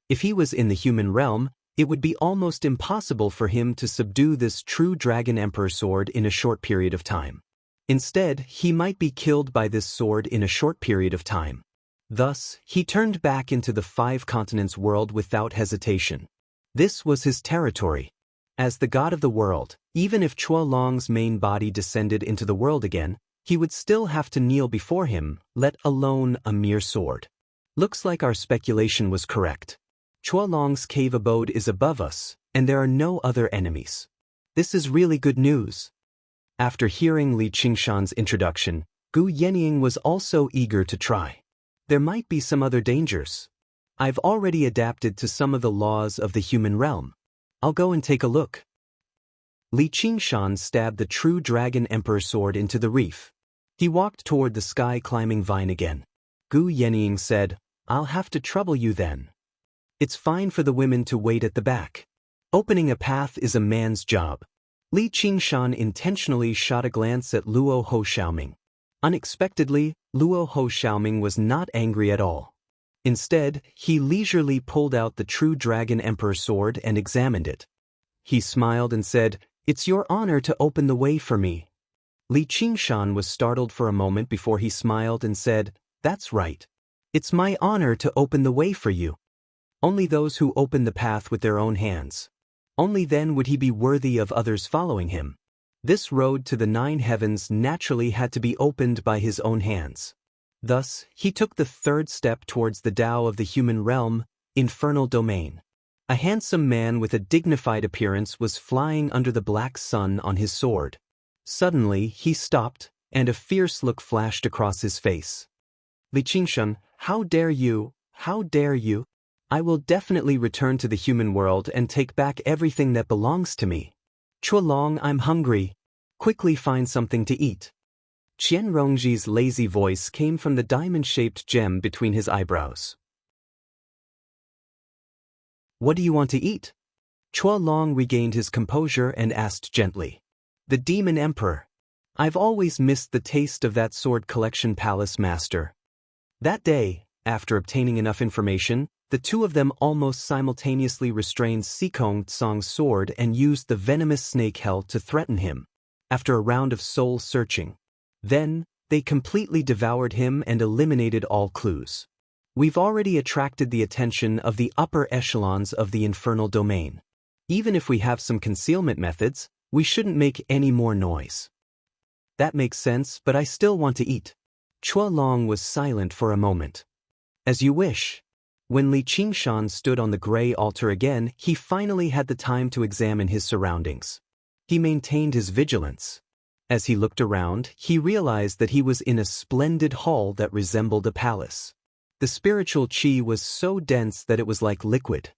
If he was in the human realm, it would be almost impossible for him to subdue this true Dragon Emperor sword in a short period of time. Instead, he might be killed by this sword in a short period of time. Thus, he turned back into the 5 continents world without hesitation. This was his territory. As the god of the world, even if Chuolong's main body descended into the world again, he would still have to kneel before him, let alone a mere sword. Looks like our speculation was correct. Chuolong's cave abode is above us, and there are no other enemies. This is really good news. After hearing Li Qingshan's introduction, Gu Yenying was also eager to try. There might be some other dangers. I've already adapted to some of the laws of the human realm. I'll go and take a look. Li Qingshan stabbed the true Dragon Emperor sword into the reef. He walked toward the sky-climbing vine again. Gu Yenying said, I'll have to trouble you then. It's fine for the women to wait at the back. Opening a path is a man's job. Li Qingshan intentionally shot a glance at Luo Ho Xiaoming. Unexpectedly, Luo Ho Xiaoming was not angry at all. Instead, he leisurely pulled out the true Dragon Emperor sword and examined it. He smiled and said, It's your honor to open the way for me. Li Qingshan was startled for a moment before he smiled and said, That's right. It's my honor to open the way for you. Only those who open the path with their own hands. Only then would he be worthy of others following him. This road to the 9 heavens naturally had to be opened by his own hands. Thus, he took the 3rd step towards the Tao of the human realm, infernal domain. A handsome man with a dignified appearance was flying under the black sun on his sword. Suddenly, he stopped, and a fierce look flashed across his face. Li Qingshan, how dare you, how dare you? I will definitely return to the human world and take back everything that belongs to me. Chuolong, I'm hungry. Quickly find something to eat. Qian Rongji's lazy voice came from the diamond-shaped gem between his eyebrows. What do you want to eat? Chuolong regained his composure and asked gently. The Demon Emperor. I've always missed the taste of that sword collection palace master. That day, after obtaining enough information, the two of them almost simultaneously restrained Sikong Tsong's sword and used the venomous snake hell to threaten him. After a round of soul-searching, then, they completely devoured him and eliminated all clues. We've already attracted the attention of the upper echelons of the infernal domain. Even if we have some concealment methods, we shouldn't make any more noise. That makes sense, but I still want to eat. Chuolong was silent for a moment. As you wish. When Li Qingshan stood on the gray altar again, he finally had the time to examine his surroundings. He maintained his vigilance. As he looked around, he realized that he was in a splendid hall that resembled a palace. The spiritual qi was so dense that it was like liquid.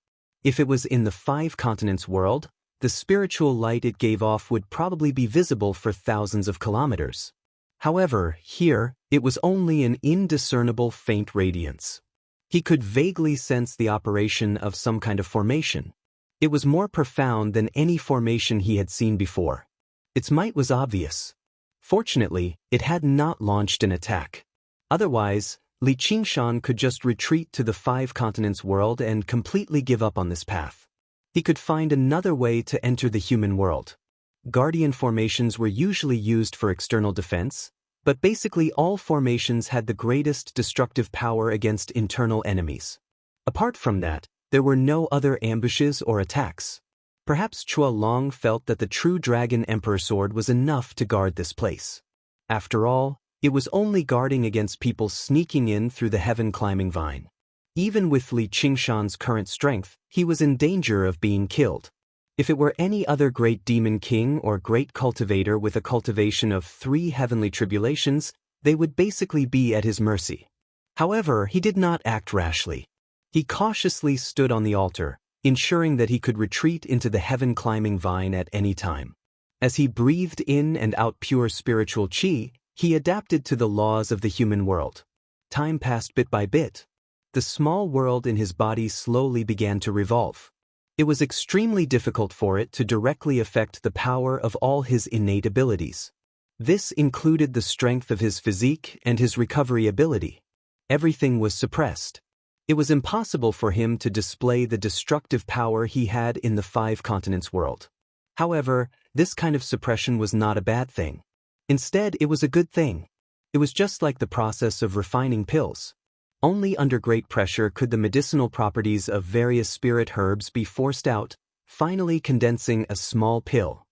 If it was in the 5 continents world, the spiritual light it gave off would probably be visible for thousands of kilometers. However, here, it was only an indiscernible faint radiance. He could vaguely sense the operation of some kind of formation. It was more profound than any formation he had seen before. Its might was obvious. Fortunately, it had not launched an attack. Otherwise, Li Qingshan could just retreat to the five continents world and completely give up on this path. He could find another way to enter the human world. Guardian formations were usually used for external defense, but basically all formations had the greatest destructive power against internal enemies. Apart from that, there were no other ambushes or attacks. Perhaps Chua Long felt that the true Dragon Emperor sword was enough to guard this place. After all, it was only guarding against people sneaking in through the heaven-climbing vine. Even with Li Qingshan's current strength, he was in danger of being killed. If it were any other great demon king or great cultivator with a cultivation of 3 heavenly tribulations, they would basically be at his mercy. However, he did not act rashly. He cautiously stood on the altar, ensuring that he could retreat into the heaven-climbing vine at any time. As he breathed in and out pure spiritual qi, he adapted to the laws of the human world. Time passed bit by bit. The small world in his body slowly began to revolve. It was extremely difficult for it to directly affect the power of all his innate abilities. This included the strength of his physique and his recovery ability. Everything was suppressed. It was impossible for him to display the destructive power he had in the 5 continents world. However, this kind of suppression was not a bad thing. Instead, it was a good thing. It was just like the process of refining pills. Only under great pressure could the medicinal properties of various spirit herbs be forced out, finally condensing a small pill.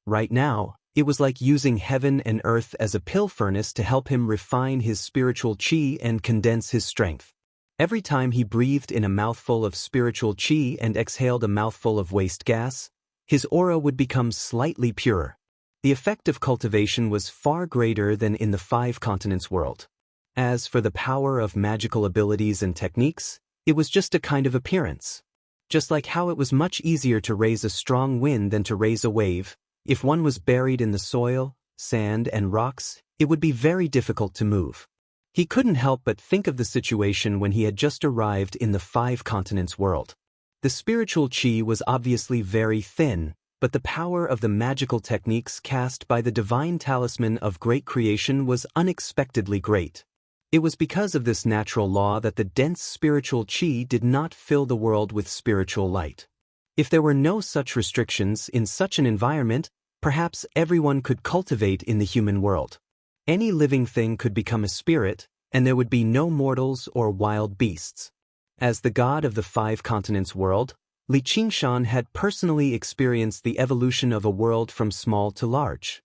Right now, it was like using heaven and earth as a pill furnace to help him refine his spiritual qi and condense his strength. Every time he breathed in a mouthful of spiritual qi and exhaled a mouthful of waste gas, his aura would become slightly purer. The effect of cultivation was far greater than in the 5 continents world. As for the power of magical abilities and techniques, it was just a kind of appearance. Just like how it was much easier to raise a strong wind than to raise a wave, if one was buried in the soil, sand, and rocks, it would be very difficult to move. He couldn't help but think of the situation when he had just arrived in the 5 continents world. The spiritual qi was obviously very thin, but the power of the magical techniques cast by the divine talisman of great creation was unexpectedly great. It was because of this natural law that the dense spiritual qi did not fill the world with spiritual light. If there were no such restrictions in such an environment, perhaps everyone could cultivate in the human world. Any living thing could become a spirit, and there would be no mortals or wild beasts. As the god of the 5 continents world, Li Qingshan had personally experienced the evolution of a world from small to large.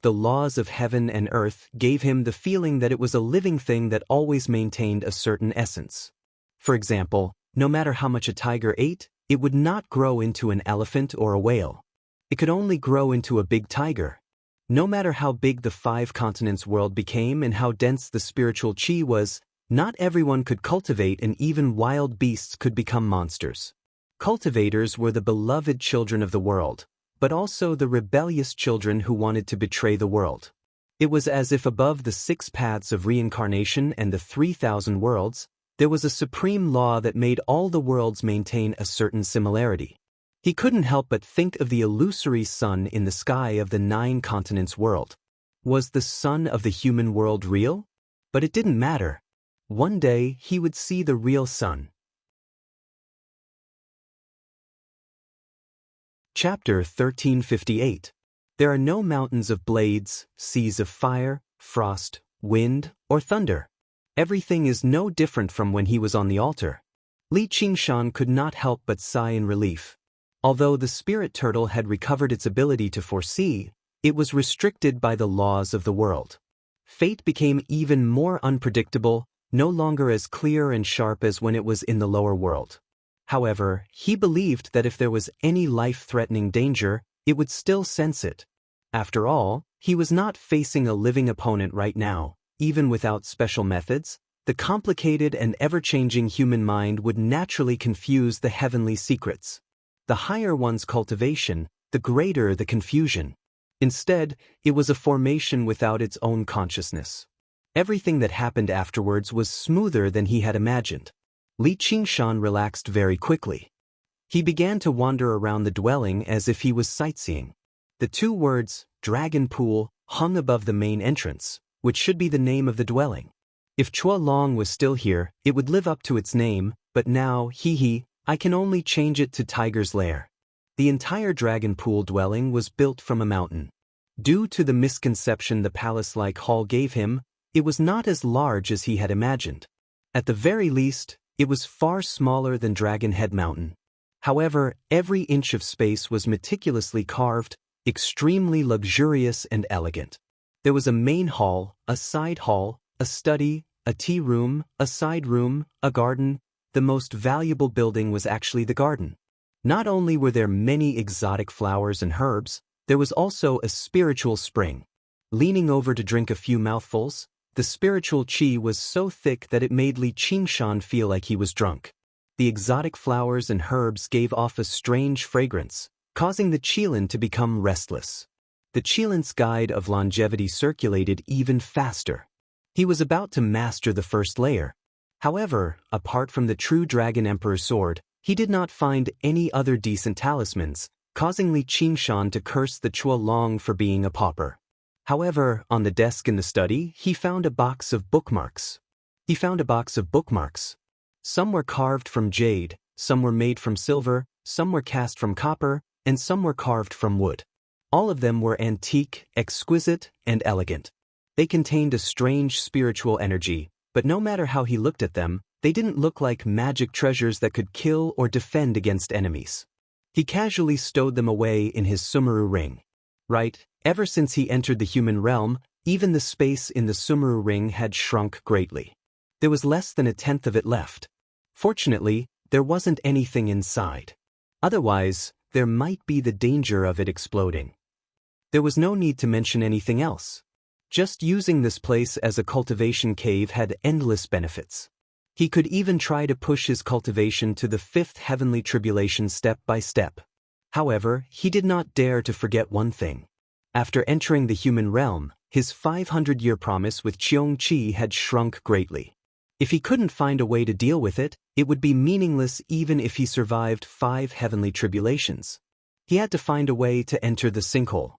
The laws of heaven and earth gave him the feeling that it was a living thing that always maintained a certain essence. For example, no matter how much a tiger ate, it would not grow into an elephant or a whale. It could only grow into a big tiger. No matter how big the 5 continents world became and how dense the spiritual qi was, not everyone could cultivate, and even wild beasts could become monsters. Cultivators were the beloved children of the world, but also the rebellious children who wanted to betray the world. It was as if above the 6 paths of reincarnation and the 3,000 worlds, there was a supreme law that made all the worlds maintain a certain similarity. He couldn't help but think of the illusory sun in the sky of the 9 continents world. Was the sun of the human world real? But it didn't matter. One day he would see the real sun. Chapter 1358. There are no mountains of blades, seas of fire, frost, wind, or thunder. Everything is no different from when he was on the altar. Li Qingshan could not help but sigh in relief. Although the spirit turtle had recovered its ability to foresee, it was restricted by the laws of the world. Fate became even more unpredictable, no longer as clear and sharp as when it was in the lower world. However, he believed that if there was any life-threatening danger, it would still sense it. After all, he was not facing a living opponent right now. Even without special methods, the complicated and ever-changing human mind would naturally confuse the heavenly secrets. The higher one's cultivation, the greater the confusion. Instead, it was a formation without its own consciousness. Everything that happened afterwards was smoother than he had imagined. Li Qingshan relaxed very quickly. He began to wander around the dwelling as if he was sightseeing. The 2 words, Dragon Pool, hung above the main entrance, which should be the name of the dwelling. If Chua Long was still here, it would live up to its name, but now, I can only change it to Tiger's Lair. The entire dragon pool dwelling was built from a mountain. Due to the misconception the palace-like hall gave him, it was not as large as he had imagined. At the very least, it was far smaller than Dragon Head Mountain. However, every inch of space was meticulously carved, extremely luxurious and elegant. There was a main hall, a side hall, a study, a tea room, a side room, a garden. The most valuable building was actually the garden. Not only were there many exotic flowers and herbs, there was also a spiritual spring. Leaning over to drink a few mouthfuls, the spiritual qi was so thick that it made Li Qingshan feel like he was drunk. The exotic flowers and herbs gave off a strange fragrance, causing the qilin to become restless. The qilin's guide of longevity circulated even faster. He was about to master the first layer. However, apart from the true Dragon Emperor sword, he did not find any other decent talismans, causing Li Qingshan to curse the Chua Long for being a pauper. However, on the desk in the study, he found a box of bookmarks. Some were carved from jade, some were made from silver, some were cast from copper, and some were carved from wood. All of them were antique, exquisite, and elegant. They contained a strange spiritual energy, but no matter how he looked at them, they didn't look like magic treasures that could kill or defend against enemies. He casually stowed them away in his Sumeru ring. Right, ever since he entered the human realm, even the space in the Sumeru ring had shrunk greatly. There was less than a tenth of it left. Fortunately, there wasn't anything inside. Otherwise, there might be the danger of it exploding. There was no need to mention anything else. Just using this place as a cultivation cave had endless benefits. He could even try to push his cultivation to the 5th heavenly tribulation step by step. However, he did not dare to forget one thing. After entering the human realm, his 500-year promise with Cheong Chi had shrunk greatly. If he couldn't find a way to deal with it, it would be meaningless even if he survived 5 heavenly tribulations. He had to find a way to enter the sinkhole.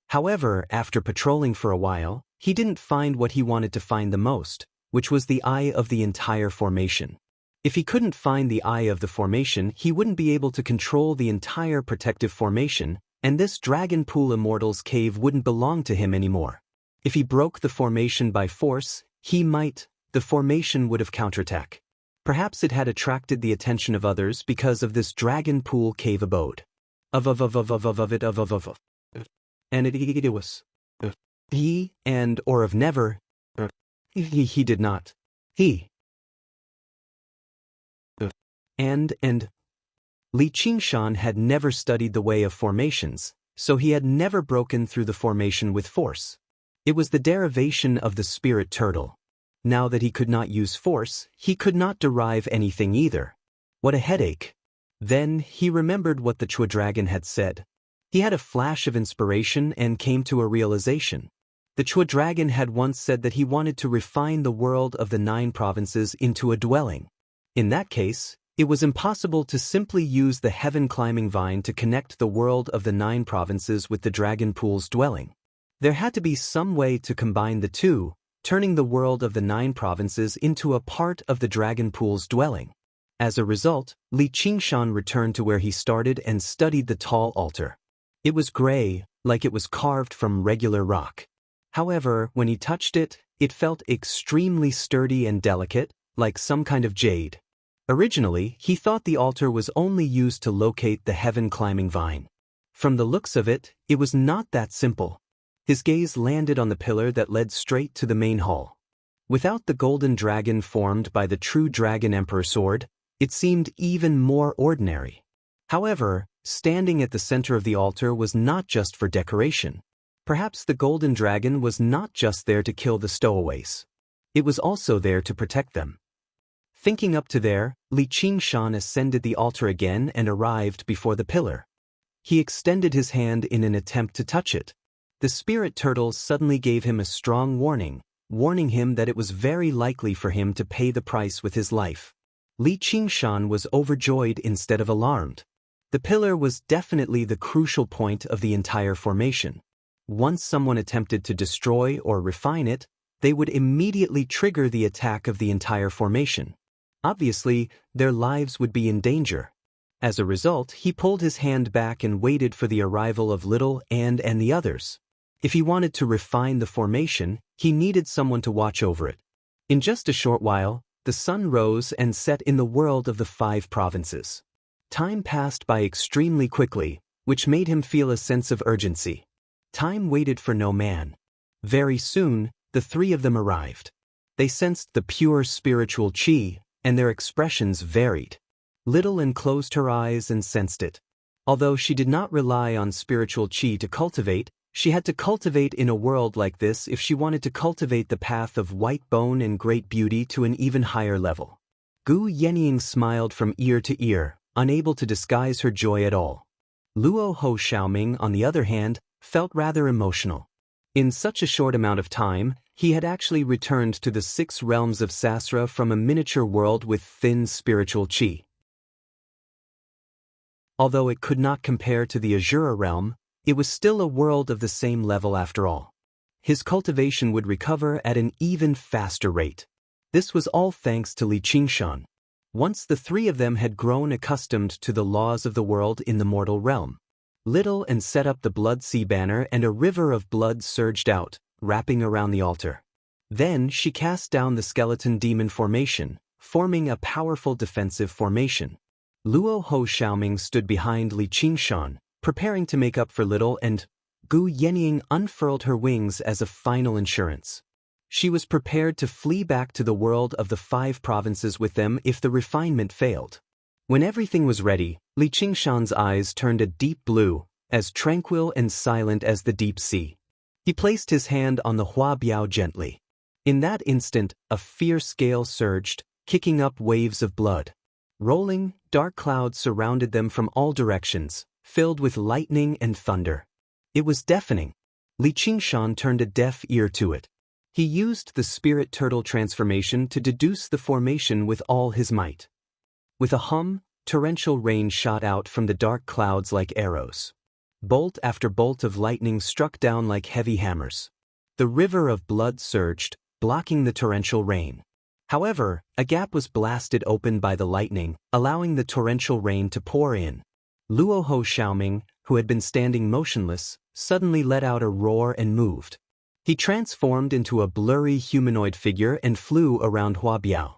However, after patrolling for a while, he didn't find what he wanted to find the most, which was the eye of the entire formation. If he couldn't find the eye of the formation, he wouldn't be able to control the entire protective formation, and this Dragon Pool Immortal's cave wouldn't belong to him anymore. If he broke the formation by force, the formation would have counterattack. Perhaps it had attracted the attention of others because of this Dragon Pool cave abode. And it was. He did not. Li Qingshan had never studied the way of formations, so he had never broken through the formation with force. It was the derivation of the spirit turtle. Now that he could not use force, he could not derive anything either. What a headache. Then he remembered what the Chua Dragon had said. He had a flash of inspiration and came to a realization. The Chua Dragon had once said that he wanted to refine the world of the 9 provinces into a dwelling. In that case, it was impossible to simply use the heaven-climbing vine to connect the world of the 9 provinces with the Dragon Pool's dwelling. There had to be some way to combine the two, turning the world of the 9 provinces into a part of the Dragon Pool's dwelling. As a result, Li Qingshan returned to where he started and studied the tall altar. It was gray, like it was carved from regular rock. However, when he touched it, it felt extremely sturdy and delicate, like some kind of jade. Originally, he thought the altar was only used to locate the heaven-climbing vine. From the looks of it, it was not that simple. His gaze landed on the pillar that led straight to the main hall. Without the golden dragon formed by the true Dragon Emperor sword, it seemed even more ordinary. However, standing at the center of the altar was not just for decoration. Perhaps the golden dragon was not just there to kill the stowaways. It was also there to protect them. Thinking up to there, Li Qingshan ascended the altar again and arrived before the pillar. He extended his hand in an attempt to touch it. The spirit turtle suddenly gave him a strong warning, warning him that it was very likely for him to pay the price with his life. Li Qingshan was overjoyed instead of alarmed. The pillar was definitely the crucial point of the entire formation. Once someone attempted to destroy or refine it, they would immediately trigger the attack of the entire formation. Obviously, their lives would be in danger. As a result, he pulled his hand back and waited for the arrival of Little and the others. If he wanted to refine the formation, he needed someone to watch over it. In just a short while, the sun rose and set in the world of the 5 provinces. Time passed by extremely quickly, which made him feel a sense of urgency. Time waited for no man. Very soon, the 3 of them arrived. They sensed the pure spiritual qi, and their expressions varied. Little An closed her eyes and sensed it. Although she did not rely on spiritual qi to cultivate, she had to cultivate in a world like this if she wanted to cultivate the path of white bone and great beauty to an even higher level. Gu Yenying smiled from ear to ear, unable to disguise her joy at all. Luo Ho Xiaoming, on the other hand, felt rather emotional. In such a short amount of time, he had actually returned to the 6 realms of Sasra from a miniature world with thin spiritual qi. Although it could not compare to the Azura realm, it was still a world of the same level after all. His cultivation would recover at an even faster rate. This was all thanks to Li Qingshan. Once the 3 of them had grown accustomed to the laws of the world in the mortal realm, Little An set up the blood sea banner and a river of blood surged out, wrapping around the altar. Then she cast down the skeleton demon formation, forming a powerful defensive formation. Luo Ho Xiaoming stood behind Li Qingshan, preparing to make up for Little, and Gu Yenying unfurled her wings as a final insurance. She was prepared to flee back to the world of the 5 provinces with them if the refinement failed. When everything was ready, Li Qingshan's eyes turned a deep blue, as tranquil and silent as the deep sea. He placed his hand on the Hua Biao gently. In that instant, a fierce gale surged, kicking up waves of blood. Rolling, dark clouds surrounded them from all directions, filled with lightning and thunder. It was deafening. Li Qingshan turned a deaf ear to it. He used the spirit turtle transformation to deduce the formation with all his might. With a hum, torrential rain shot out from the dark clouds like arrows. Bolt after bolt of lightning struck down like heavy hammers. The river of blood surged, blocking the torrential rain. However, a gap was blasted open by the lightning, allowing the torrential rain to pour in. Luo Ho Xiaoming, who had been standing motionless, suddenly let out a roar and moved. He transformed into a blurry humanoid figure and flew around Hua Biao.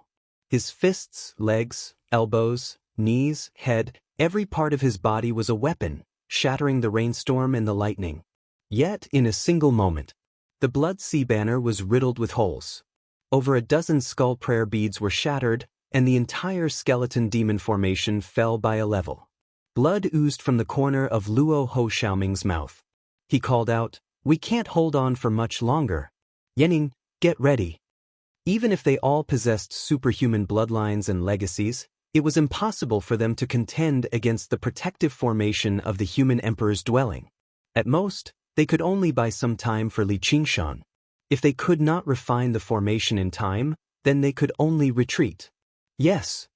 His fists, legs, elbows, knees, head, every part of his body was a weapon, shattering the rainstorm and the lightning. Yet, in a single moment, the blood sea banner was riddled with holes. Over a dozen skull prayer beads were shattered, and the entire skeleton demon formation fell by a level. Blood oozed from the corner of Luo Ho Xiaoming's mouth. He called out, "We can't hold on for much longer. Yenying, get ready." Even if they all possessed superhuman bloodlines and legacies, it was impossible for them to contend against the protective formation of the human emperor's dwelling. At most, they could only buy some time for Li Qingshan. If they could not refine the formation in time, then they could only retreat. Yes.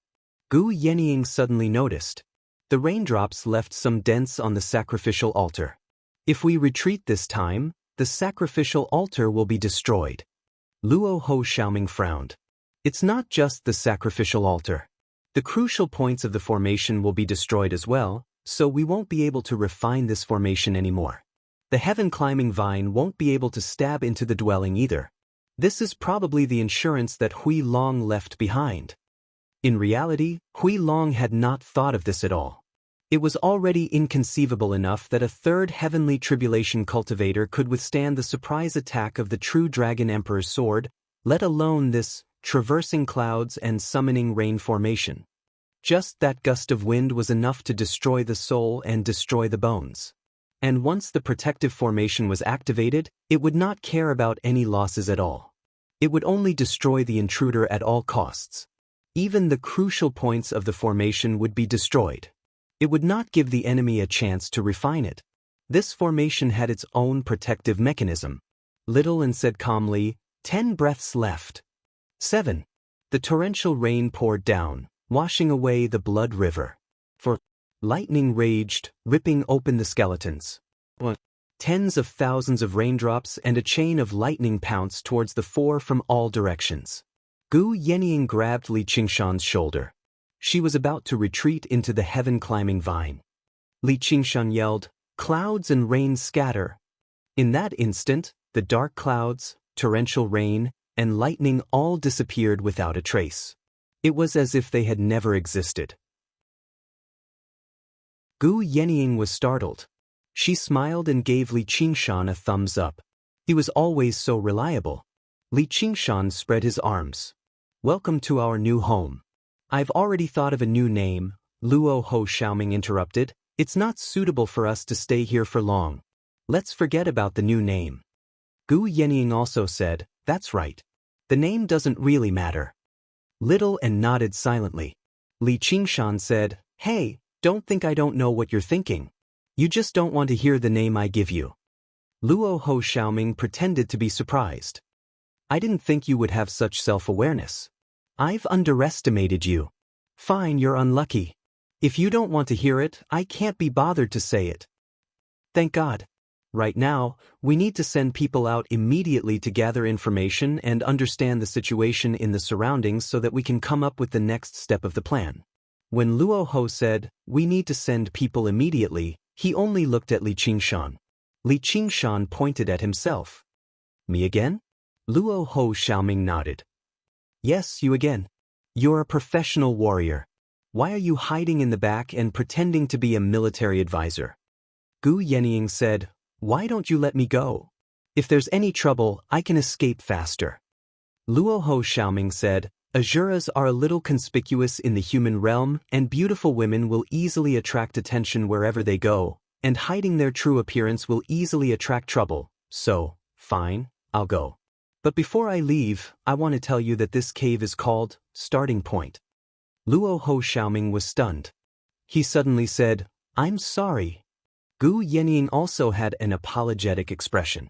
Gu Yenying suddenly noticed. The raindrops left some dents on the sacrificial altar. If we retreat this time, the sacrificial altar will be destroyed. Luo Ho Xiaoming frowned. It's not just the sacrificial altar. The crucial points of the formation will be destroyed as well, so we won't be able to refine this formation anymore. The heaven-climbing vine won't be able to stab into the dwelling either. This is probably the insurance that Hui Long left behind. In reality, Hui Long had not thought of this at all. It was already inconceivable enough that a 3rd heavenly tribulation cultivator could withstand the surprise attack of the true Dragon Emperor's sword, let alone this traversing clouds and summoning rain formation. Just that gust of wind was enough to destroy the soul and destroy the bones. And once the protective formation was activated, it would not care about any losses at all. It would only destroy the intruder at all costs. Even the crucial points of the formation would be destroyed. It would not give the enemy a chance to refine it. This formation had its own protective mechanism. Little An said calmly, 10 breaths left. 7. The torrential rain poured down, washing away the blood river. 4. Lightning raged, ripping open the skeletons. 1. Tens of thousands of raindrops and a chain of lightning pounced towards the four from all directions. Gu Yenying grabbed Li Qingshan's shoulder. She was about to retreat into the heaven-climbing vine. Li Qingshan yelled, "Clouds and rain scatter." In that instant, the dark clouds, torrential rain, and lightning all disappeared without a trace. It was as if they had never existed. Gu Yenying was startled. She smiled and gave Li Qingshan a thumbs up. He was always so reliable. Li Qingshan spread his arms. "Welcome to our new home." "I've already thought of a new name," Luo Ho Xiaoming interrupted. "It's not suitable for us to stay here for long. Let's forget about the new name." Gu Yenying also said, "That's right. The name doesn't really matter." Little and nodded silently. Li Qingshan said, "Hey, don't think I don't know what you're thinking. You just don't want to hear the name I give you." Luo Ho Xiaoming pretended to be surprised. "I didn't think you would have such self-awareness. I've underestimated you." "Fine, you're unlucky. If you don't want to hear it, I can't be bothered to say it." "Thank God. Right now, we need to send people out immediately to gather information and understand the situation in the surroundings so that we can come up with the next step of the plan." When Luo Ho said, "We need to send people immediately," he only looked at Li Qingshan. Li Qingshan pointed at himself. "Me again?" Luo Ho Xiaoming nodded. "Yes, you again. You're a professional warrior. Why are you hiding in the back and pretending to be a military advisor?" Gu Yenying said, "Why don't you let me go? If there's any trouble, I can escape faster." Luo Ho Xiaoming said, "Azuras are a little conspicuous in the human realm, and beautiful women will easily attract attention wherever they go, and hiding their true appearance will easily attract trouble, so, fine, I'll go. But before I leave, I want to tell you that this cave is called Starting Point." Luo Ho Xiaoming was stunned. He suddenly said, "I'm sorry." Gu Yenying also had an apologetic expression.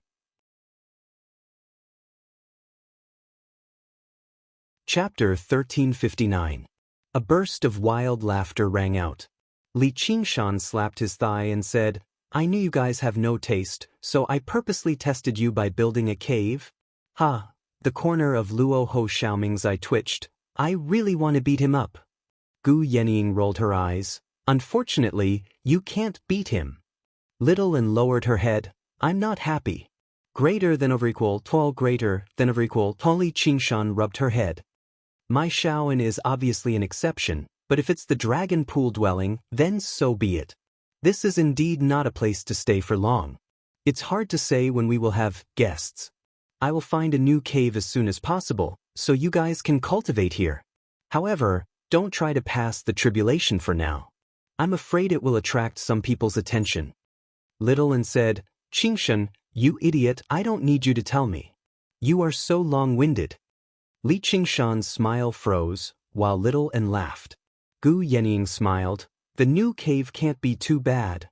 Chapter 1359. A burst of wild laughter rang out. Li Qingshan slapped his thigh and said, "I knew you guys have no taste, so I purposely tested you by building a cave." "Ha!" The corner of Luo Ho Xiaoming's eye twitched. "I really want to beat him up." Gu Yenying rolled her eyes. "Unfortunately, you can't beat him." Little and lowered her head. "I'm not happy." Greater than over equal tall greater than over equal tall. Li Qingshan rubbed her head. "My Shaoan is obviously an exception, but if it's the dragon pool dwelling, then so be it. This is indeed not a place to stay for long. It's hard to say when we will have guests. I will find a new cave as soon as possible, so you guys can cultivate here. However, don't try to pass the tribulation for now. I'm afraid it will attract some people's attention." Little and said, "Qingshan, you idiot, I don't need you to tell me. You are so long-winded." Li Qingshan's smile froze, while Little and laughed. Gu Yenying smiled. "The new cave can't be too bad.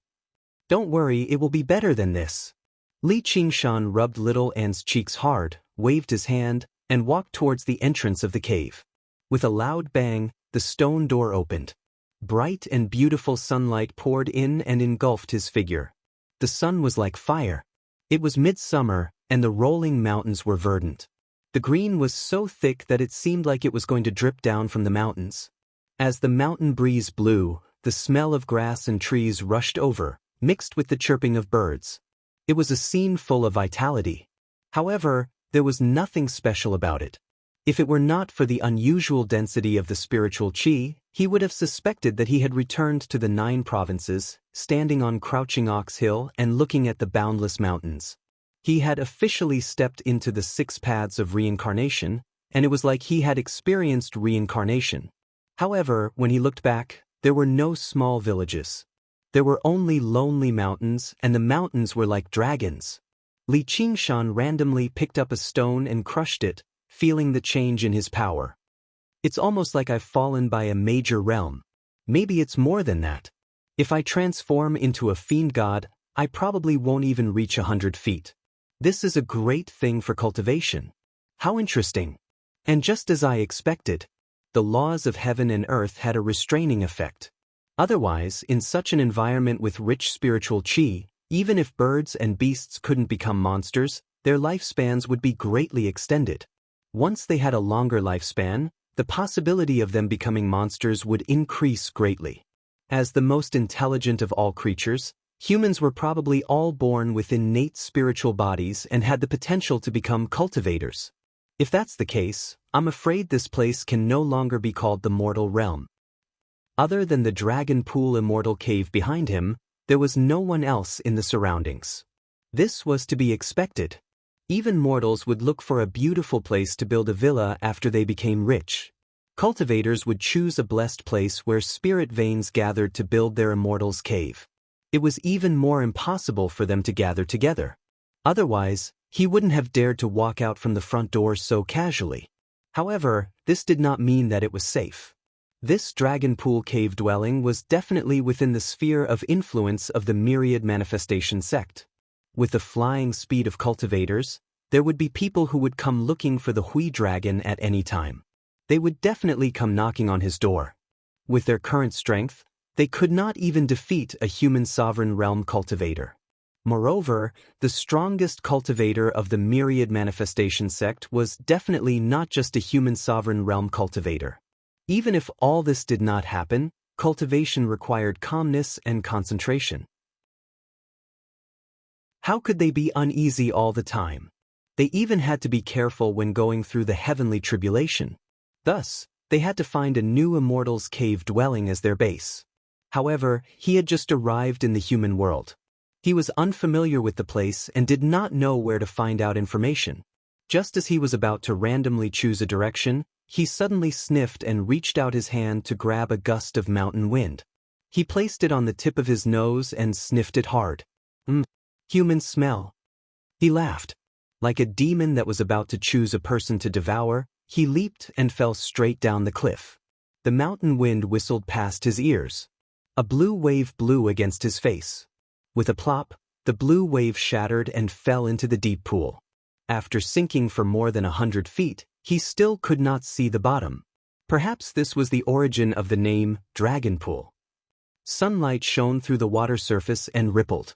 Don't worry, it will be better than this." Li Qingshan rubbed Little An's cheeks hard, waved his hand, and walked towards the entrance of the cave. With a loud bang, the stone door opened. Bright and beautiful sunlight poured in and engulfed his figure. The sun was like fire. It was midsummer, and the rolling mountains were verdant. The green was so thick that it seemed like it was going to drip down from the mountains. As the mountain breeze blew, the smell of grass and trees rushed over, mixed with the chirping of birds. It was a scene full of vitality. However, there was nothing special about it. If it were not for the unusual density of the spiritual qi, he would have suspected that he had returned to the 9 provinces, standing on Crouching Ox Hill and looking at the boundless mountains. He had officially stepped into the 6 paths of reincarnation, and it was like he had experienced reincarnation. However, when he looked back, there were no small villages. There were only lonely mountains, and the mountains were like dragons. Li Qingshan randomly picked up a stone and crushed it, feeling the change in his power. "It's almost like I've fallen by a major realm. Maybe it's more than that. If I transform into a fiend god, I probably won't even reach 100 feet. This is a great thing for cultivation. How interesting." And just as I expected, the laws of heaven and earth had a restraining effect. Otherwise, in such an environment with rich spiritual qi, Even if birds and beasts couldn't become monsters, their lifespans would be greatly extended. Once they had a longer lifespan, the possibility of them becoming monsters would increase greatly. As the most intelligent of all creatures, humans were probably all born with innate spiritual bodies and had the potential to become cultivators. If that's the case, I'm afraid this place can no longer be called the mortal realm. Other than the Dragon Pool immortal cave behind him, there was no one else in the surroundings. This was to be expected. Even mortals would look for a beautiful place to build a villa after they became rich. Cultivators would choose a blessed place where spirit veins gathered to build their immortal's cave. It was even more impossible for them to gather together. Otherwise, he wouldn't have dared to walk out from the front door so casually. However, this did not mean that it was safe. This Dragon Pool cave dwelling was definitely within the sphere of influence of the Myriad Manifestation sect. With the flying speed of cultivators, there would be people who would come looking for the Hui dragon at any time. They would definitely come knocking on his door. With their current strength, they could not even defeat a human sovereign realm cultivator. Moreover, the strongest cultivator of the Myriad Manifestation sect was definitely not just a human sovereign realm cultivator. Even if all this did not happen, cultivation required calmness and concentration. How could they be uneasy all the time? They even had to be careful when going through the heavenly tribulation. Thus, they had to find a new immortal's cave dwelling as their base. However, he had just arrived in the human world. He was unfamiliar with the place and did not know where to find out information. Just as he was about to randomly choose a direction, he suddenly sniffed and reached out his hand to grab a gust of mountain wind. He placed it on the tip of his nose and sniffed it hard. Human smell. He laughed. Like a demon that was about to choose a person to devour, he leaped and fell straight down the cliff. The mountain wind whistled past his ears. A blue wave blew against his face. With a plop, the blue wave shattered and fell into the deep pool. After sinking for more than 100 feet, he still could not see the bottom. Perhaps this was the origin of the name Dragon Pool. Sunlight shone through the water surface and rippled.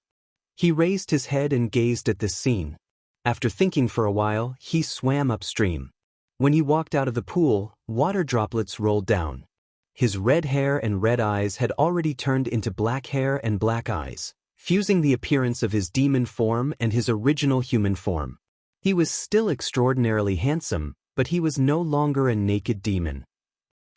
He raised his head and gazed at this scene. After thinking for a while, he swam upstream. When he walked out of the pool, water droplets rolled down. His red hair and red eyes had already turned into black hair and black eyes, fusing the appearance of his demon form and his original human form. He was still extraordinarily handsome, but he was no longer a naked demon.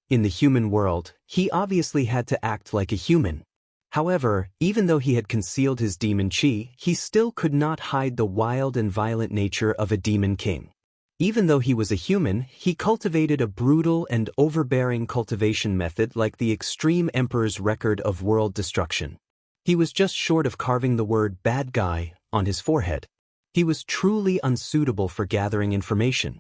In the human world, he obviously had to act like a human. However, even though he had concealed his demon chi, he still could not hide the wild and violent nature of a demon king. Even though he was a human, he cultivated a brutal and overbearing cultivation method like the extreme emperor's record of world destruction. He was just short of carving the word "bad guy" on his forehead. He was truly unsuitable for gathering information.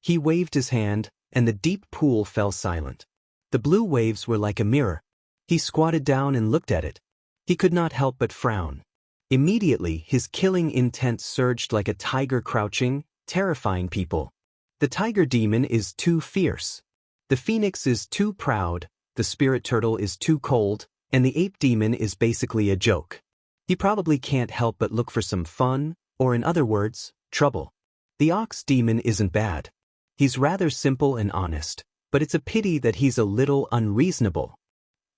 He waved his hand, and the deep pool fell silent. The blue waves were like a mirror. He squatted down and looked at it. He could not help but frown. Immediately, his killing intent surged like a tiger crouching, terrifying people. The tiger demon is too fierce. The phoenix is too proud, the spirit turtle is too cold, and the ape demon is basically a joke. He probably can't help but look for some fun, or in other words, trouble. The ox demon isn't bad. He's rather simple and honest, but it's a pity that he's a little unreasonable.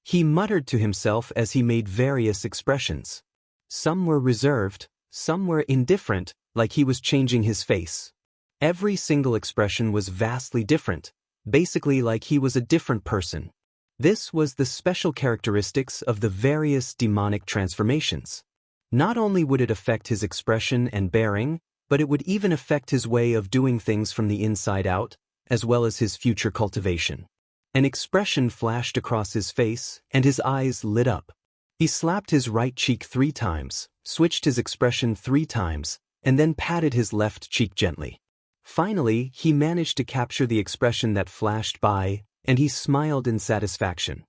He muttered to himself as he made various expressions. Some were reserved, some were indifferent, like he was changing his face. Every single expression was vastly different, basically like he was a different person. This was the special characteristics of the various demonic transformations. Not only would it affect his expression and bearing, but it would even affect his way of doing things from the inside out, as well as his future cultivation. An expression flashed across his face, and his eyes lit up. He slapped his right cheek 3 times, switched his expression 3 times, and then patted his left cheek gently. Finally, he managed to capture the expression that flashed by, and he smiled in satisfaction.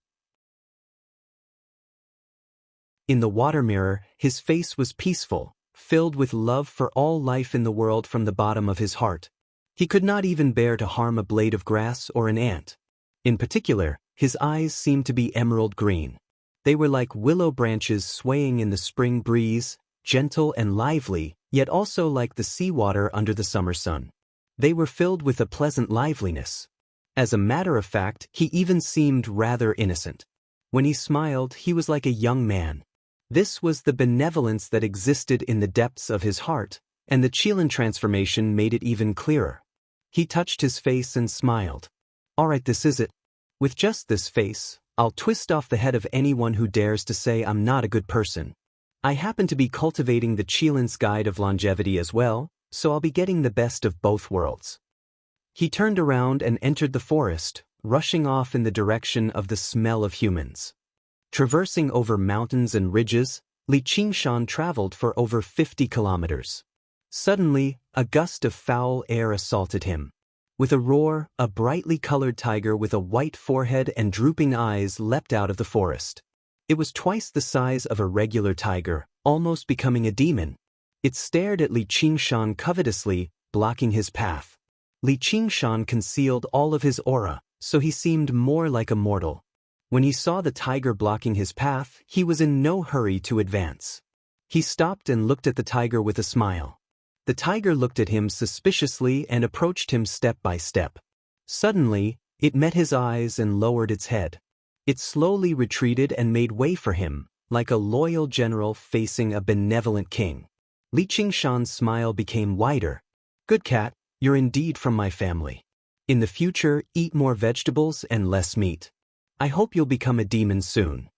In the water mirror, his face was peaceful, filled with love for all life in the world from the bottom of his heart. He could not even bear to harm a blade of grass or an ant. In particular, his eyes seemed to be emerald green. They were like willow branches swaying in the spring breeze, gentle and lively, yet also like the seawater under the summer sun. They were filled with a pleasant liveliness. As a matter of fact, he even seemed rather innocent. When he smiled, he was like a young man. This was the benevolence that existed in the depths of his heart, and the Chilean transformation made it even clearer. He touched his face and smiled. Alright, this is it. With just this face, I'll twist off the head of anyone who dares to say I'm not a good person. I happen to be cultivating the Chilean's guide of longevity as well, so I'll be getting the best of both worlds. He turned around and entered the forest, rushing off in the direction of the smell of humans. Traversing over mountains and ridges, Li Qingshan traveled for over 50 kilometers. Suddenly, a gust of foul air assaulted him. With a roar, a brightly colored tiger with a white forehead and drooping eyes leapt out of the forest. It was twice the size of a regular tiger, almost becoming a demon. It stared at Li Qingshan covetously, blocking his path. Li Qingshan concealed all of his aura, so he seemed more like a mortal. When he saw the tiger blocking his path, he was in no hurry to advance. He stopped and looked at the tiger with a smile. The tiger looked at him suspiciously and approached him step by step. Suddenly, it met his eyes and lowered its head. It slowly retreated and made way for him, like a loyal general facing a benevolent king. Li Qingshan's smile became wider. Good cat, you're indeed from my family. In the future, eat more vegetables and less meat. I hope you'll become a demon soon.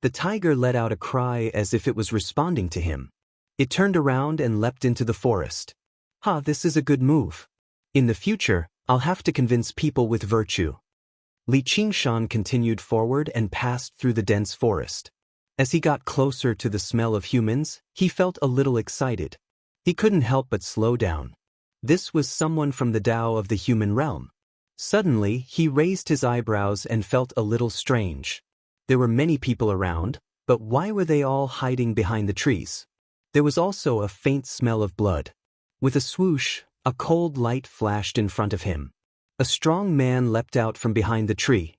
The tiger let out a cry as if it was responding to him. It turned around and leapt into the forest. This is a good move. In the future, I'll have to convince people with virtue. Li Qingshan continued forward and passed through the dense forest. As he got closer to the smell of humans, he felt a little excited. He couldn't help but slow down. This was someone from the Tao of the human realm. Suddenly, he raised his eyebrows and felt a little strange. There were many people around, but why were they all hiding behind the trees? There was also a faint smell of blood. With a swoosh, a cold light flashed in front of him. A strong man leapt out from behind the tree.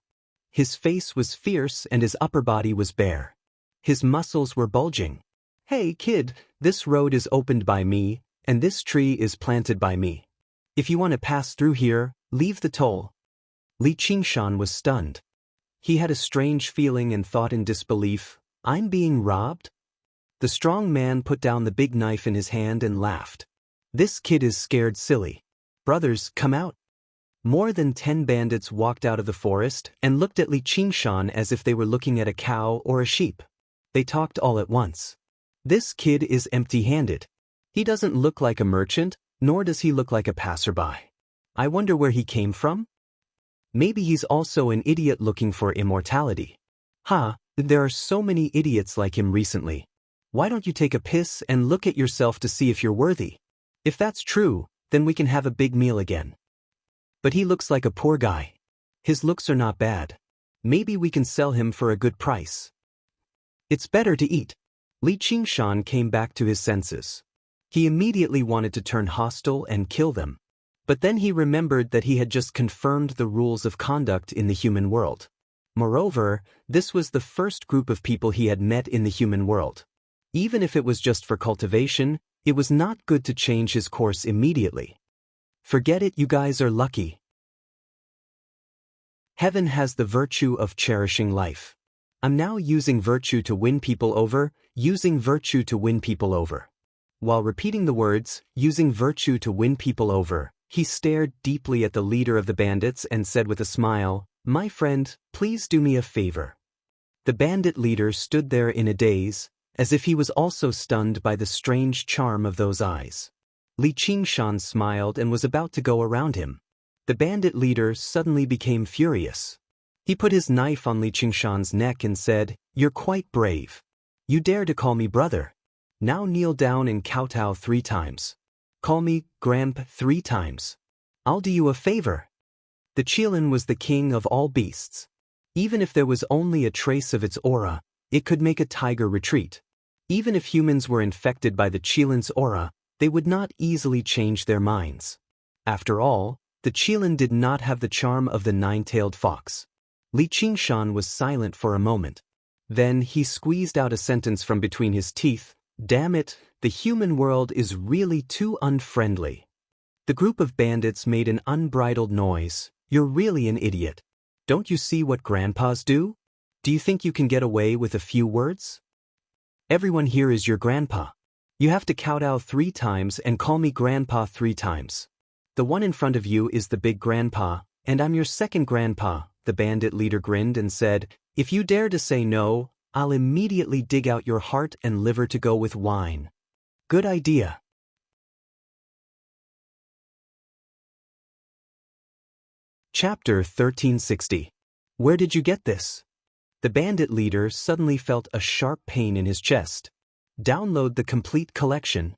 His face was fierce and his upper body was bare. His muscles were bulging. Hey, kid, this road is opened by me, and this tree is planted by me. If you want to pass through here, leave the toll. Li Qingshan was stunned. He had a strange feeling and thought in disbelief, I'm being robbed? The strong man put down the big knife in his hand and laughed. This kid is scared silly. Brothers, come out. More than 10 bandits walked out of the forest and looked at Li Qingshan as if they were looking at a cow or a sheep. They talked all at once. This kid is empty-handed. He doesn't look like a merchant, nor does he look like a passerby. I wonder where he came from? Maybe he's also an idiot looking for immortality. There are so many idiots like him recently. Why don't you take a piss and look at yourself to see if you're worthy? If that's true, then we can have a big meal again. But he looks like a poor guy. His looks are not bad. Maybe we can sell him for a good price. It's better to eat. Li Qingshan came back to his senses. He immediately wanted to turn hostile and kill them. But then he remembered that he had just confirmed the rules of conduct in the human world. Moreover, this was the first group of people he had met in the human world. Even if it was just for cultivation, it was not good to change his course immediately. Forget it, you guys are lucky. Heaven has the virtue of cherishing life. I'm now using virtue to win people over, using virtue to win people over. While repeating the words, using virtue to win people over, he stared deeply at the leader of the bandits and said with a smile, My friend, please do me a favor. The bandit leader stood there in a daze, as if he was also stunned by the strange charm of those eyes. Li Qingshan smiled and was about to go around him. The bandit leader suddenly became furious. He put his knife on Li Qingshan's neck and said, You're quite brave. You dare to call me brother. Now kneel down and kowtow 3 times. Call me Gramp 3 times. I'll do you a favor. The Chilean was the king of all beasts. Even if there was only a trace of its aura, it could make a tiger retreat. Even if humans were infected by the Chilean's aura, they would not easily change their minds. After all, the Chilean did not have the charm of the 9-tailed fox. Li Qingshan was silent for a moment. Then he squeezed out a sentence from between his teeth, Damn it, the human world is really too unfriendly. The group of bandits made an unbridled noise. You're really an idiot. Don't you see what grandpas do? Do you think you can get away with a few words? Everyone here is your grandpa. You have to kowtow 3 times and call me grandpa 3 times. The one in front of you is the big grandpa, and I'm your second grandpa, the bandit leader grinned and said, if you dare to say no, I'll immediately dig out your heart and liver to go with wine. Good idea. Chapter 1360. Where did you get this? The bandit leader suddenly felt a sharp pain in his chest. Download the complete collection.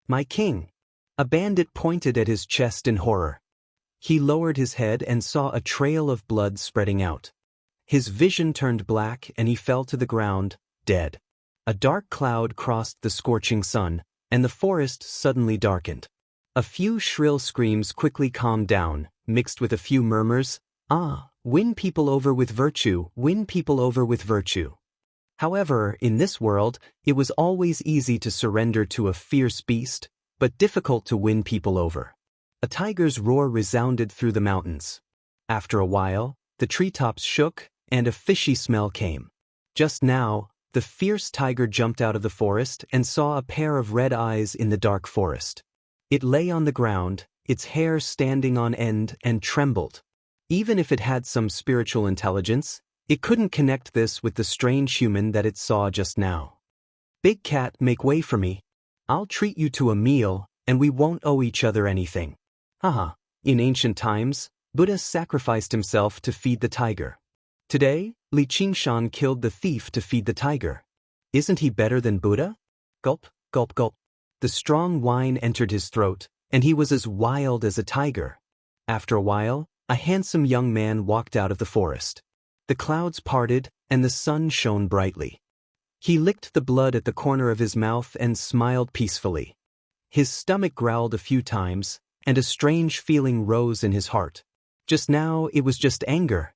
My king. A bandit pointed at his chest in horror. He lowered his head and saw a trail of blood spreading out. His vision turned black and he fell to the ground, dead. A dark cloud crossed the scorching sun, and the forest suddenly darkened. A few shrill screams quickly calmed down, mixed with a few murmurs, win people over with virtue, win people over with virtue. However, in this world, it was always easy to surrender to a fierce beast, but difficult to win people over. A tiger's roar resounded through the mountains. After a while, the treetops shook, and a fishy smell came. Just now, the fierce tiger jumped out of the forest and saw a pair of red eyes in the dark forest. It lay on the ground, its hair standing on end, and trembled. Even if it had some spiritual intelligence, it couldn't connect this with the strange human that it saw just now. Big cat, make way for me. I'll treat you to a meal, and we won't owe each other anything. Haha, in ancient times, Buddha sacrificed himself to feed the tiger. Today, Li Qingshan killed the thief to feed the tiger. Isn't he better than Buddha? Gulp, gulp, gulp. The strong wine entered his throat, and he was as wild as a tiger. After a while, a handsome young man walked out of the forest. The clouds parted, and the sun shone brightly. He licked the blood at the corner of his mouth and smiled peacefully. His stomach growled a few times, and a strange feeling rose in his heart. Just now, it was just anger.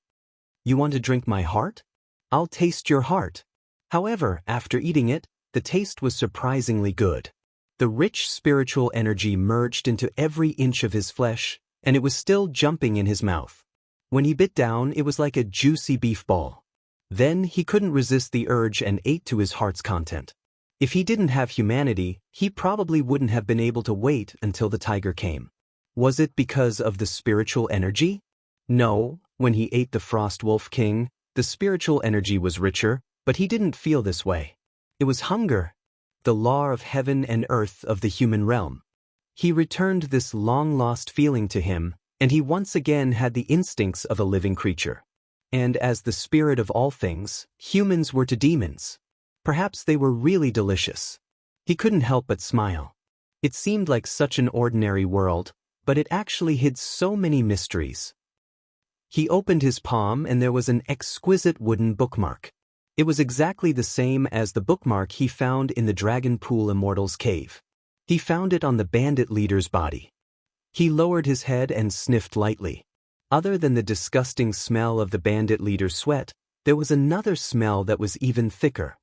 You want to drink my heart? I'll taste your heart. However, after eating it, the taste was surprisingly good. The rich spiritual energy merged into every inch of his flesh, and it was still jumping in his mouth. When he bit down, it was like a juicy beef ball. Then he couldn't resist the urge and ate to his heart's content. If he didn't have humanity, he probably wouldn't have been able to wait until the tiger came. Was it because of the spiritual energy? No, when he ate the Frost Wolf King, the spiritual energy was richer, but he didn't feel this way. It was hunger, the law of heaven and earth of the human realm. He returned this long-lost feeling to him, and he once again had the instincts of a living creature. And as the spirit of all things, humans were to demons. Perhaps they were really delicious. He couldn't help but smile. It seemed like such an ordinary world, but it actually hid so many mysteries. He opened his palm and there was an exquisite wooden bookmark. It was exactly the same as the bookmark he found in the Dragon Pool Immortal's cave. He found it on the bandit leader's body. He lowered his head and sniffed lightly. Other than the disgusting smell of the bandit leader's sweat, there was another smell that was even thicker.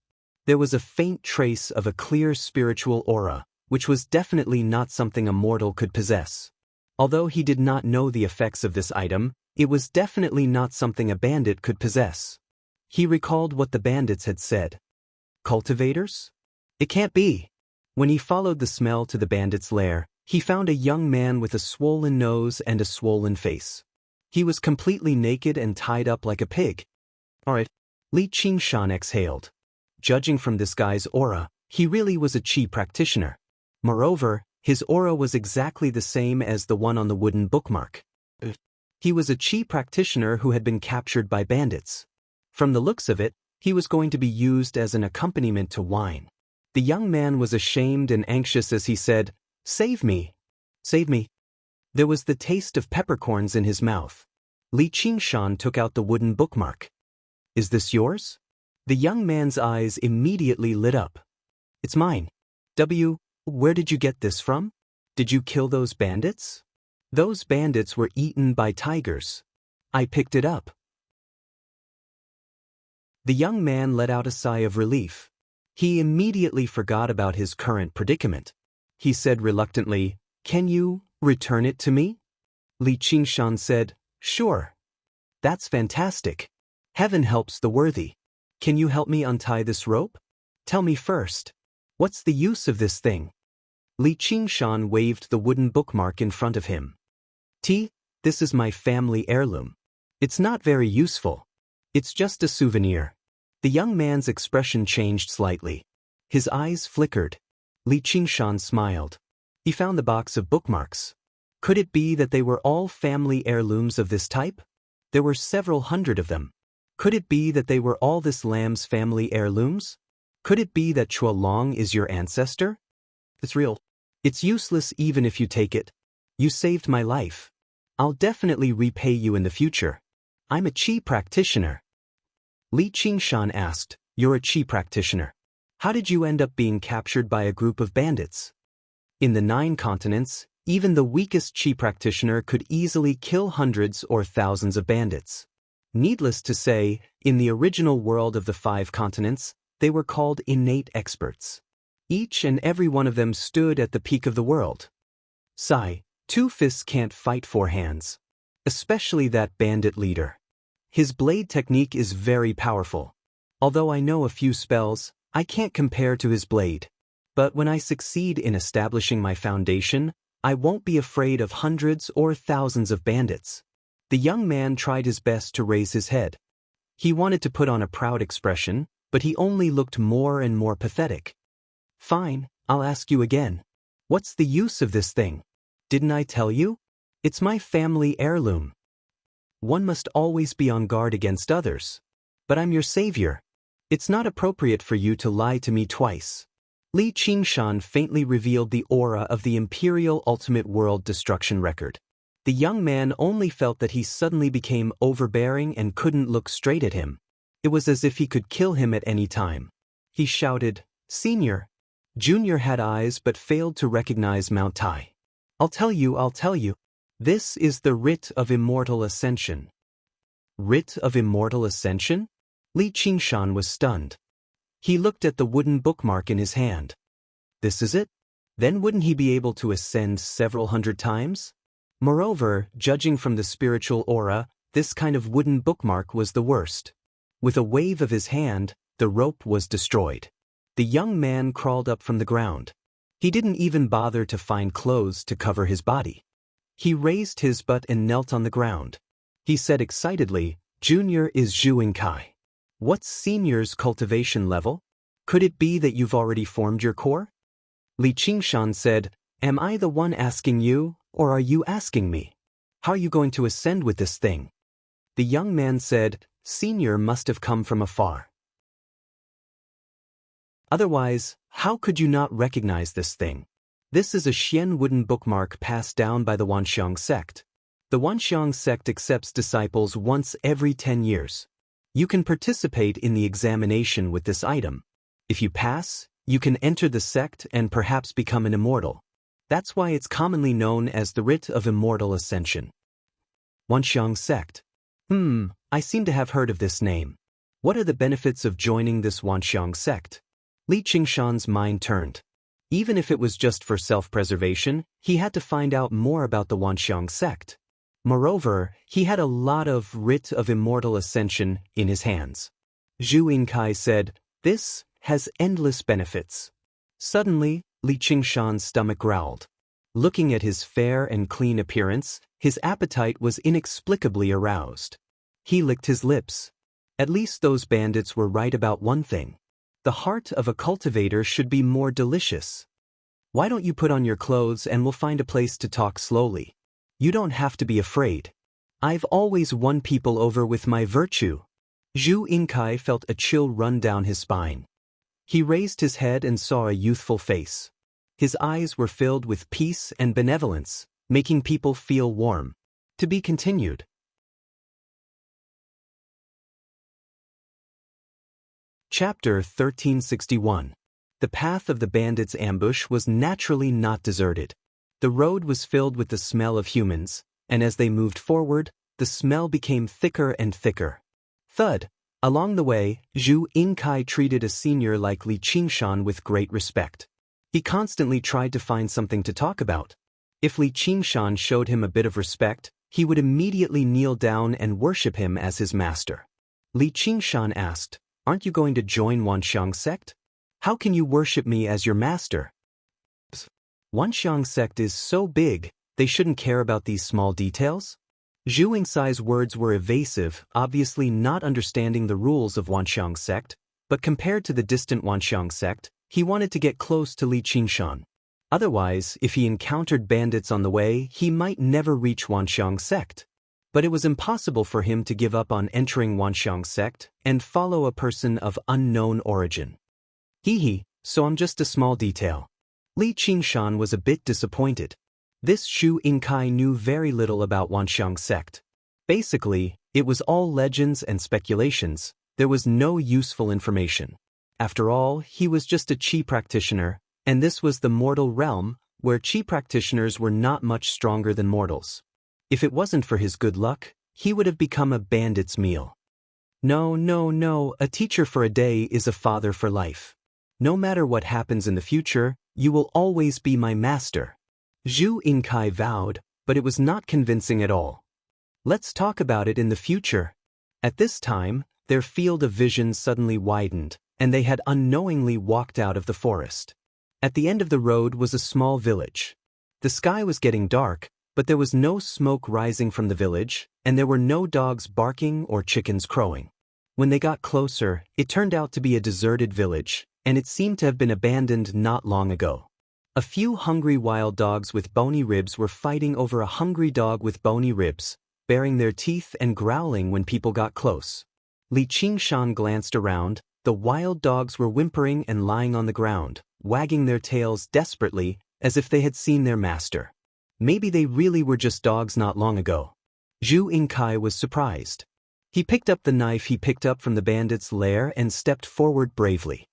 There was a faint trace of a clear spiritual aura, which was definitely not something a mortal could possess. Although he did not know the effects of this item, it was definitely not something a bandit could possess. He recalled what the bandits had said. Cultivators? It can't be. When he followed the smell to the bandit's lair, he found a young man with a swollen nose and a swollen face. He was completely naked and tied up like a pig. Alright. Li Qingshan exhaled. Judging from this guy's aura, he really was a chi practitioner. Moreover, his aura was exactly the same as the one on the wooden bookmark. He was a chi practitioner who had been captured by bandits. From the looks of it, he was going to be used as an accompaniment to wine. The young man was ashamed and anxious as he said, "Save me! Save me!" There was the taste of peppercorns in his mouth. Li Qingshan took out the wooden bookmark. "Is this yours?" The young man's eyes immediately lit up. "It's mine. Where did you get this from? Did you kill those bandits?" "Those bandits were eaten by tigers. I picked it up." The young man let out a sigh of relief. He immediately forgot about his current predicament. He said reluctantly, "Can you return it to me?" Li Qingshan said, "Sure. That's fantastic. Heaven helps the worthy. Can you help me untie this rope? Tell me first. What's the use of this thing?" Li Qingshan waved the wooden bookmark in front of him. This is my family heirloom. It's not very useful. It's just a souvenir." The young man's expression changed slightly. His eyes flickered. Li Qingshan smiled. He found the box of bookmarks. Could it be that they were all family heirlooms of this type? There were several hundred of them. Could it be that they were all this lamb's family heirlooms? Could it be that Chua Long is your ancestor? It's real. It's useless even if you take it. You saved my life. I'll definitely repay you in the future. I'm a Qi practitioner. Li Qingshan asked, "You're a Qi practitioner. How did you end up being captured by a group of bandits?" In the 9 continents, even the weakest Qi practitioner could easily kill hundreds or thousands of bandits. Needless to say, in the original world of the 5 continents, they were called innate experts. Each and every one of them stood at the peak of the world. Sigh, 2 fists can't fight 4 hands. Especially that bandit leader. His blade technique is very powerful. Although I know a few spells, I can't compare to his blade. But when I succeed in establishing my foundation, I won't be afraid of hundreds or thousands of bandits. The young man tried his best to raise his head. He wanted to put on a proud expression, but he only looked more and more pathetic. "Fine, I'll ask you again. What's the use of this thing? Didn't I tell you? It's my family heirloom. One must always be on guard against others. But I'm your savior. It's not appropriate for you to lie to me twice." Li Qingshan faintly revealed the aura of the Imperial Ultimate World Destruction Record. The young man only felt that he suddenly became overbearing and couldn't look straight at him. It was as if he could kill him at any time. He shouted, "Senior." Junior had eyes but failed to recognize Mount Tai. I'll tell you. This is the Writ of Immortal Ascension." Writ of Immortal Ascension? Li Qingshan was stunned. He looked at the wooden bookmark in his hand. This is it? Then wouldn't he be able to ascend several hundred times? Moreover, judging from the spiritual aura, this kind of wooden bookmark was the worst. With a wave of his hand, the rope was destroyed. The young man crawled up from the ground. He didn't even bother to find clothes to cover his body. He raised his butt and knelt on the ground. He said excitedly, "Junior is Zhu Yingkai. What's Senior's cultivation level? Could it be that you've already formed your core?" Li Qingshan said, "Am I the one asking you, or are you asking me? How are you going to ascend with this thing?" The young man said, "Senior must have come from afar. Otherwise, how could you not recognize this thing? This is a Xian wooden bookmark passed down by the Wanxiang sect. The Wanxiang sect accepts disciples once every 10 years. You can participate in the examination with this item. If you pass, you can enter the sect and perhaps become an immortal. That's why it's commonly known as the Writ of Immortal Ascension." Wanxiang sect. I seem to have heard of this name. What are the benefits of joining this Wanxiang sect? Li Qingshan's mind turned. Even if it was just for self-preservation, he had to find out more about the Wanxiang sect. Moreover, he had a lot of Writ of Immortal Ascension in his hands. Zhu Yingkai said, "This has endless benefits." Suddenly, Li Qingshan's stomach growled. Looking at his fair and clean appearance, his appetite was inexplicably aroused. He licked his lips. At least those bandits were right about one thing. The heart of a cultivator should be more delicious. Why don't you put on your clothes and we'll find a place to talk slowly? You don't have to be afraid. I've always won people over with my virtue. Zhu Yingkai felt a chill run down his spine. He raised his head and saw a youthful face. His eyes were filled with peace and benevolence, making people feel warm. To be continued. Chapter 1361. The path of the bandits' ambush was naturally not deserted. The road was filled with the smell of humans, and as they moved forward, the smell became thicker and thicker. Thud! Along the way, Zhu Yingkai treated a senior like Li Qingshan with great respect. He constantly tried to find something to talk about. If Li Qingshan showed him a bit of respect, he would immediately kneel down and worship him as his master. Li Qingshan asked, "Aren't you going to join Wanxiang sect? How can you worship me as your master?" Wanxiang sect is so big, they shouldn't care about these small details? Zhu Yingcai's words were evasive, obviously not understanding the rules of Wanxiang sect, but compared to the distant Wanxiang sect, he wanted to get close to Li Qingshan. Otherwise, if he encountered bandits on the way, he might never reach Wanxiang sect. But it was impossible for him to give up on entering Wanxiang sect and follow a person of unknown origin. So I'm just a small detail. Li Qingshan was a bit disappointed. This Zhu Yingkai knew very little about Wanxiang sect. Basically, it was all legends and speculations. There was no useful information. After all, he was just a qi practitioner, and this was the mortal realm, where qi practitioners were not much stronger than mortals. If it wasn't for his good luck, he would have become a bandit's meal. No, a teacher for a day is a father for life. No matter what happens in the future, you will always be my master. Zhu Yingkai vowed, but it was not convincing at all. Let's talk about it in the future. At this time, their field of vision suddenly widened, and they had unknowingly walked out of the forest. At the end of the road was a small village. The sky was getting dark, but there was no smoke rising from the village, and there were no dogs barking or chickens crowing. When they got closer, it turned out to be a deserted village, and it seemed to have been abandoned not long ago. A few hungry wild dogs with bony ribs were fighting over a hungry dog with bony ribs, baring their teeth and growling when people got close. Li Qingshan glanced around. The wild dogs were whimpering and lying on the ground, wagging their tails desperately, as if they had seen their master. Maybe they really were just dogs not long ago. Zhu Yingkai was surprised. He picked up the knife he picked up from the bandits' lair and stepped forward bravely.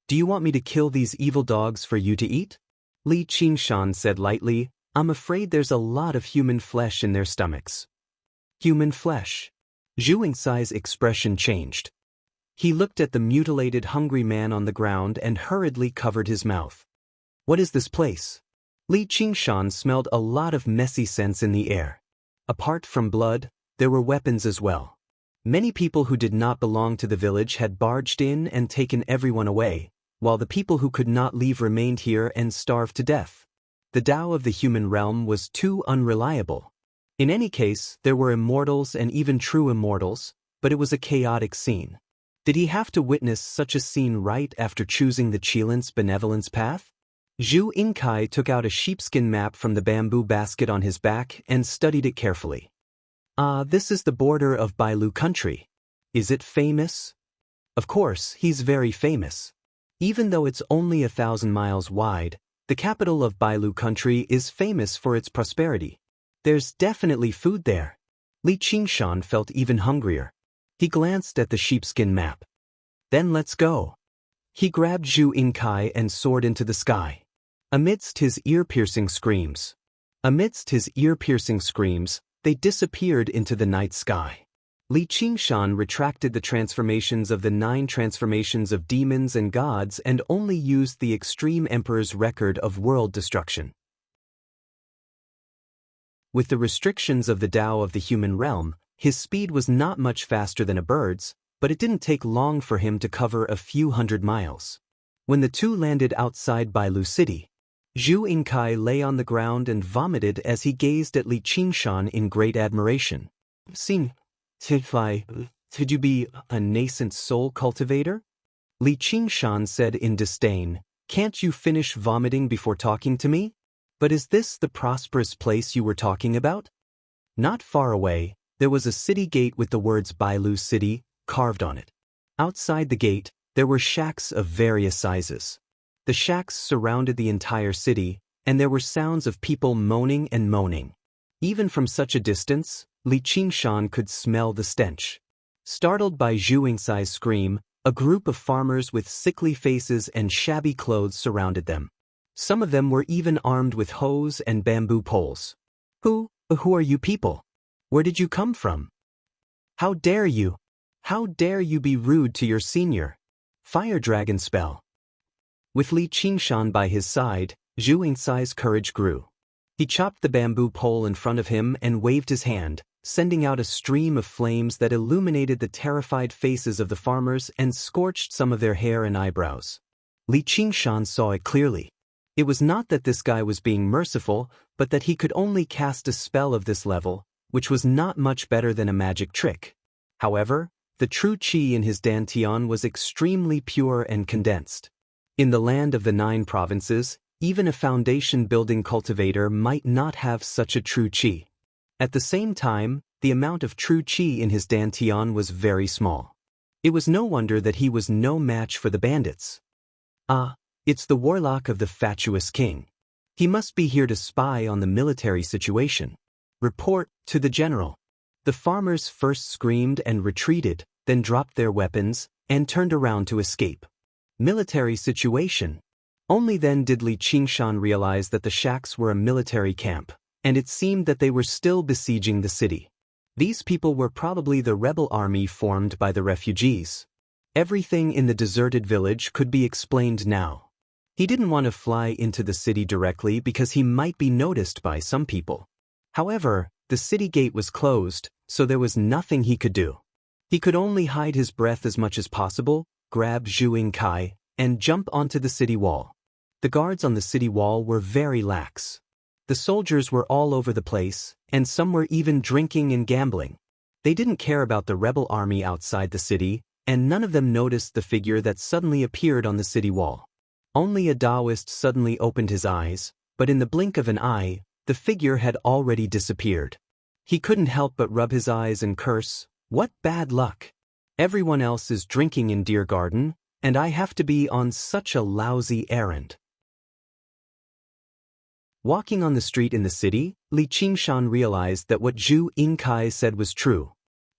"Do you want me to kill these evil dogs for you to eat?" Li Qingshan said lightly, "I'm afraid there's a lot of human flesh in their stomachs." Human flesh? Zhu Yingcai's expression changed. He looked at the mutilated hungry man on the ground and hurriedly covered his mouth. "What is this place?" Li Qingshan smelled a lot of messy scents in the air. Apart from blood, there were weapons as well. Many people who did not belong to the village had barged in and taken everyone away, while the people who could not leave remained here and starved to death. The Tao of the human realm was too unreliable. In any case, there were immortals and even true immortals, but it was a chaotic scene. Did he have to witness such a scene right after choosing the Qilin's benevolence path? Zhu Yingkai took out a sheepskin map from the bamboo basket on his back and studied it carefully. This is the border of Bailu country. Is it famous? Of course, he's very famous. Even though it's only 1,000 miles wide, the capital of Bailu country is famous for its prosperity. There's definitely food there. Li Qingshan felt even hungrier. He glanced at the sheepskin map. "Then let's go." He grabbed Zhu Yingkai and soared into the sky. Amidst his ear-piercing screams, they disappeared into the night sky. Li Qingshan retracted the transformations of the 9 transformations of demons and gods and only used the Extreme Emperor's record of world destruction. With the restrictions of the Tao of the human realm, his speed was not much faster than a bird's, but it didn't take long for him to cover a few hundred miles. When the two landed outside Bailu City, Zhu Yingkai lay on the ground and vomited as he gazed at Li Qingshan in great admiration. Could you be a nascent soul cultivator?" Li Qingshan said in disdain. "Can't you finish vomiting before talking to me? But is this the prosperous place you were talking about?" Not far away, there was a city gate with the words Bailu City carved on it. Outside the gate, there were shacks of various sizes. The shacks surrounded the entire city, and there were sounds of people moaning and moaning. Even from such a distance, Li Qingshan could smell the stench. Startled by Zhu Yingcai's scream, a group of farmers with sickly faces and shabby clothes surrounded them. Some of them were even armed with hoes and bamboo poles. Who are you people? Where did you come from? How dare you?" How dare you be rude to your senior? Fire dragon spell. With Li Qingshan by his side, Zhu Yingcai's courage grew. He chopped the bamboo pole in front of him and waved his hand, sending out a stream of flames that illuminated the terrified faces of the farmers and scorched some of their hair and eyebrows. Li Qingshan saw it clearly. It was not that this guy was being merciful, but that he could only cast a spell of this level, which was not much better than a magic trick. However, the true qi in his dantian was extremely pure and condensed. In the land of the 9 provinces, even a foundation-building cultivator might not have such a true qi. At the same time, the amount of true qi in his dantian was very small. It was no wonder that he was no match for the bandits. Ah, it's the warlock of the fatuous king. He must be here to spy on the military situation. Report to the general. The farmers first screamed and retreated, then dropped their weapons, and turned around to escape. Military situation. Only then did Li Qingshan realize that the shacks were a military camp, and it seemed that they were still besieging the city. These people were probably the rebel army formed by the refugees. Everything in the deserted village could be explained now. He didn't want to fly into the city directly because he might be noticed by some people. However, the city gate was closed, so there was nothing he could do. He could only hide his breath as much as possible, grab Zhu Yingcai, and jump onto the city wall. The guards on the city wall were very lax. The soldiers were all over the place, and some were even drinking and gambling. They didn't care about the rebel army outside the city, and none of them noticed the figure that suddenly appeared on the city wall. Only a Taoist suddenly opened his eyes, but in the blink of an eye, the figure had already disappeared. He couldn't help but rub his eyes and curse, "What bad luck! Everyone else is drinking in Deer Garden, and I have to be on such a lousy errand." Walking on the street in the city, Li Qingshan realized that what Zhu Yingcai said was true.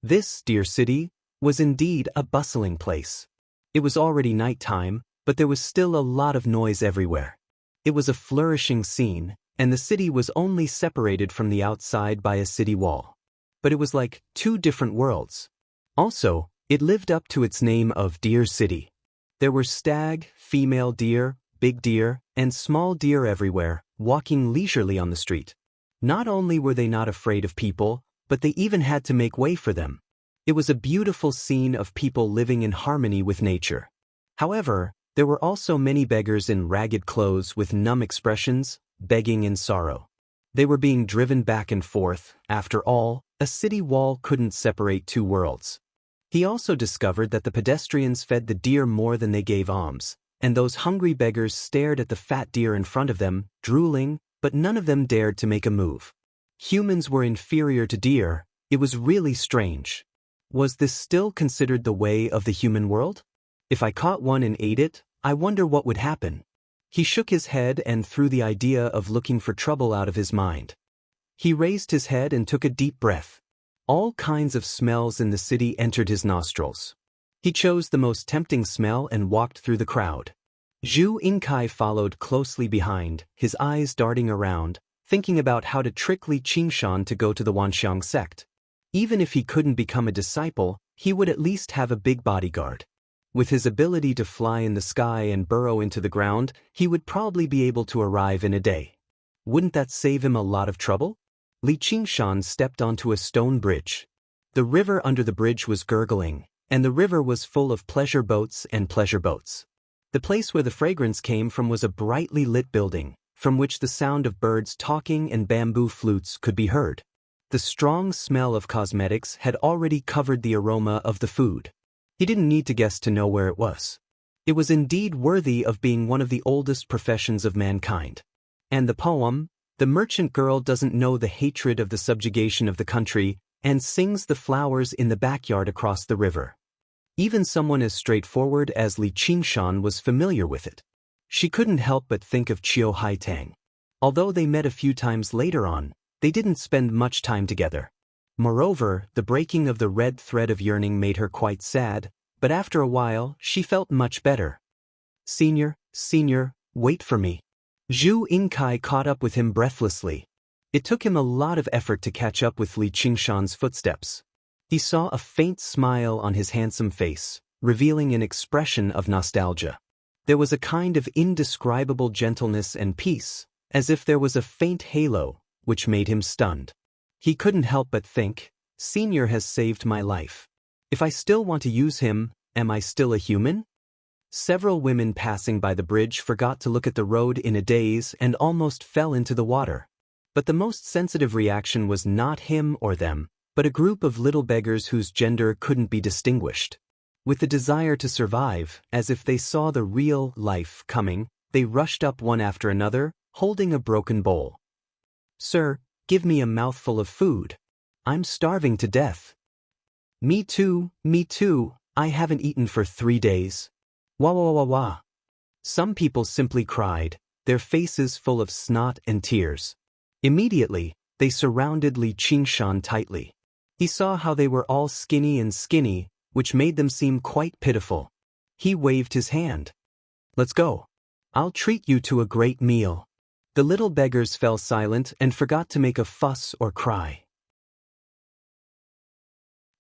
This, Deer City, was indeed a bustling place. It was already nighttime, but there was still a lot of noise everywhere. It was a flourishing scene, and the city was only separated from the outside by a city wall. But it was like 2 different worlds. Also, it lived up to its name of Deer City. There were stag, female deer, big deer, and small deer everywhere, walking leisurely on the street. Not only were they not afraid of people, but they even had to make way for them. It was a beautiful scene of people living in harmony with nature. However, there were also many beggars in ragged clothes with numb expressions, begging in sorrow. They were being driven back and forth. After all, a city wall couldn't separate 2 worlds. He also discovered that the pedestrians fed the deer more than they gave alms, and those hungry beggars stared at the fat deer in front of them, drooling, but none of them dared to make a move. Humans were inferior to deer. It was really strange. Was this still considered the way of the human world? If I caught one and ate it, I wonder what would happen. He shook his head and threw the idea of looking for trouble out of his mind. He raised his head and took a deep breath. All kinds of smells in the city entered his nostrils. He chose the most tempting smell and walked through the crowd. Zhu Yingcai followed closely behind, his eyes darting around, thinking about how to trick Li Qingshan to go to the Wanxiang sect. Even if he couldn't become a disciple, he would at least have a big bodyguard. With his ability to fly in the sky and burrow into the ground, he would probably be able to arrive in a day. Wouldn't that save him a lot of trouble? Li Qingshan stepped onto a stone bridge. The river under the bridge was gurgling, and the river was full of pleasure boats and pleasure boats. The place where the fragrance came from was a brightly lit building, from which the sound of birds talking and bamboo flutes could be heard. The strong smell of cosmetics had already covered the aroma of the food. He didn't need to guess to know where it was. It was indeed worthy of being one of the oldest professions of mankind. And the poem, "The merchant girl doesn't know the hatred of the subjugation of the country, and sings the flowers in the backyard across the river." Even someone as straightforward as Li Qingshan was familiar with it. She couldn't help but think of Qiu Haitang. Although they met a few times later on, they didn't spend much time together. Moreover, the breaking of the red thread of yearning made her quite sad, but after a while, she felt much better. Senior, wait for me." Zhu Yingcai caught up with him breathlessly. It took him a lot of effort to catch up with Li Qingshan's footsteps. He saw a faint smile on his handsome face, revealing an expression of nostalgia. There was a kind of indescribable gentleness and peace, as if there was a faint halo, which made him stunned. He couldn't help but think, Senior has saved my life. If I still want to use him, am I still a human? Several women passing by the bridge forgot to look at the road in a daze and almost fell into the water. But the most sensitive reaction was not him or them, but a group of little beggars whose gender couldn't be distinguished. With the desire to survive, as if they saw the real life coming, they rushed up one after another, holding a broken bowl. "Sir, give me a mouthful of food. I'm starving to death." Me too, I haven't eaten for 3 days. Wah wah wah wah. Some people simply cried, their faces full of snot and tears. Immediately, they surrounded Li Qingshan tightly. He saw how they were all skinny, which made them seem quite pitiful. He waved his hand. "Let's go. I'll treat you to a great meal." The little beggars fell silent and forgot to make a fuss or cry.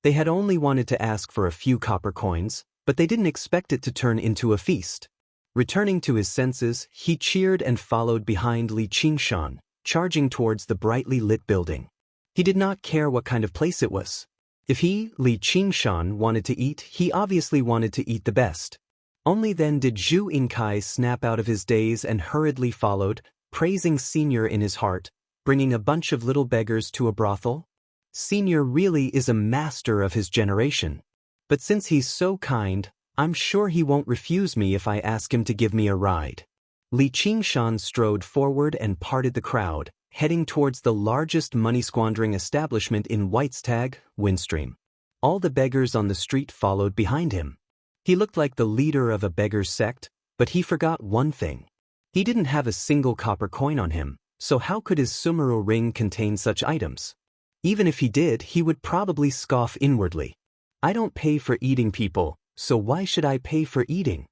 They had only wanted to ask for a few copper coins, but they didn't expect it to turn into a feast. Returning to his senses, he cheered and followed behind Li Qingshan, charging towards the brightly lit building. He did not care what kind of place it was. If he, Li Qingshan, wanted to eat, he obviously wanted to eat the best. Only then did Zhu Yingkai snap out of his daze and hurriedly followed, praising Senior in his heart, bringing a bunch of little beggars to a brothel. Senior really is a master of his generation. But since he's so kind, I'm sure he won't refuse me if I ask him to give me a ride. Li Qingshan strode forward and parted the crowd, heading towards the largest money-squandering establishment in Whitestag, Windstream. All the beggars on the street followed behind him. He looked like the leader of a beggar's sect, but he forgot one thing. He didn't have a single copper coin on him, so how could his Sumeru ring contain such items? Even if he did, he would probably scoff inwardly. I don't pay for eating people, so why should I pay for eating?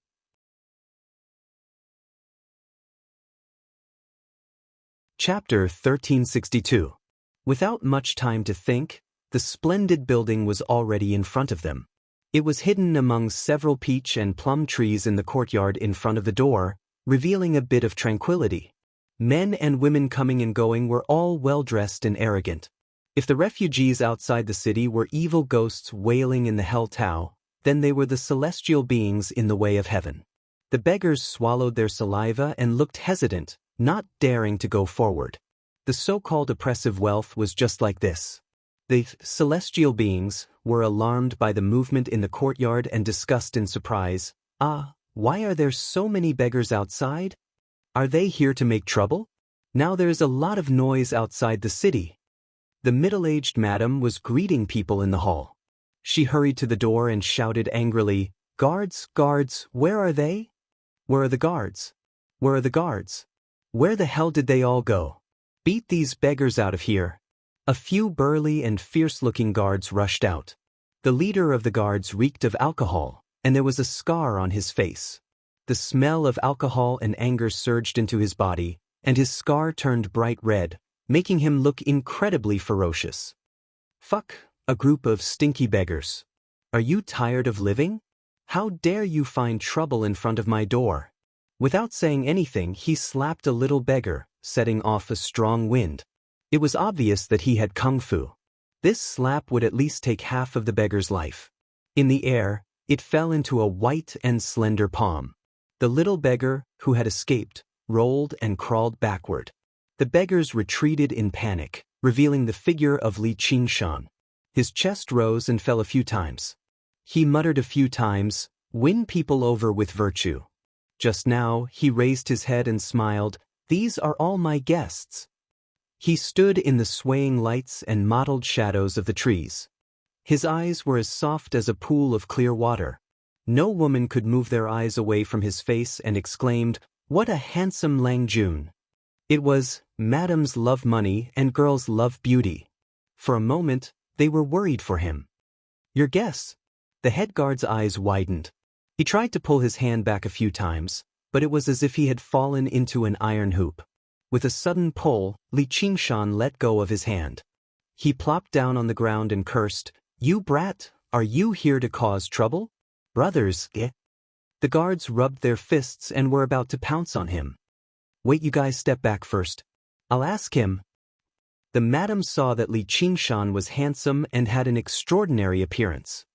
Chapter 1362. Without much time to think, the splendid building was already in front of them. It was hidden among several peach and plum trees in the courtyard in front of the door, revealing a bit of tranquility. Men and women coming and going were all well-dressed and arrogant. If the refugees outside the city were evil ghosts wailing in the Hell Tao, then they were the celestial beings in the way of heaven. The beggars swallowed their saliva and looked hesitant, not daring to go forward. The so-called oppressive wealth was just like this. The celestial beings were alarmed by the movement in the courtyard and discussed in surprise. Why are there so many beggars outside? Are they here to make trouble? Now there is a lot of noise outside the city. The middle-aged madam was greeting people in the hall. She hurried to the door and shouted angrily, "Guards, guards, where are they? Where are the guards? Where are the guards? Where the hell did they all go? Beat these beggars out of here." A few burly and fierce-looking guards rushed out. The leader of the guards reeked of alcohol, and there was a scar on his face. The smell of alcohol and anger surged into his body, and his scar turned bright red, making him look incredibly ferocious. "Fuck, a group of stinky beggars. Are you tired of living? How dare you find trouble in front of my door?" Without saying anything, he slapped a little beggar, setting off a strong wind. It was obvious that he had kung fu. This slap would at least take half of the beggar's life. In the air, it fell into a white and slender palm. The little beggar, who had escaped, rolled and crawled backward. The beggars retreated in panic, revealing the figure of Li Qingshan. His chest rose and fell a few times. He muttered a few times, "Win people over with virtue." Just now, he raised his head and smiled, "These are all my guests." He stood in the swaying lights and mottled shadows of the trees. His eyes were as soft as a pool of clear water. No woman could move their eyes away from his face and exclaimed, "What a handsome Lang Jun." It was, "Madams love money and girls love beauty." For a moment, they were worried for him. "Your guess?" The head guard's eyes widened. He tried to pull his hand back a few times, but it was as if he had fallen into an iron hoop. With a sudden pull, Li Qingshan let go of his hand. He plopped down on the ground and cursed, "You brat, are you here to cause trouble?" "Brothers, eh?" The guards rubbed their fists and were about to pounce on him. "Wait, you guys step back first. I'll ask him." The madam saw that Li Qingshan was handsome and had an extraordinary appearance.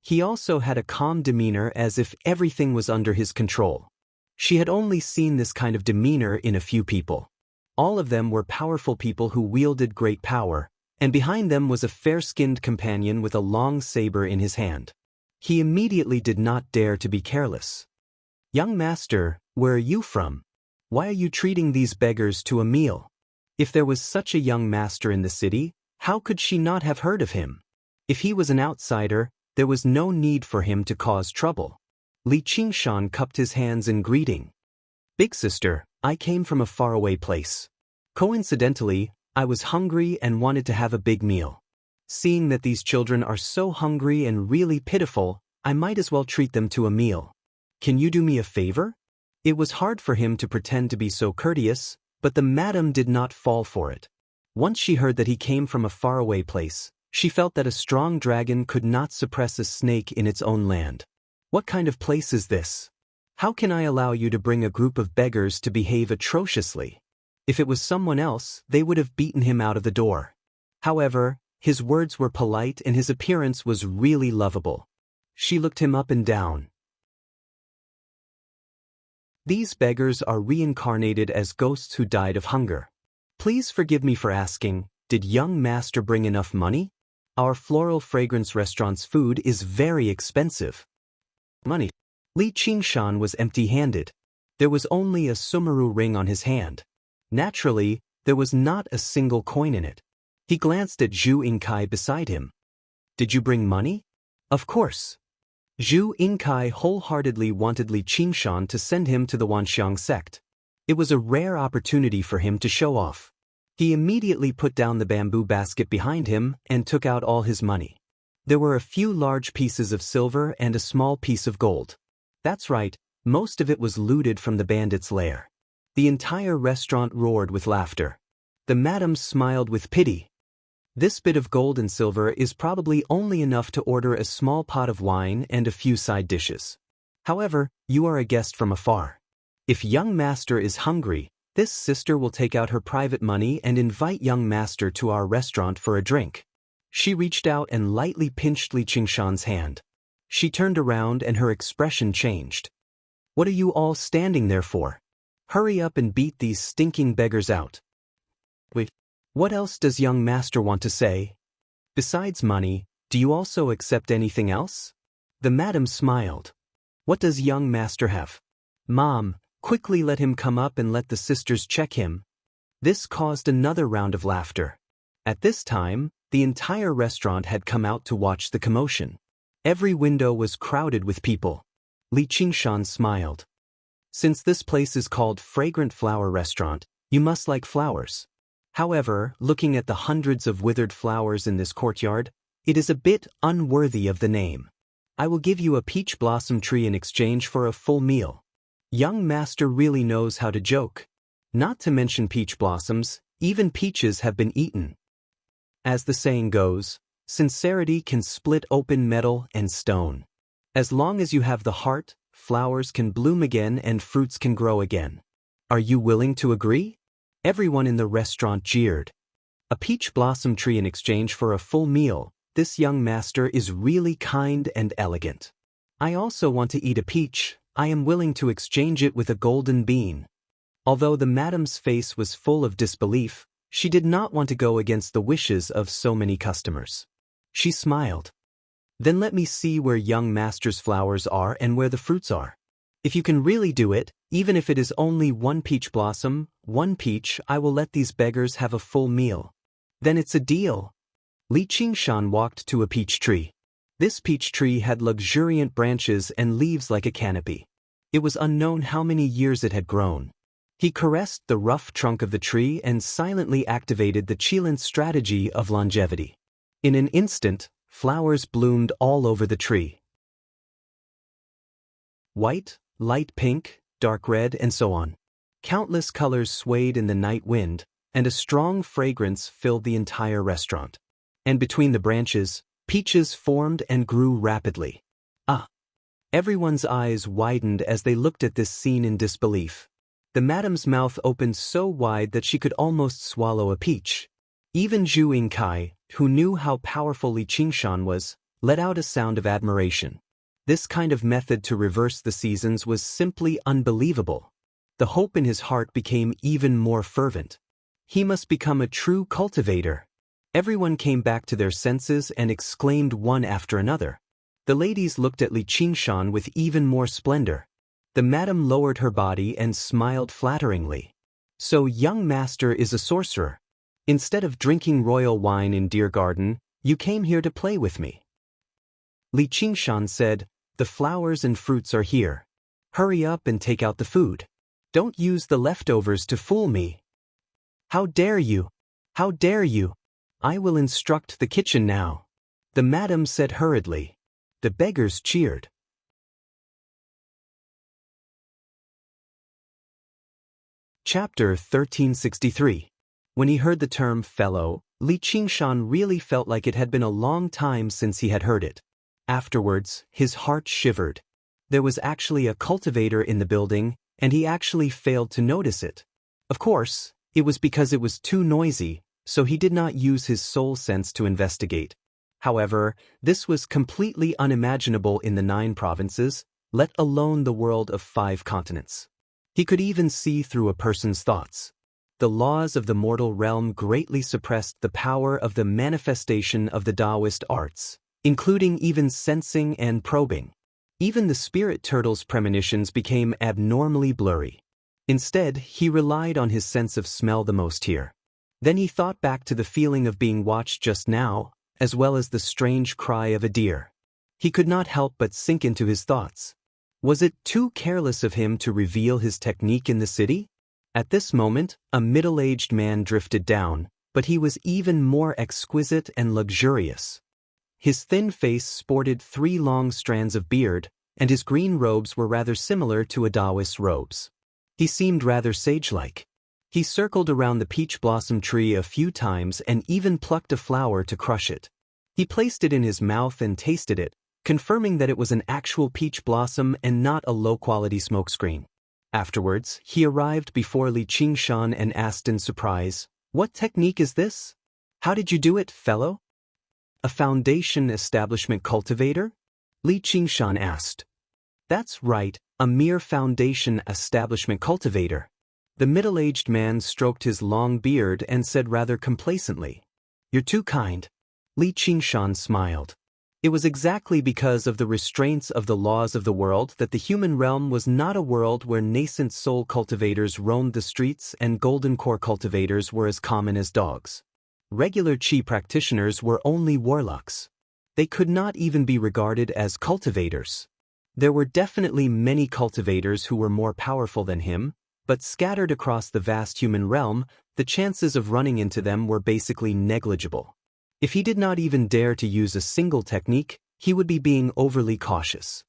He also had a calm demeanor as if everything was under his control. She had only seen this kind of demeanor in a few people. All of them were powerful people who wielded great power, and behind them was a fair-skinned companion with a long saber in his hand. He immediately did not dare to be careless. "Young master, where are you from? Why are you treating these beggars to a meal?" If there was such a young master in the city, how could she not have heard of him? If he was an outsider, there was no need for him to cause trouble. Li Qingshan cupped his hands in greeting. "Big sister, I came from a faraway place. Coincidentally, I was hungry and wanted to have a big meal. Seeing that these children are so hungry and really pitiful, I might as well treat them to a meal. Can you do me a favor?" It was hard for him to pretend to be so courteous, but the madam did not fall for it. Once she heard that he came from a faraway place, she felt that a strong dragon could not suppress a snake in its own land. "What kind of place is this? How can I allow you to bring a group of beggars to behave atrociously?" If it was someone else, they would have beaten him out of the door. However, his words were polite and his appearance was really lovable. She looked him up and down. "These beggars are reincarnated as ghosts who died of hunger. Please forgive me for asking, did young master bring enough money? Our floral fragrance restaurant's food is very expensive." "Money?" Li Qingshan was empty-handed. There was only a sumaru ring on his hand. Naturally, there was not a single coin in it. He glanced at Zhu Yingkai beside him. "Did you bring money?" "Of course." Zhu Yingkai wholeheartedly wanted Li Qingshan to send him to the Wanxiang sect. It was a rare opportunity for him to show off. He immediately put down the bamboo basket behind him and took out all his money. There were a few large pieces of silver and a small piece of gold. That's right, most of it was looted from the bandits' lair. The entire restaurant roared with laughter. The madam smiled with pity. "This bit of gold and silver is probably only enough to order a small pot of wine and a few side dishes. However, you are a guest from afar. If young master is hungry, this sister will take out her private money and invite young master to our restaurant for a drink." She reached out and lightly pinched Li Qingshan's hand. She turned around and her expression changed. "What are you all standing there for? Hurry up and beat these stinking beggars out." "Wait, what else does young master want to say? Besides money, do you also accept anything else?" The madam smiled. "What does young master have?" "Mom, quickly let him come up and let the sisters check him." This caused another round of laughter. At this time, the entire restaurant had come out to watch the commotion. Every window was crowded with people. Li Qingshan smiled. "Since this place is called Fragrant Flower Restaurant, you must like flowers. However, looking at the hundreds of withered flowers in this courtyard, it is a bit unworthy of the name. I will give you a peach blossom tree in exchange for a full meal." Young master really knows how to joke. Not to mention peach blossoms, even peaches have been eaten. As the saying goes, sincerity can split open metal and stone. As long as you have the heart, flowers can bloom again and fruits can grow again. Are you willing to agree? Everyone in the restaurant jeered. A peach blossom tree in exchange for a full meal. This young master is really kind and elegant. I also want to eat a peach. I am willing to exchange it with a golden bean. Although the madam's face was full of disbelief, she did not want to go against the wishes of so many customers. She smiled. "Then let me see where young master's flowers are and where the fruits are. If you can really do it, even if it is only one peach blossom, one peach, I will let these beggars have a full meal. Then it's a deal." Li Qingshan walked to a peach tree. This peach tree had luxuriant branches and leaves like a canopy. It was unknown how many years it had grown. He caressed the rough trunk of the tree and silently activated the Qilin strategy of longevity. In an instant, flowers bloomed all over the tree. White, light pink, dark red, and so on. Countless colors swayed in the night wind, and a strong fragrance filled the entire restaurant. And between the branches, Peaches formed and grew rapidly. Ah! Everyone's eyes widened as they looked at this scene in disbelief. The madam's mouth opened so wide that she could almost swallow a peach. Even Zhu Yingkai, who knew how powerful Li Qingshan was, let out a sound of admiration. This kind of method to reverse the seasons was simply unbelievable. The hope in his heart became even more fervent. He must become a true cultivator. Everyone came back to their senses and exclaimed one after another. The ladies looked at Li Qingshan with even more splendor. The madam lowered her body and smiled flatteringly. So young master is a sorcerer. Instead of drinking royal wine in Deer Garden, you came here to play with me. Li Qingshan said, the flowers and fruits are here. Hurry up and take out the food. Don't use the leftovers to fool me. How dare you? How dare you? I will instruct the kitchen now. The madam said hurriedly. The beggars cheered. Chapter 1363. When he heard the term fellow, Li Qingshan really felt like it had been a long time since he had heard it. Afterwards, his heart shivered. There was actually a cultivator in the building, and he actually failed to notice it. Of course, it was because it was too noisy, so he did not use his soul sense to investigate. However, this was completely unimaginable in the 9 provinces, let alone the world of 5 continents. He could even see through a person's thoughts. The laws of the mortal realm greatly suppressed the power of the manifestation of the Taoist arts, including even sensing and probing. Even the spirit turtle's premonitions became abnormally blurry. Instead, he relied on his sense of smell the most here. Then he thought back to the feeling of being watched just now, as well as the strange cry of a deer. He could not help but sink into his thoughts. Was it too careless of him to reveal his technique in the city? At this moment, a middle-aged man drifted down, but he was even more exquisite and luxurious. His thin face sported 3 long strands of beard, and his green robes were rather similar to a Taoist's robes. He seemed rather sage-like. He circled around the peach blossom tree a few times and even plucked a flower to crush it. He placed it in his mouth and tasted it, confirming that it was an actual peach blossom and not a low-quality smokescreen. Afterwards, he arrived before Li Qingshan and asked in surprise, "What technique is this? How did you do it, fellow?" "A foundation establishment cultivator?" Li Qingshan asked. "That's right, a mere foundation establishment cultivator." The middle-aged man stroked his long beard and said rather complacently, "You're too kind." Li Qingshan smiled. It was exactly because of the restraints of the laws of the world that the human realm was not a world where nascent soul cultivators roamed the streets and golden core cultivators were as common as dogs. Regular Qi practitioners were only warlocks. They could not even be regarded as cultivators. There were definitely many cultivators who were more powerful than him, but scattered across the vast human realm, the chances of running into them were basically negligible. If he did not even dare to use a single technique, he would be being overly cautious.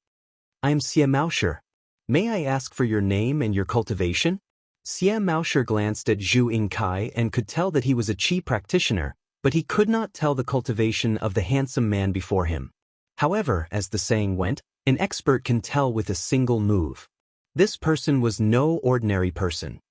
"I am Xie Maosher. May I ask for your name and your cultivation?" Xie Maosher glanced at Zhu Yingkai and could tell that he was a Qi practitioner, but he could not tell the cultivation of the handsome man before him. However, as the saying went, an expert can tell with a single move. This person was no ordinary person.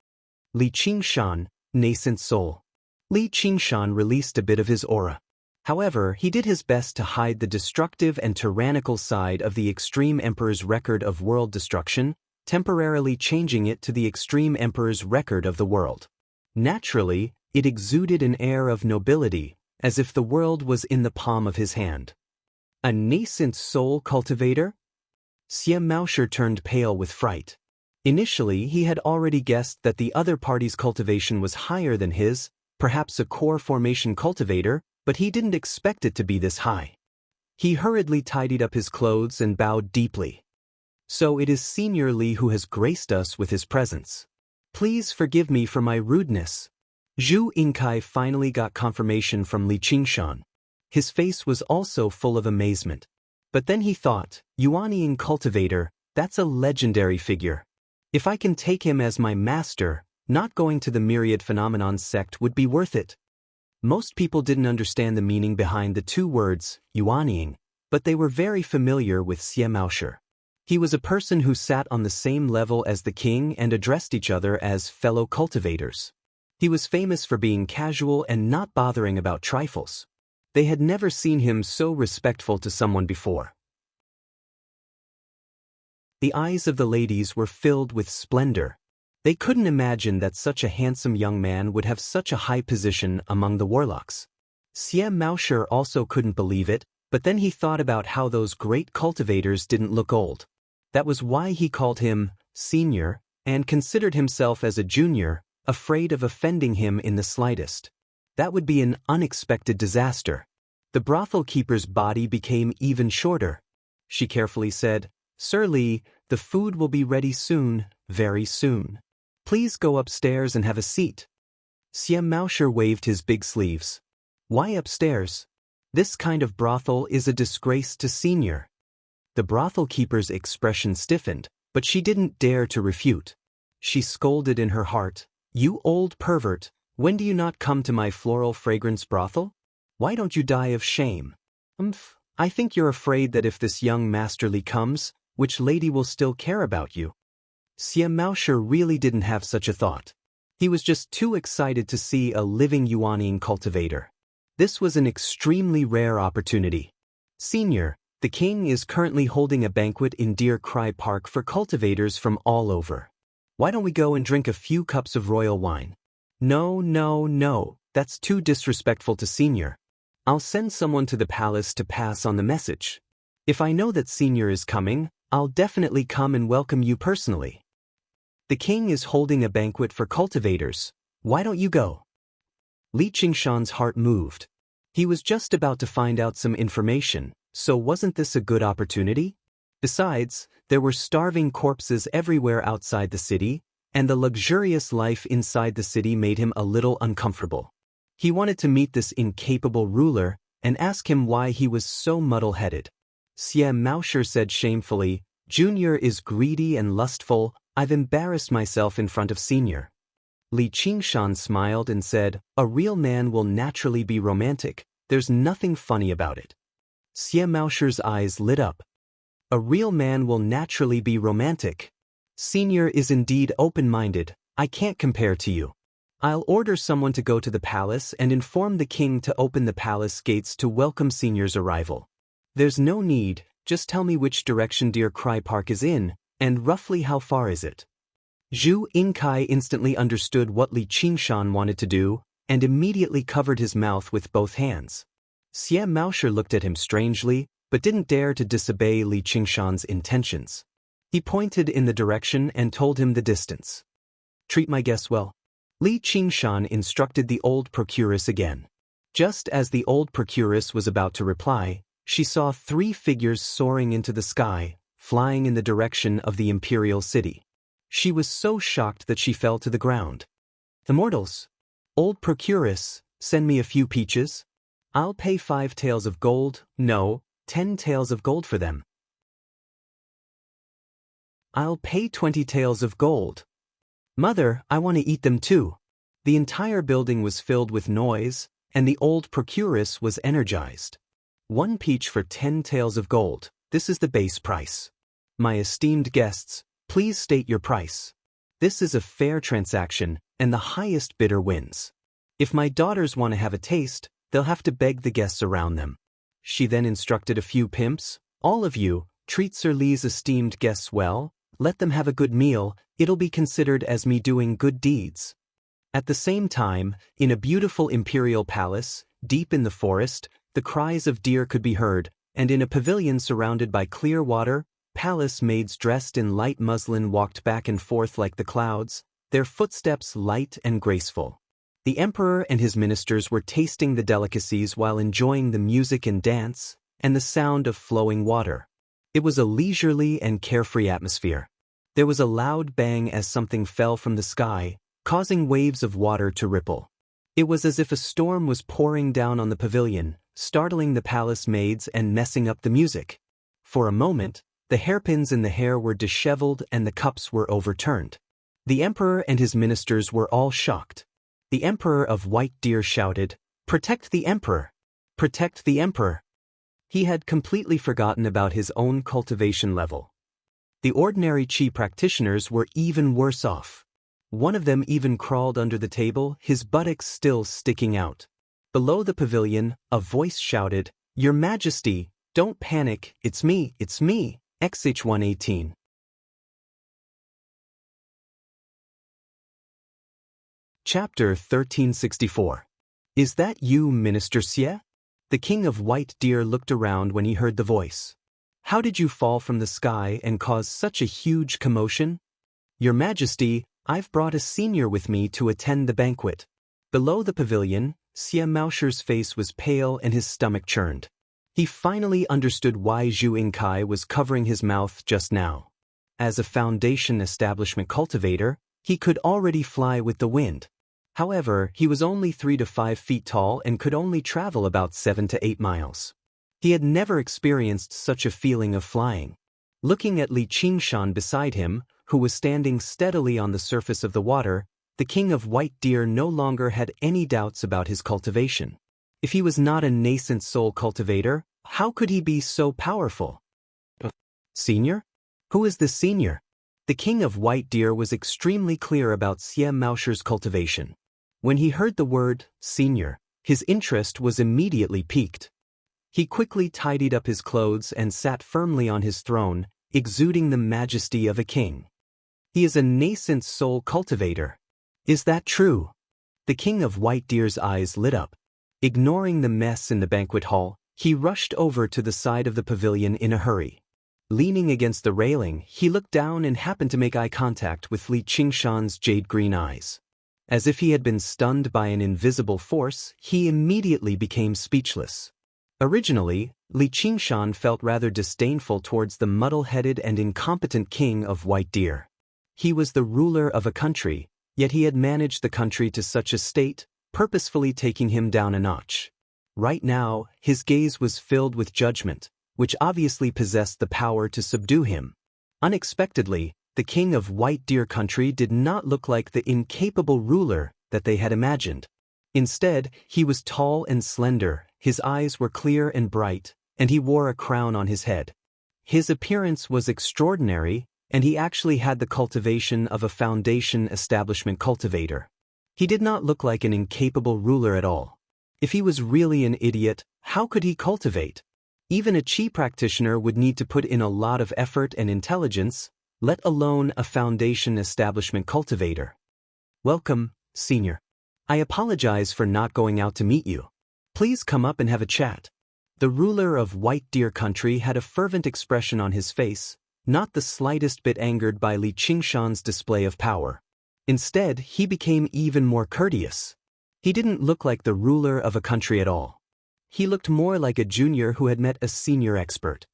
Li Qingshan, nascent soul. Li Qingshan released a bit of his aura. However, he did his best to hide the destructive and tyrannical side of the Extreme Emperor's record of world destruction, temporarily changing it to the Extreme Emperor's record of the world. Naturally, it exuded an air of nobility, as if the world was in the palm of his hand. A nascent soul cultivator? Xie Maosher turned pale with fright. Initially, he had already guessed that the other party's cultivation was higher than his, perhaps a core formation cultivator, but he didn't expect it to be this high. He hurriedly tidied up his clothes and bowed deeply. "So it is Senior Li who has graced us with his presence. Please forgive me for my rudeness." Zhu Yingkai finally got confirmation from Li Qingshan. His face was also full of amazement. But then he thought, Yuanying cultivator, that's a legendary figure. If I can take him as my master, not going to the myriad phenomenon sect would be worth it. Most people didn't understand the meaning behind the two words, yuanying, but they were very familiar with Xie Maosher. He was a person who sat on the same level as the king and addressed each other as fellow cultivators. He was famous for being casual and not bothering about trifles. They had never seen him so respectful to someone before. The eyes of the ladies were filled with splendor. They couldn't imagine that such a handsome young man would have such a high position among the warlocks. Xie Maosher also couldn't believe it, but then he thought about how those great cultivators didn't look old. That was why he called him senior and considered himself as a junior, afraid of offending him in the slightest. That would be an unexpected disaster. The brothel keeper's body became even shorter. She carefully said, "Sir Li, the food will be ready soon, very soon. Please go upstairs and have a seat." Xie Maosher waved his big sleeves. "Why upstairs? This kind of brothel is a disgrace to senior." The brothel keeper's expression stiffened, but she didn't dare to refute. She scolded in her heart, "You old pervert, when do you not come to my floral fragrance brothel? Why don't you die of shame? I think you're afraid that if this young masterly comes, which lady will still care about you?" Xie Maosher really didn't have such a thought. He was just too excited to see a living yuanying cultivator. This was an extremely rare opportunity. "Senior, the king is currently holding a banquet in Deer Cry Park for cultivators from all over. Why don't we go and drink a few cups of royal wine?" "No, no, no, that's too disrespectful to Senior. I'll send someone to the palace to pass on the message. If I know that Senior is coming, I'll definitely come and welcome you personally. The king is holding a banquet for cultivators. Why don't you go?" Li Qingshan's heart moved. He was just about to find out some information, so wasn't this a good opportunity? Besides, there were starving corpses everywhere outside the city, and the luxurious life inside the city made him a little uncomfortable. He wanted to meet this incapable ruler and ask him why he was so muddle-headed. Xie Maosher said shamefully, "Junior is greedy and lustful. I've embarrassed myself in front of Senior." Li Qingshan smiled and said, "A real man will naturally be romantic. There's nothing funny about it." Xie Maosher's eyes lit up. "A real man will naturally be romantic. Senior is indeed open-minded. I can't compare to you. I'll order someone to go to the palace and inform the king to open the palace gates to welcome Senior's arrival. There's no need, just tell me which direction Deer Cry Park is in, and roughly how far is it." Zhu Yingkai instantly understood what Li Qingshan wanted to do, and immediately covered his mouth with both hands. Xie Maosher looked at him strangely, but didn't dare to disobey Li Qingshan's intentions. He pointed in the direction and told him the distance. "Treat my guests well." Li Qingshan instructed the old procuress again. Just as the old procuress was about to reply, she saw 3 figures soaring into the sky, flying in the direction of the imperial city. She was so shocked that she fell to the ground. "Immortals! Old procuress, send me a few peaches. I'll pay 5 taels of gold, no, 10 taels of gold for them. I'll pay 20 taels of gold. Mother, I want to eat them too." The entire building was filled with noise, and the old procuress was energized. 1 peach for 10 taels of gold, this is the base price. My esteemed guests, please state your price. This is a fair transaction, and the highest bidder wins. If my daughters want to have a taste, they'll have to beg the guests around them. She then instructed a few pimps, "All of you, treat Sir Li's esteemed guests well, let them have a good meal, it'll be considered as me doing good deeds." At the same time, in a beautiful imperial palace, deep in the forest, the cries of deer could be heard, and in a pavilion surrounded by clear water, palace maids dressed in light muslin walked back and forth like the clouds, their footsteps light and graceful. The emperor and his ministers were tasting the delicacies while enjoying the music and dance, and the sound of flowing water. It was a leisurely and carefree atmosphere. There was a loud bang as something fell from the sky, causing waves of water to ripple. It was as if a storm was pouring down on the pavilion, startling the palace maids and messing up the music. For a moment, the hairpins in the hair were disheveled and the cups were overturned. The emperor and his ministers were all shocked. The emperor of White Deer shouted, Protect the emperor! Protect the emperor! He had completely forgotten about his own cultivation level. The ordinary qi practitioners were even worse off. One of them even crawled under the table, his buttocks still sticking out. Below the pavilion, a voice shouted, "Your Majesty, don't panic, it's me, XH118. Chapter 1364. Is that you, Minister Xie? The king of White Deer looked around when he heard the voice. How did you fall from the sky and cause such a huge commotion? Your Majesty, I've brought a senior with me to attend the banquet. Below the pavilion, Xie Maosher's face was pale and his stomach churned. He finally understood why Zhu Yingkai was covering his mouth just now. As a foundation establishment cultivator, he could already fly with the wind. However, he was only 3 to 5 feet tall and could only travel about 7 to 8 miles. He had never experienced such a feeling of flying. Looking at Li Qingshan beside him, who was standing steadily on the surface of the water, the king of White Deer no longer had any doubts about his cultivation. If he was not a nascent soul cultivator, how could he be so powerful? Senior? Who is the senior? The king of White Deer was extremely clear about Xie Maosher's cultivation. When he heard the word senior, his interest was immediately piqued. He quickly tidied up his clothes and sat firmly on his throne, exuding the majesty of a king. He is a nascent soul cultivator. Is that true? The king of White Deer's eyes lit up. Ignoring the mess in the banquet hall, he rushed over to the side of the pavilion in a hurry. Leaning against the railing, he looked down and happened to make eye contact with Li Qingshan's jade-green eyes. As if he had been stunned by an invisible force, he immediately became speechless. Originally, Li Qingshan felt rather disdainful towards the muddle-headed and incompetent king of White Deer. He was the ruler of a country, yet he had managed the country to such a state, purposefully taking him down a notch. Right now, his gaze was filled with judgment, which obviously possessed the power to subdue him. Unexpectedly, the king of White Deer country did not look like the incapable ruler that they had imagined. Instead, he was tall and slender, his eyes were clear and bright, and he wore a crown on his head. His appearance was extraordinary, and he actually had the cultivation of a foundation establishment cultivator. He did not look like an incapable ruler at all. If he was really an idiot, how could he cultivate? Even a qi practitioner would need to put in a lot of effort and intelligence, let alone a foundation establishment cultivator. Welcome, senior. I apologize for not going out to meet you. Please come up and have a chat. The ruler of White Deer country had a fervent expression on his face, not the slightest bit angered by Li Qingshan's display of power. Instead, he became even more courteous. He didn't look like the ruler of a country at all. He looked more like a junior who had met a senior expert.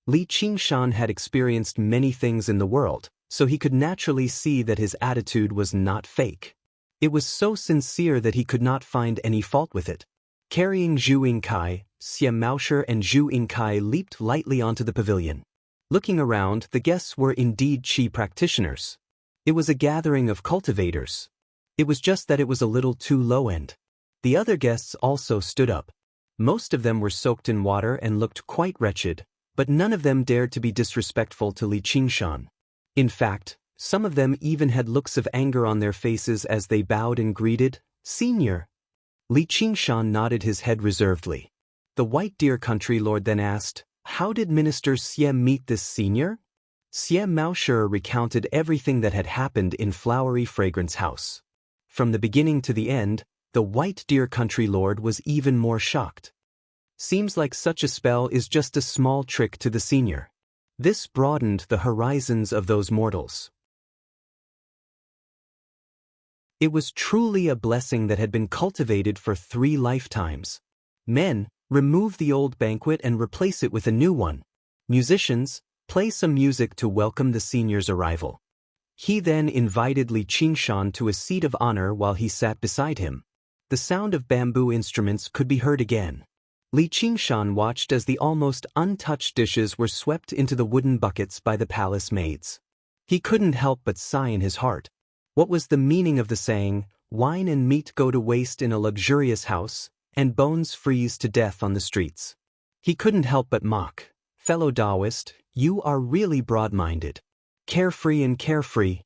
Li Qingshan had experienced many things in the world, so he could naturally see that his attitude was not fake. It was so sincere that he could not find any fault with it. Carrying Zhu Yingkai, Xie Maosher and Zhu Yingkai leaped lightly onto the pavilion. Looking around, the guests were indeed qi practitioners. It was a gathering of cultivators. It was just that it was a little too low-end. The other guests also stood up. Most of them were soaked in water and looked quite wretched, but none of them dared to be disrespectful to Li Qingshan. In fact, some of them even had looks of anger on their faces as they bowed and greeted, "Senior." Li Qingshan nodded his head reservedly. The White Deer country lord then asked, "How did Minister Xie meet this senior?" Xie Maosher recounted everything that had happened in Flowery Fragrance House. From the beginning to the end, the White Deer country lord was even more shocked. Seems like such a spell is just a small trick to the senior. This broadened the horizons of those mortals. It was truly a blessing that had been cultivated for 3 lifetimes. Men, remove the old banquet and replace it with a new one. Musicians, play some music to welcome the senior's arrival. He then invited Li Qingshan to a seat of honor while he sat beside him. The sound of bamboo instruments could be heard again. Li Qingshan watched as the almost untouched dishes were swept into the wooden buckets by the palace maids. He couldn't help but sigh in his heart. What was the meaning of the saying, "Wine and meat go to waste in a luxurious house, and bones freeze to death on the streets. He couldn't help but mock. "Fellow Taoist, you are really broad-minded. Carefree and carefree."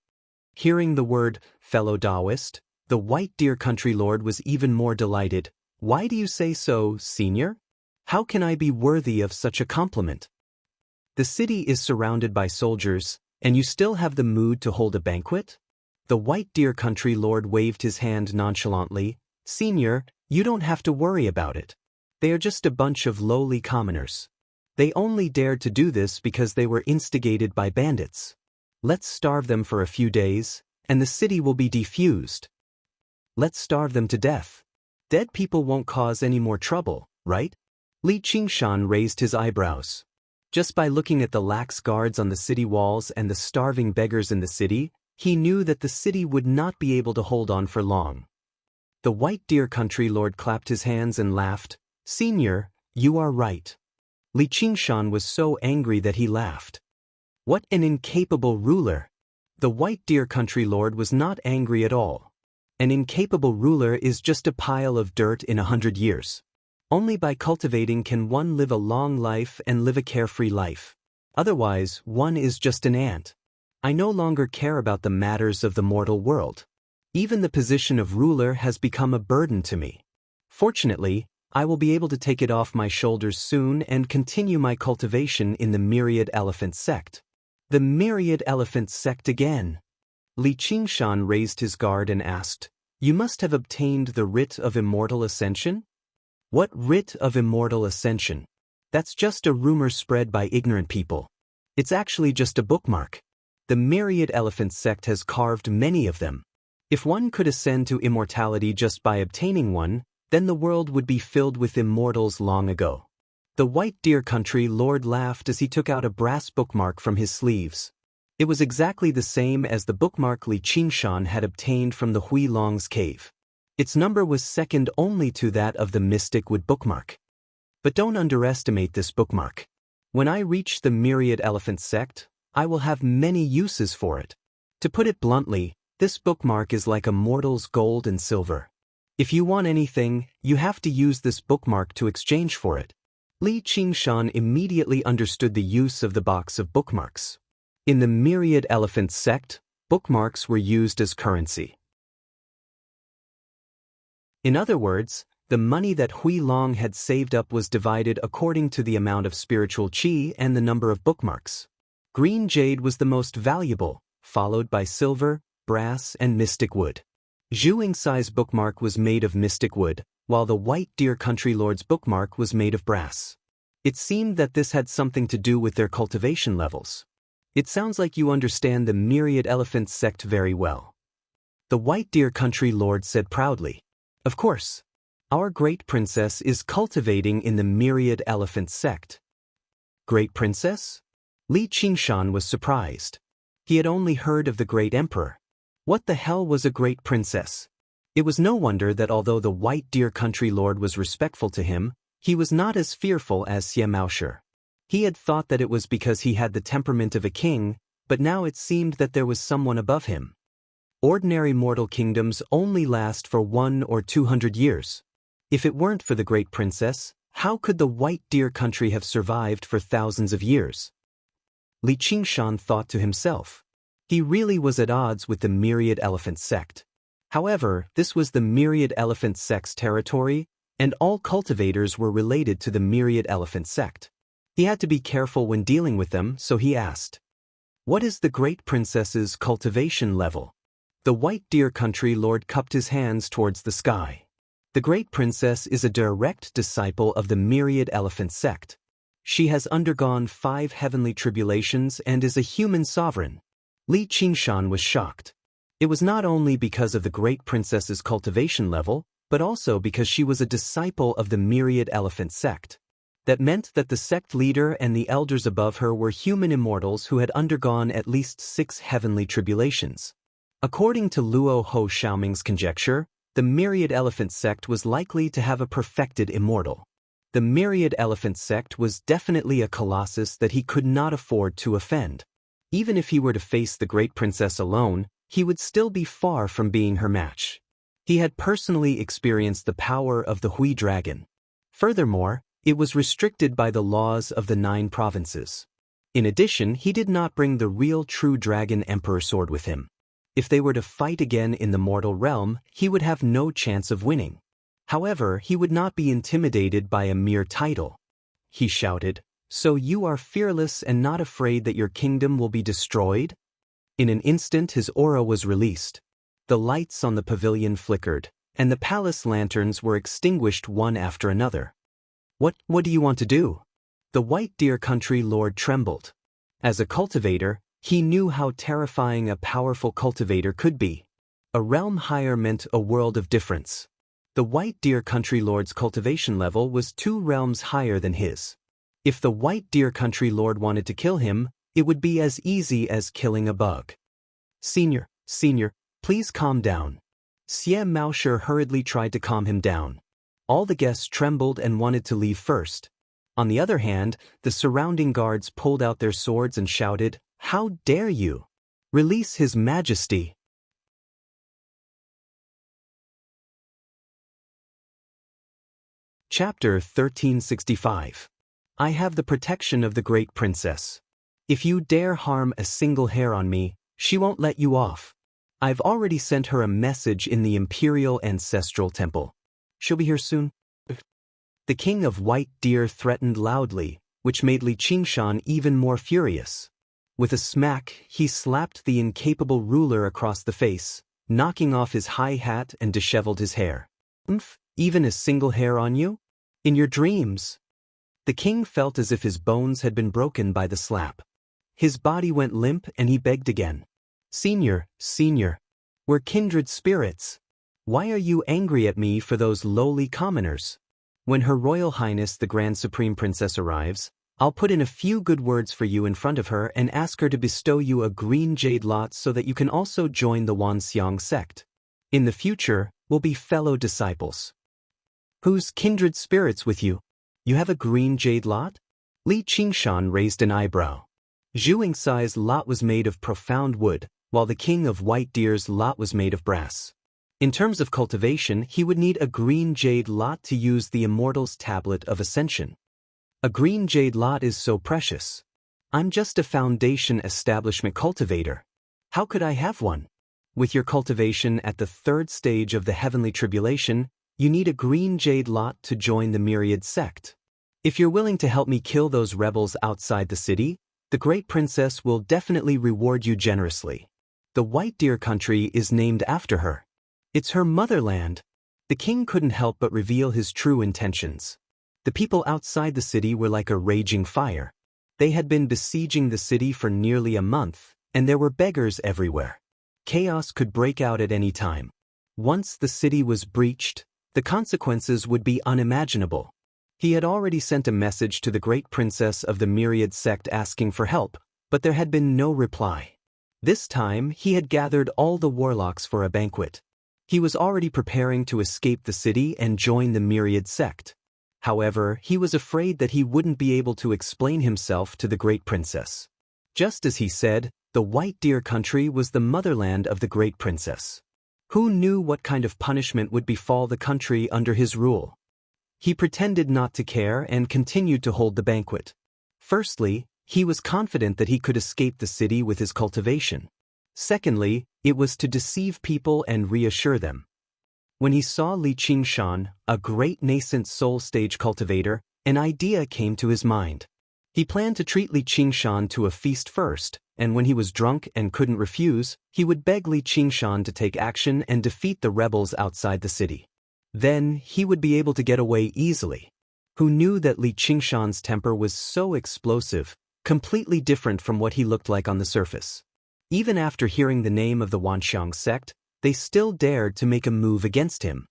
Hearing the word, fellow Taoist, the white deer country lord was even more delighted. "Why do you say so, senior? How can I be worthy of such a compliment? The city is surrounded by soldiers, and you still have the mood to hold a banquet?" The white deer country lord waved his hand nonchalantly. "Senior, you don't have to worry about it. They are just a bunch of lowly commoners. They only dared to do this because they were instigated by bandits. Let's starve them for a few days, and the city will be defused. Let's starve them to death. Dead people won't cause any more trouble, right?" Li Qingshan raised his eyebrows. Just by looking at the lax guards on the city walls and the starving beggars in the city, he knew that the city would not be able to hold on for long. The white deer country lord clapped his hands and laughed. "Senior, you are right." Li Qingshan was so angry that he laughed. What an incapable ruler! The white deer country lord was not angry at all. An incapable ruler is just a pile of dirt in 100 years. Only by cultivating can one live a long life and live a carefree life. Otherwise, one is just an ant. I no longer care about the matters of the mortal world. Even the position of ruler has become a burden to me. Fortunately, I will be able to take it off my shoulders soon and continue my cultivation in the Myriad Elephant sect. The Myriad Elephant sect again. Li Qingshan raised his guard and asked, "You must have obtained the writ of immortal ascension?" "What writ of immortal ascension? That's just a rumor spread by ignorant people. It's actually just a bookmark. The Myriad Elephant sect has carved many of them. If one could ascend to immortality just by obtaining one, then the world would be filled with immortals long ago." The white deer country lord laughed as he took out a brass bookmark from his sleeves. It was exactly the same as the bookmark Li Qingshan had obtained from the Hui Long's cave. Its number was second only to that of the Mystic Wood bookmark. But don't underestimate this bookmark. When I reach the Myriad Elephant sect, I will have many uses for it. To put it bluntly, this bookmark is like a mortal's gold and silver. If you want anything, you have to use this bookmark to exchange for it. Li Qingshan immediately understood the use of the box of bookmarks. In the Myriad Elephant sect, bookmarks were used as currency. In other words, the money that Hui Long had saved up was divided according to the amount of spiritual qi and the number of bookmarks. Green jade was the most valuable, followed by silver, brass, and mystic wood. Zhu Yingcai's bookmark was made of mystic wood, while the white deer country lord's bookmark was made of brass. It seemed that this had something to do with their cultivation levels. "It sounds like you understand the Myriad Elephant sect very well," the white deer country lord said proudly. "Of course. Our great princess is cultivating in the Myriad Elephant sect." Great princess? Li Qingshan was surprised. He had only heard of the great emperor. What the hell was a great princess? It was no wonder that although the white deer country lord was respectful to him, he was not as fearful as Xie Maoshe. He had thought that it was because he had the temperament of a king, but now it seemed that there was someone above him. Ordinary mortal kingdoms only last for 100 or 200 years. If it weren't for the great princess, how could the white deer country have survived for thousands of years? Li Qingshan thought to himself. He really was at odds with the Myriad Elephant sect. However, this was the Myriad Elephant sect's territory, and all cultivators were related to the Myriad Elephant sect. He had to be careful when dealing with them, so he asked, "What is the great princess's cultivation level?" The white deer country lord cupped his hands towards the sky. The great princess is a direct disciple of the Myriad Elephant sect. She has undergone 5 heavenly tribulations and is a human sovereign. Li Qingshan was shocked. It was not only because of the great princess's cultivation level, but also because she was a disciple of the Myriad Elephant sect. That meant that the sect leader and the elders above her were human immortals who had undergone at least 6 heavenly tribulations. According to Luo Ho Xiaoming's conjecture, the Myriad Elephant sect was likely to have a perfected immortal. The Myriad Elephant sect was definitely a colossus that he could not afford to offend. Even if he were to face the great princess alone, he would still be far from being her match. He had personally experienced the power of the Hui dragon. Furthermore, it was restricted by the laws of the 9 provinces. In addition, he did not bring the real true dragon emperor sword with him. If they were to fight again in the mortal realm, he would have no chance of winning. However, he would not be intimidated by a mere title. He shouted, "So you are fearless and not afraid that your kingdom will be destroyed?" In an instant his aura was released. The lights on the pavilion flickered, and the palace lanterns were extinguished one after another. What do you want to do?" The White Deer Country Lord trembled. As a cultivator, he knew how terrifying a powerful cultivator could be. A realm higher meant a world of difference. The White Deer Country Lord's cultivation level was 2 realms higher than his. If the White Deer Country Lord wanted to kill him, it would be as easy as killing a bug. Senior, please calm down." Xie Maoshe hurriedly tried to calm him down. All the guests trembled and wanted to leave first. On the other hand, the surrounding guards pulled out their swords and shouted, "How dare you! Release His Majesty!" Chapter 1365. I have the protection of the Great Princess. If you dare harm a single hair on me, she won't let you off. I've already sent her a message in the Imperial Ancestral Temple. She'll be here soon. The King of White Deer threatened loudly, which made Li Qingshan even more furious. With a smack, he slapped the incapable ruler across the face, knocking off his high hat and disheveled his hair. Even a single hair on you? In your dreams. The king felt as if his bones had been broken by the slap. His body went limp and he begged again. Senior, we're kindred spirits. Why are you angry at me for those lowly commoners? When Her Royal Highness the Grand Supreme Princess arrives, I'll put in a few good words for you in front of her and ask her to bestow you a green jade lot so that you can also join the Wanxiang sect. In the future, we'll be fellow disciples. Whose kindred spirits with you? You have a green jade lot? Li Qingshan raised an eyebrow. Zhu Yingsai's lot was made of profound wood, while the King of White Deer's lot was made of brass. In terms of cultivation, he would need a green jade lot to use the Immortal's Tablet of Ascension. A green jade lot is so precious. I'm just a foundation establishment cultivator. How could I have one? With your cultivation at the 3rd stage of the Heavenly Tribulation, you need a green jade lot to join the Myriad sect. If you're willing to help me kill those rebels outside the city, the Great Princess will definitely reward you generously. The White Deer Country is named after her. It's her motherland. The king couldn't help but reveal his true intentions. The people outside the city were like a raging fire. They had been besieging the city for nearly a month, and there were beggars everywhere. Chaos could break out at any time. Once the city was breached, the consequences would be unimaginable. He had already sent a message to the Great Princess of the Myriad sect asking for help, but there had been no reply. This time, he had gathered all the warlocks for a banquet. He was already preparing to escape the city and join the Myriad sect. However, he was afraid that he wouldn't be able to explain himself to the Great Princess. Just as he said, the White Deer Country was the motherland of the Great Princess. Who knew what kind of punishment would befall the country under his rule? He pretended not to care and continued to hold the banquet. Firstly, he was confident that he could escape the city with his cultivation. Secondly, it was to deceive people and reassure them. When he saw Li Qingshan, a great nascent soul stage cultivator, an idea came to his mind. He planned to treat Li Qingshan to a feast first, and when he was drunk and couldn't refuse, he would beg Li Qingshan to take action and defeat the rebels outside the city. Then, he would be able to get away easily. Who knew that Li Qingshan's temper was so explosive, completely different from what he looked like on the surface. Even after hearing the name of the Wanxiang sect, they still dared to make a move against him.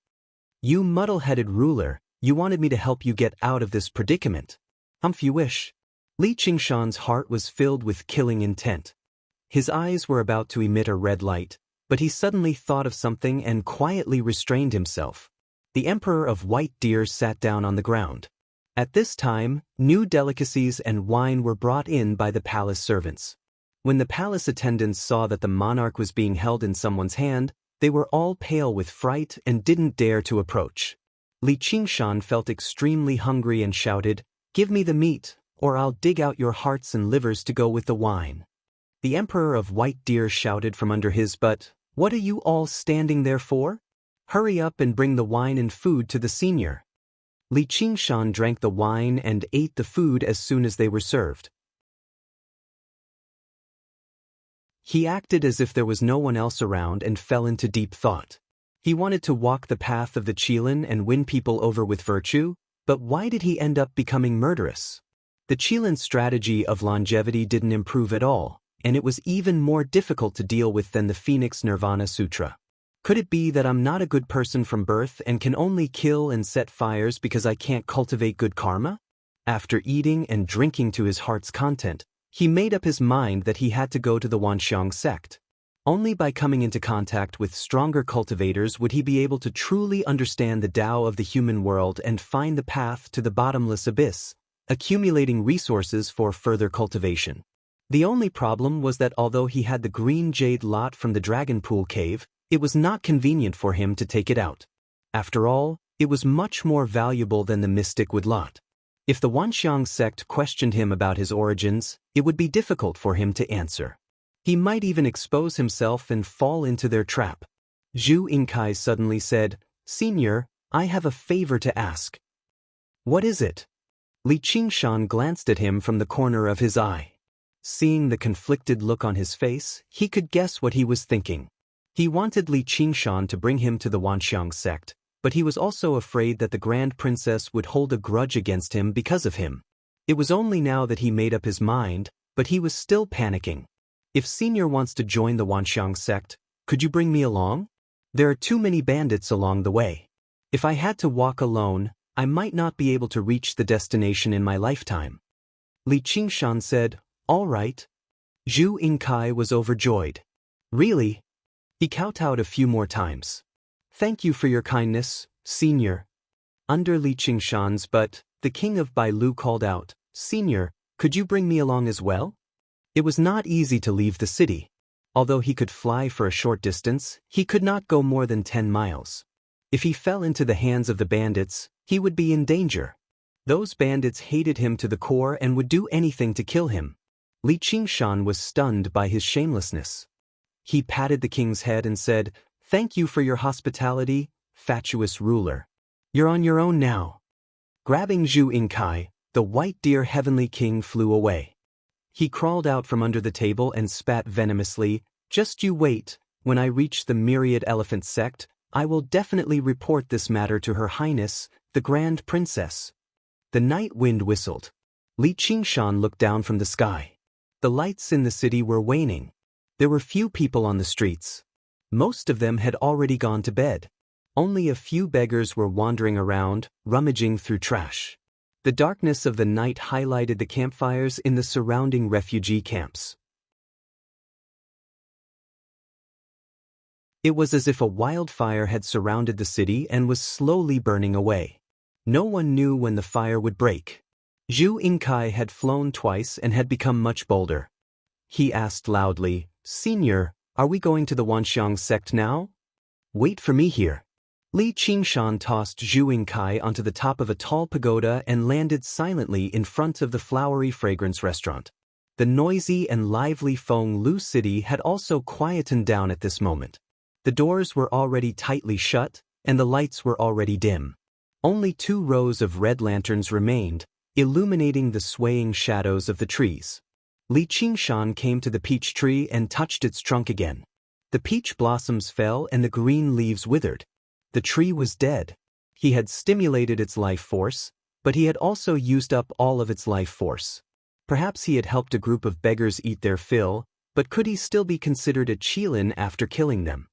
You muddle-headed ruler, you wanted me to help you get out of this predicament. If you wish. Li Qingshan's heart was filled with killing intent. His eyes were about to emit a red light, but he suddenly thought of something and quietly restrained himself. The Emperor of White Deer sat down on the ground. At this time, new delicacies and wine were brought in by the palace servants. When the palace attendants saw that the monarch was being held in someone's hand, They were all pale with fright and didn't dare to approach. Li Qingshan felt extremely hungry and shouted, "Give me the meat, or I'll dig out your hearts and livers to go with the wine." The Emperor of White Deer shouted from under his butt, "What are you all standing there for? Hurry up and bring the wine and food to the senior." Li Qingshan drank the wine and ate the food as soon as they were served. He acted as if there was no one else around and fell into deep thought. He wanted to walk the path of the Qilin and win people over with virtue, but why did he end up becoming murderous? The Qilin's strategy of longevity didn't improve at all, and it was even more difficult to deal with than the Phoenix Nirvana Sutra. Could it be that I'm not a good person from birth and can only kill and set fires because I can't cultivate good karma? After eating and drinking to his heart's content, he made up his mind that he had to go to the Wanxiang sect. Only by coming into contact with stronger cultivators would he be able to truly understand the Tao of the human world and find the path to the bottomless abyss, accumulating resources for further cultivation. The only problem was that although he had the green jade lot from the Dragon Pool Cave, it was not convenient for him to take it out. After all, it was much more valuable than the mystic wood lot. If the Wanxiang sect questioned him about his origins, it would be difficult for him to answer. He might even expose himself and fall into their trap. Zhu Yingkai suddenly said, "Senior, I have a favor to ask." "What is it?" Li Qingshan glanced at him from the corner of his eye. Seeing the conflicted look on his face, he could guess what he was thinking. He wanted Li Qingshan to bring him to the Wanxiang sect, but he was also afraid that the Grand Princess would hold a grudge against him because of him. It was only now that he made up his mind, but he was still panicking. "If Senior wants to join the Wanxiang sect, could you bring me along? There are too many bandits along the way. If I had to walk alone, I might not be able to reach the destination in my lifetime." Li Qingshan said, "All right." Zhu Yingkai was overjoyed. "Really?" He kowtowed a few more times. "Thank you for your kindness, Senior." Under Li Qingshan's butt, the king of Bailu called out, "Senior, could you bring me along as well?" It was not easy to leave the city. Although he could fly for a short distance, he could not go more than 10 miles. If he fell into the hands of the bandits, he would be in danger. Those bandits hated him to the core and would do anything to kill him. Li Qingshan was stunned by his shamelessness. He patted the king's head and said, "Thank you for your hospitality, fatuous ruler. You're on your own now." Grabbing Zhu Yingkai, the White Deer Heavenly King flew away. He crawled out from under the table and spat venomously, "Just you wait, when I reach the Myriad Elephant sect, I will definitely report this matter to Her Highness, the Grand Princess." The night wind whistled. Li Qingshan looked down from the sky. The lights in the city were waning. There were few people on the streets. Most of them had already gone to bed. Only a few beggars were wandering around, rummaging through trash. The darkness of the night highlighted the campfires in the surrounding refugee camps. It was as if a wildfire had surrounded the city and was slowly burning away. No one knew when the fire would break. Zhu Yingkai had flown twice and had become much bolder. He asked loudly, "Senior, are we going to the Wanxiang sect now?" "Wait for me here." Li Qingshan tossed Zhu Yingkai onto the top of a tall pagoda and landed silently in front of the flowery fragrance restaurant. The noisy and lively Feng Lu city had also quietened down at this moment. The doors were already tightly shut, and the lights were already dim. Only 2 rows of red lanterns remained, illuminating the swaying shadows of the trees. Li Qingshan came to the peach tree and touched its trunk again. The peach blossoms fell and the green leaves withered. The tree was dead. He had stimulated its life force, but he had also used up all of its life force. Perhaps he had helped a group of beggars eat their fill, but could he still be considered a Qilin after killing them?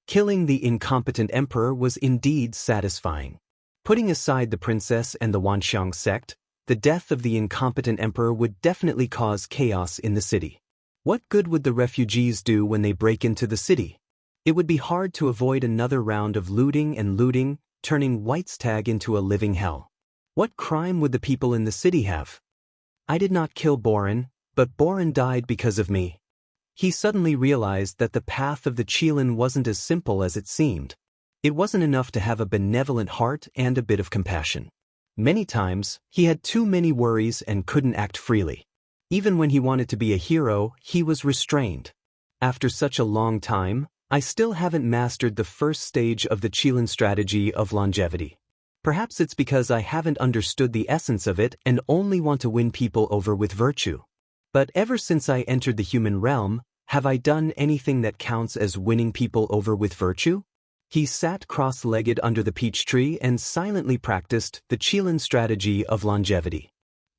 Killing the incompetent emperor was indeed satisfying. Putting aside the princess and the Wanxiang sect, the death of the incompetent emperor would definitely cause chaos in the city. What good would the refugees do when they break into the city? It would be hard to avoid another round of looting, turning Whitestag into a living hell. What crime would the people in the city have? "I did not kill Boren, but Boren died because of me." he suddenly realized that the path of the Qilin wasn't as simple as it seemed. It wasn't enough to have a benevolent heart and a bit of compassion. Many times, he had too many worries and couldn't act freely. Even when he wanted to be a hero, he was restrained. After such a long time, I still haven't mastered the first stage of the Qilin strategy of longevity. Perhaps it's because I haven't understood the essence of it and only want to win people over with virtue. But ever since I entered the human realm, have I done anything that counts as winning people over with virtue? He sat cross-legged under the peach tree and silently practiced the Qilin strategy of longevity.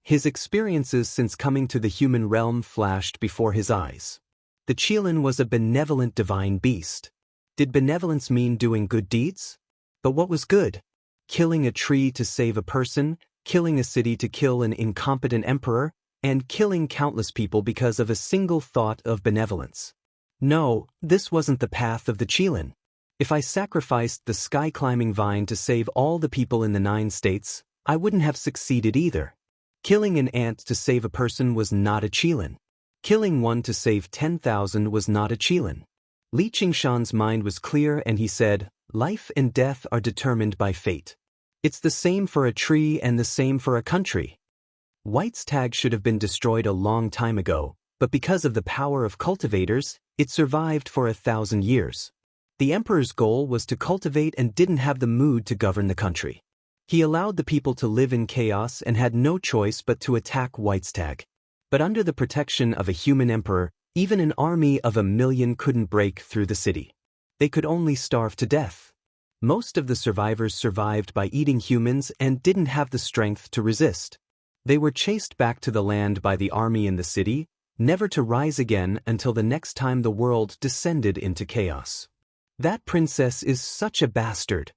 His experiences since coming to the human realm flashed before his eyes. The Qilin was a benevolent divine beast. Did benevolence mean doing good deeds? But what was good? Killing a tree to save a person, killing a city to kill an incompetent emperor, and killing countless people because of a single thought of benevolence. No, this wasn't the path of the Qilin. If I sacrificed the sky-climbing vine to save all the people in the 9 states, I wouldn't have succeeded either. Killing an ant to save a person was not a Qilin. Killing one to save 10,000 was not a Qilin. Li Qingshan's mind was clear and he said, life and death are determined by fate. It's the same for a tree and the same for a country. White's tag should have been destroyed a long time ago, but because of the power of cultivators, it survived for 1,000 years. The emperor's goal was to cultivate and didn't have the mood to govern the country. He allowed the people to live in chaos and had no choice but to attack White's tag. But under the protection of a human emperor, even an army of 1 million couldn't break through the city. They could only starve to death. Most of the survivors survived by eating humans and didn't have the strength to resist. They were chased back to the land by the army in the city, never to rise again until the next time the world descended into chaos. That princess is such a bastard.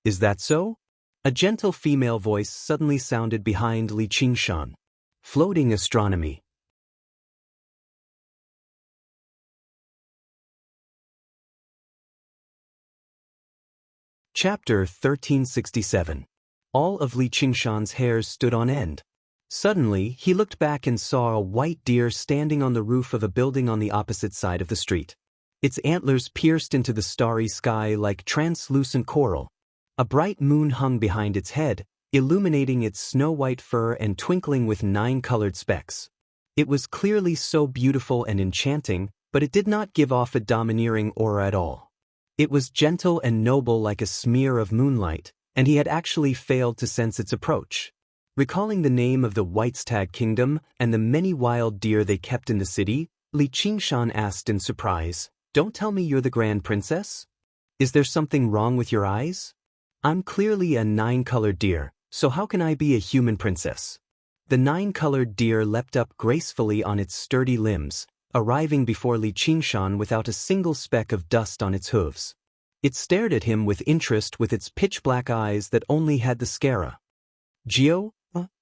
Is that so? A gentle female voice suddenly sounded behind Li Qingshan. Floating astronomy. Chapter 1367. All of Li Qingshan's hairs stood on end. Suddenly, he looked back and saw a white deer standing on the roof of a building on the opposite side of the street. Its antlers pierced into the starry sky like translucent coral. A bright moon hung behind its head, illuminating its snow-white fur and twinkling with 9 colored specks. It was clearly so beautiful and enchanting, but it did not give off a domineering aura at all. It was gentle and noble like a smear of moonlight, and he had actually failed to sense its approach. Recalling the name of the Whitestag Kingdom and the many wild deer they kept in the city, Li Qingshan asked in surprise, "Don't tell me you're the Grand Princess? Is there something wrong with your eyes? I'm clearly a 9-colored deer, so how can I be a human princess?" The 9-colored deer leapt up gracefully on its sturdy limbs, arriving before Li Qingshan without a single speck of dust on its hooves. It stared at him with interest with its pitch-black eyes that only had the scara. "Gio,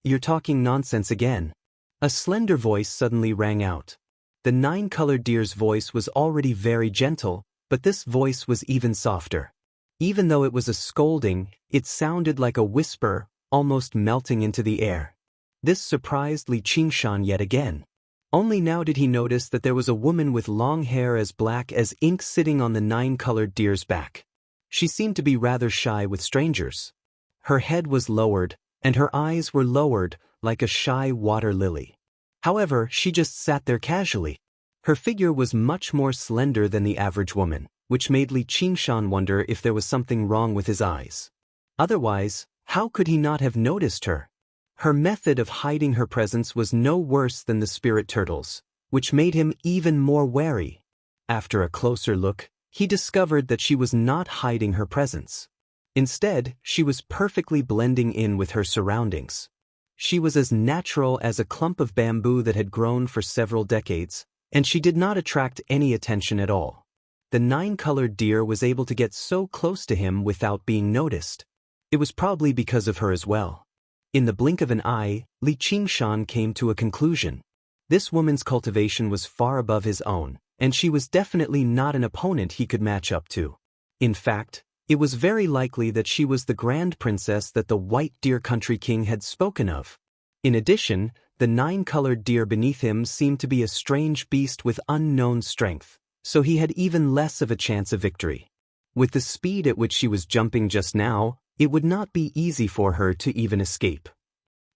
you're talking nonsense again." A slender voice suddenly rang out. The 9-colored deer's voice was already very gentle, but this voice was even softer. Even though it was a scolding, it sounded like a whisper, almost melting into the air. This surprised Li Qingshan yet again. Only now did he notice that there was a woman with long hair as black as ink sitting on the 9-colored deer's back. She seemed to be rather shy with strangers. Her head was lowered, and her eyes were lowered, like a shy water lily. However, she just sat there casually. Her figure was much more slender than the average woman, which made Li Qingshan wonder if there was something wrong with his eyes. Otherwise, how could he not have noticed her? Her method of hiding her presence was no worse than the spirit turtles, which made him even more wary. After a closer look, he discovered that she was not hiding her presence. Instead, she was perfectly blending in with her surroundings. She was as natural as a clump of bamboo that had grown for several decades, and she did not attract any attention at all. The 9-colored deer was able to get so close to him without being noticed. It was probably because of her as well. In the blink of an eye, Li Qingshan came to a conclusion. This woman's cultivation was far above his own, and she was definitely not an opponent he could match up to. In fact, it was very likely that she was the grand princess that the White Deer Country King had spoken of. In addition, The nine-colored deer beneath him seemed to be a strange beast with unknown strength, so he had even less of a chance of victory. With the speed at which she was jumping just now, it would not be easy for her to even escape.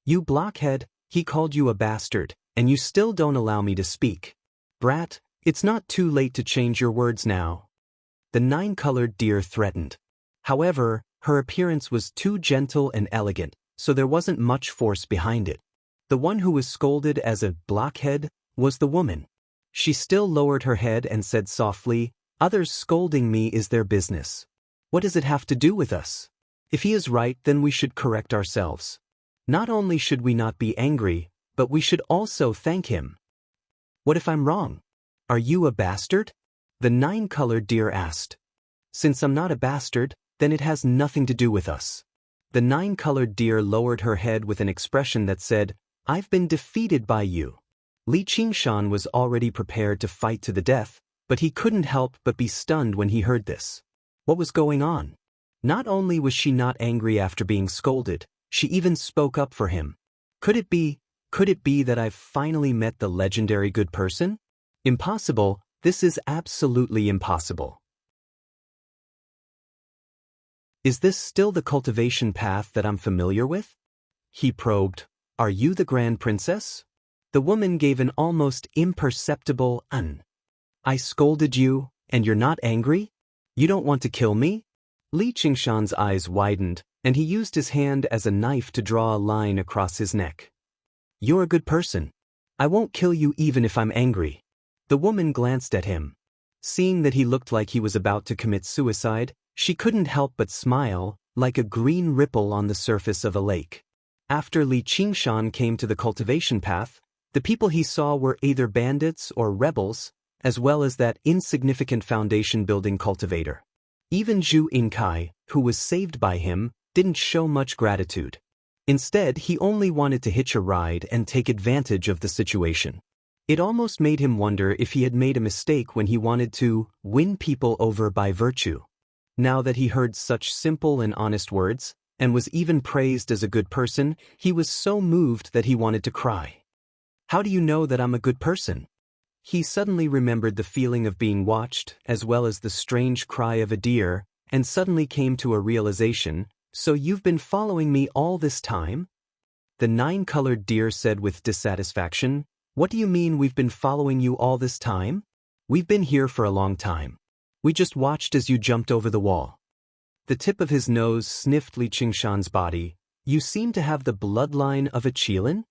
"You blockhead, he called you a bastard, and you still don't allow me to speak. Brat, it's not too late to change your words now," the nine-colored deer threatened. However, her appearance was too gentle and elegant, so there wasn't much force behind it. The one who was scolded as a blockhead was the woman. She still lowered her head and said softly, "Others scolding me is their business. What does it have to do with us? If he is right, then we should correct ourselves. Not only should we not be angry, but we should also thank him." "What if I'm wrong? Are you a bastard?" the nine-colored deer asked. "Since I'm not a bastard, then it has nothing to do with us." The nine-colored deer lowered her head with an expression that said, "I've been defeated by you." Li Qingshan was already prepared to fight to the death, but he couldn't help but be stunned when he heard this. What was going on? Not only was she not angry after being scolded, she even spoke up for him. Could it be that I've finally met the legendary good person? Impossible, this is absolutely impossible. Is this still the cultivation path that I'm familiar with? He probed. Are you the Grand Princess? The woman gave an almost imperceptible I scolded you, and you're not angry? You don't want to kill me? Li Qingshan's eyes widened, and he used his hand as a knife to draw a line across his neck. You're a good person. I won't kill you even if I'm angry. The woman glanced at him. Seeing that he looked like he was about to commit suicide, she couldn't help but smile, like a green ripple on the surface of a lake. After Li Qingshan came to the cultivation path, the people he saw were either bandits or rebels, as well as that insignificant foundation-building cultivator. Even Zhu Inkai, who was saved by him, didn't show much gratitude. Instead, he only wanted to hitch a ride and take advantage of the situation. It almost made him wonder if he had made a mistake when he wanted to win people over by virtue. Now that he heard such simple and honest words, and was even praised as a good person, he was so moved that he wanted to cry. How do you know that I'm a good person? He suddenly remembered the feeling of being watched, as well as the strange cry of a deer, and suddenly came to a realization, so you've been following me all this time? The nine-colored deer said with dissatisfaction, What do you mean we've been following you all this time? We've been here for a long time. We just watched as you jumped over the wall. The tip of his nose sniffed Li Qingshan's body. You seem to have the bloodline of a Qilin?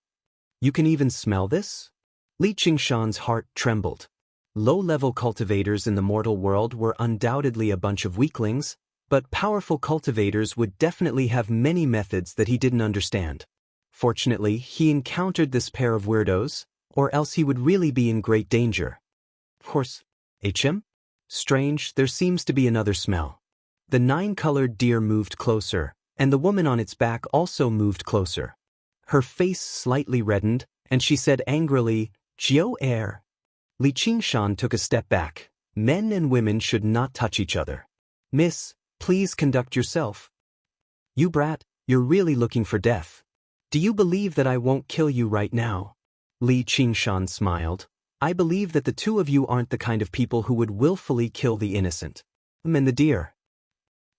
You can even smell this? Li Qingshan's heart trembled. Low-level cultivators in the mortal world were undoubtedly a bunch of weaklings, but powerful cultivators would definitely have many methods that he didn't understand. Fortunately, he encountered this pair of weirdos, or else he would really be in great danger. Of course, HM? Strange, there seems to be another smell. The nine-colored deer moved closer, and the woman on its back also moved closer. Her face slightly reddened, and she said angrily, Jiao air. Li Qingshan took a step back. Men and women should not touch each other. Miss, please conduct yourself. You brat, you're really looking for death. Do you believe that I won't kill you right now? Li Qingshan smiled. I believe that the two of you aren't the kind of people who would willfully kill the innocent. And the deer.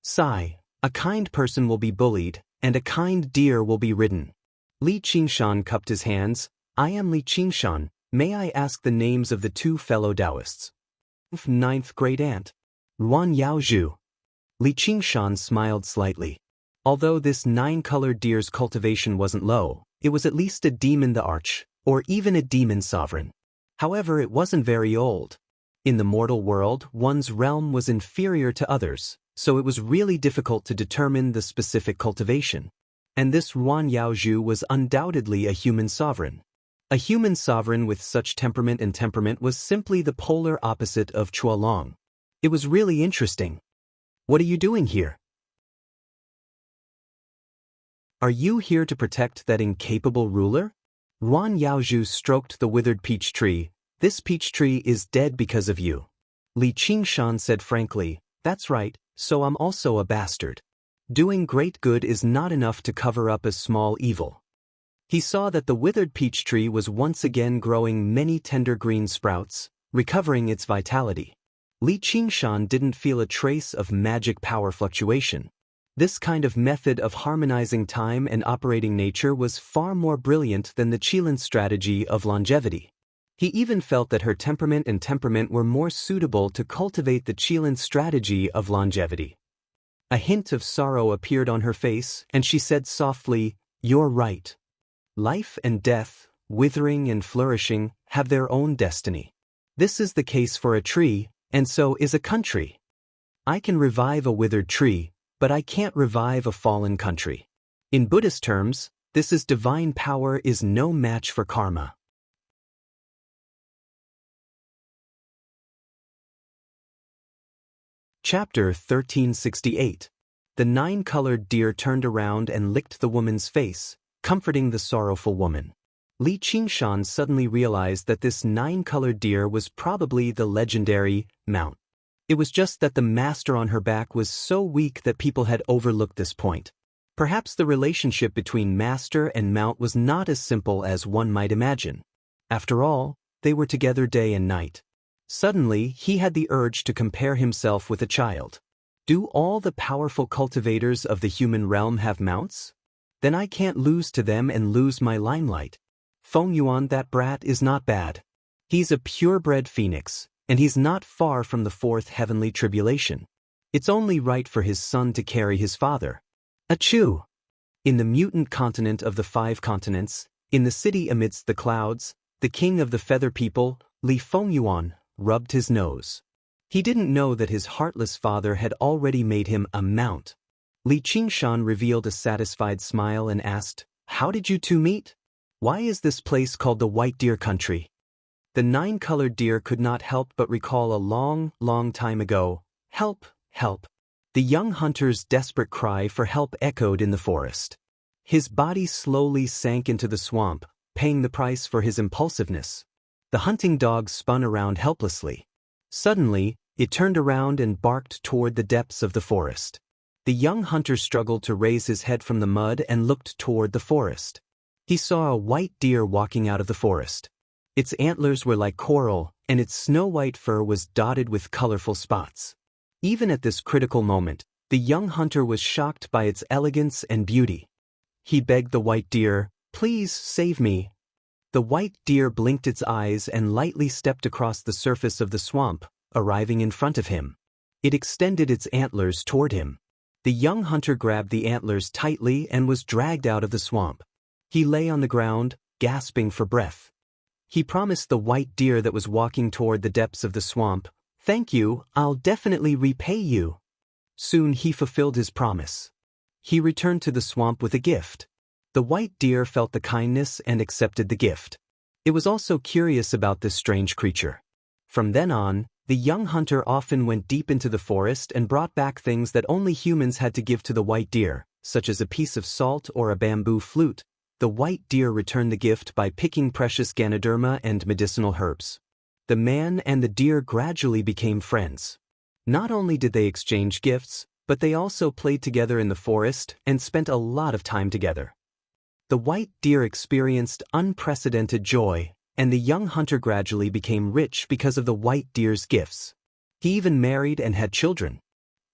Sigh, a kind person will be bullied, and a kind deer will be ridden. Li Qingshan cupped his hands. I am Li Qingshan. May I ask the names of the two fellow Taoists? Ninth great aunt. Ruan Yaozhu. Li Qingshan smiled slightly. Although this nine-colored deer's cultivation wasn't low, it was at least a demon the arch, or even a demon sovereign. However, it wasn't very old. In the mortal world, one's realm was inferior to others, so it was really difficult to determine the specific cultivation. And this Ruan Yaozhu was undoubtedly a human sovereign. A human sovereign with such temperament was simply the polar opposite of Chualong. It was really interesting. What are you doing here? Are you here to protect that incapable ruler? Ruan Yaozhu stroked the withered peach tree. This peach tree is dead because of you. Li Qingshan said frankly, That's right, so I'm also a bastard. Doing great good is not enough to cover up a small evil. He saw that the withered peach tree was once again growing many tender green sprouts, recovering its vitality. Li Qingshan didn't feel a trace of magic power fluctuation. This kind of method of harmonizing time and operating nature was far more brilliant than the Qilin strategy of longevity. He even felt that her temperament were more suitable to cultivate the Qilin strategy of longevity. A hint of sorrow appeared on her face, and she said softly, "You're right. Life and death, withering and flourishing, have their own destiny. This is the case for a tree, and so is a country. I can revive a withered tree, but I can't revive a fallen country. In Buddhist terms, this is divine power is no match for karma." Chapter 1368. The nine-colored deer turned around and licked the woman's face, comforting the sorrowful woman. Li Qingshan suddenly realized that this nine-colored deer was probably the legendary mount. It was just that the master on her back was so weak that people had overlooked this point. Perhaps the relationship between master and mount was not as simple as one might imagine. After all, they were together day and night. Suddenly, he had the urge to compare himself with a child. Do all the powerful cultivators of the human realm have mounts? Then I can't lose to them and lose my limelight. Feng Yuan, that brat, is not bad. He's a purebred phoenix, and he's not far from the fourth heavenly tribulation. It's only right for his son to carry his father. Achoo! In the mutant continent of the 5 continents, in the city amidst the clouds, the king of the feather people, Li Fengyuan, rubbed his nose. He didn't know that his heartless father had already made him a mount. Li Qingshan revealed a satisfied smile and asked, "How did you two meet? Why is this place called the White Deer Country?" The nine-colored deer could not help but recall a long, long time ago. Help, help. The young hunter's desperate cry for help echoed in the forest. His body slowly sank into the swamp, paying the price for his impulsiveness. The hunting dog spun around helplessly. Suddenly, it turned around and barked toward the depths of the forest. The young hunter struggled to raise his head from the mud and looked toward the forest. He saw a white deer walking out of the forest. Its antlers were like coral, and its snow-white fur was dotted with colorful spots. Even at this critical moment, the young hunter was shocked by its elegance and beauty. He begged the white deer, "Please save me." The white deer blinked its eyes and lightly stepped across the surface of the swamp, arriving in front of him. It extended its antlers toward him. The young hunter grabbed the antlers tightly and was dragged out of the swamp. He lay on the ground, gasping for breath. He promised the white deer that was walking toward the depths of the swamp, "Thank you, I'll definitely repay you." Soon he fulfilled his promise. He returned to the swamp with a gift. The white deer felt the kindness and accepted the gift. It was also curious about this strange creature. From then on, the young hunter often went deep into the forest and brought back things that only humans had to give to the white deer, such as a piece of salt or a bamboo flute. The white deer returned the gift by picking precious Ganoderma and medicinal herbs. The man and the deer gradually became friends. Not only did they exchange gifts, but they also played together in the forest and spent a lot of time together. The white deer experienced unprecedented joy, and the young hunter gradually became rich because of the white deer's gifts. He even married and had children.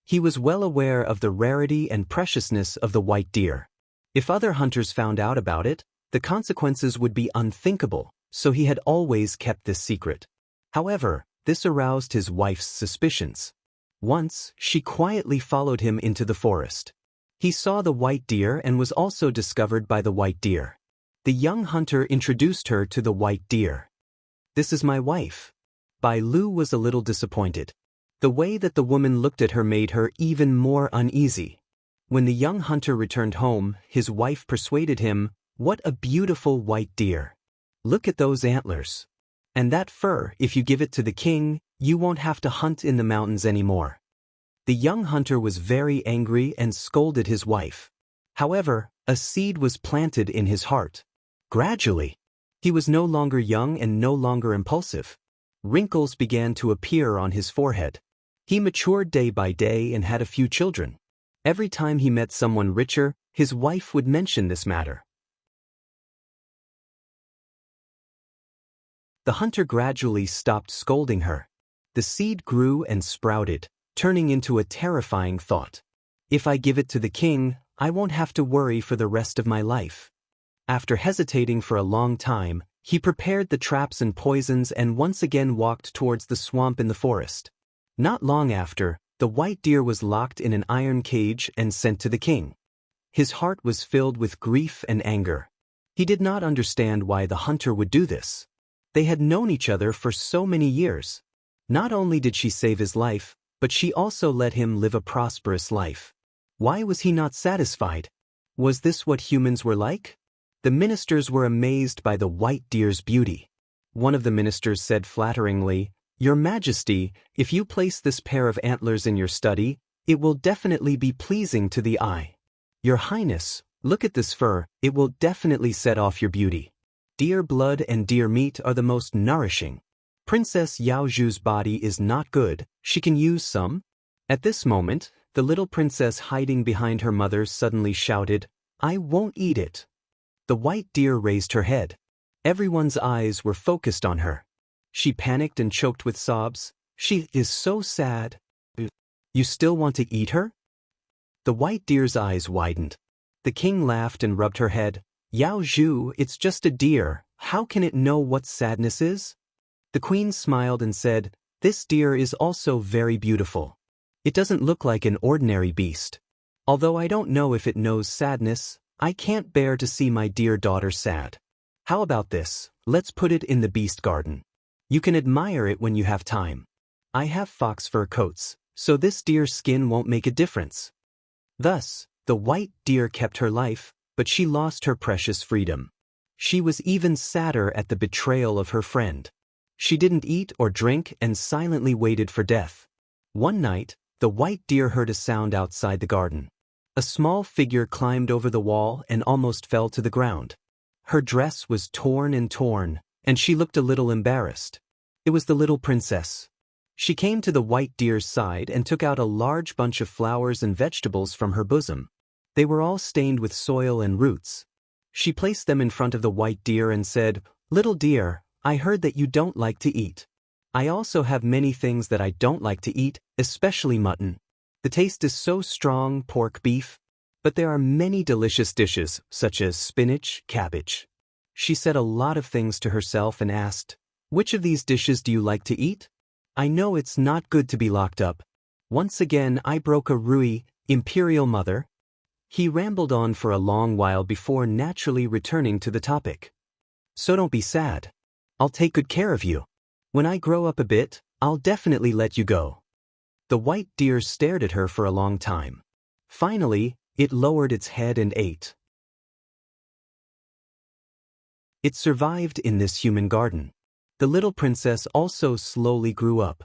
He was well aware of the rarity and preciousness of the white deer. If other hunters found out about it, the consequences would be unthinkable, so he had always kept this secret. However, this aroused his wife's suspicions. Once, she quietly followed him into the forest. He saw the white deer and was also discovered by the white deer. The young hunter introduced her to the white deer. "This is my wife." Bai Lu was a little disappointed. The way that the woman looked at her made her even more uneasy. When the young hunter returned home, his wife persuaded him, "What a beautiful white deer. Look at those antlers. And that fur, if you give it to the king, you won't have to hunt in the mountains anymore." The young hunter was very angry and scolded his wife. However, a seed was planted in his heart. Gradually, he was no longer young and no longer impulsive. Wrinkles began to appear on his forehead. He matured day by day and had a few children. Every time he met someone richer, his wife would mention this matter. The hunter gradually stopped scolding her. The seed grew and sprouted, turning into a terrifying thought. If I give it to the king, I won't have to worry for the rest of my life. After hesitating for a long time, he prepared the traps and poisons and once again walked towards the swamp in the forest. Not long after, the white deer was locked in an iron cage and sent to the king. His heart was filled with grief and anger. He did not understand why the hunter would do this. They had known each other for so many years. Not only did she save his life, but she also let him live a prosperous life. Why was he not satisfied? Was this what humans were like? The ministers were amazed by the white deer's beauty. One of the ministers said flatteringly, "Your Majesty, if you place this pair of antlers in your study, it will definitely be pleasing to the eye. Your Highness, look at this fur, it will definitely set off your beauty. Deer blood and deer meat are the most nourishing. Princess Yao Zhu's body is not good, she can use some." At this moment, the little princess hiding behind her mother suddenly shouted, "I won't eat it." The white deer raised her head. Everyone's eyes were focused on her. She panicked and choked with sobs. "She is so sad." "You still want to eat her?" The white deer's eyes widened. The king laughed and rubbed her head. "Yao Zhu, it's just a deer, how can it know what sadness is?" The queen smiled and said, "This deer is also very beautiful. It doesn't look like an ordinary beast. Although I don't know if it knows sadness, I can't bear to see my dear daughter sad. How about this, let's put it in the beast garden. You can admire it when you have time. I have fox fur coats, so this deer's skin won't make a difference." Thus, the white deer kept her life, but she lost her precious freedom. She was even sadder at the betrayal of her friend. She didn't eat or drink and silently waited for death. One night, the white deer heard a sound outside the garden. A small figure climbed over the wall and almost fell to the ground. Her dress was torn, and she looked a little embarrassed. It was the little princess. She came to the white deer's side and took out a large bunch of flowers and vegetables from her bosom. They were all stained with soil and roots. She placed them in front of the white deer and said, "Little deer, I heard that you don't like to eat. I also have many things that I don't like to eat, especially mutton. The taste is so strong, pork, beef. But there are many delicious dishes, such as spinach, cabbage." She said a lot of things to herself and asked, "Which of these dishes do you like to eat? I know it's not good to be locked up. Once again I broke a rule, Imperial Mother." He rambled on for a long while before naturally returning to the topic. "So don't be sad. I'll take good care of you. When I grow up a bit, I'll definitely let you go." The white deer stared at her for a long time. Finally, it lowered its head and ate. It survived in this human garden. The little princess also slowly grew up.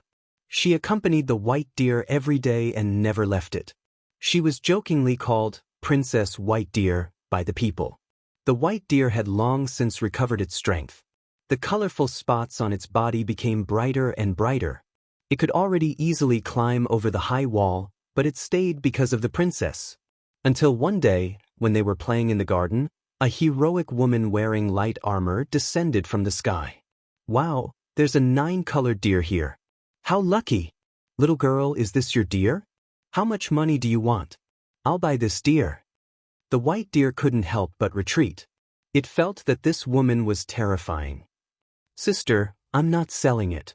She accompanied the white deer every day and never left it. She was jokingly called Princess White Deer by the people. The white deer had long since recovered its strength. The colorful spots on its body became brighter and brighter. It could already easily climb over the high wall, but it stayed because of the princess. Until one day, when they were playing in the garden, a heroic woman wearing light armor descended from the sky. "Wow, there's a 9-colored deer here. How lucky! Little girl, is this your deer? How much money do you want? I'll buy this deer." The white deer couldn't help but retreat. It felt that this woman was terrifying. "Sister, I'm not selling it."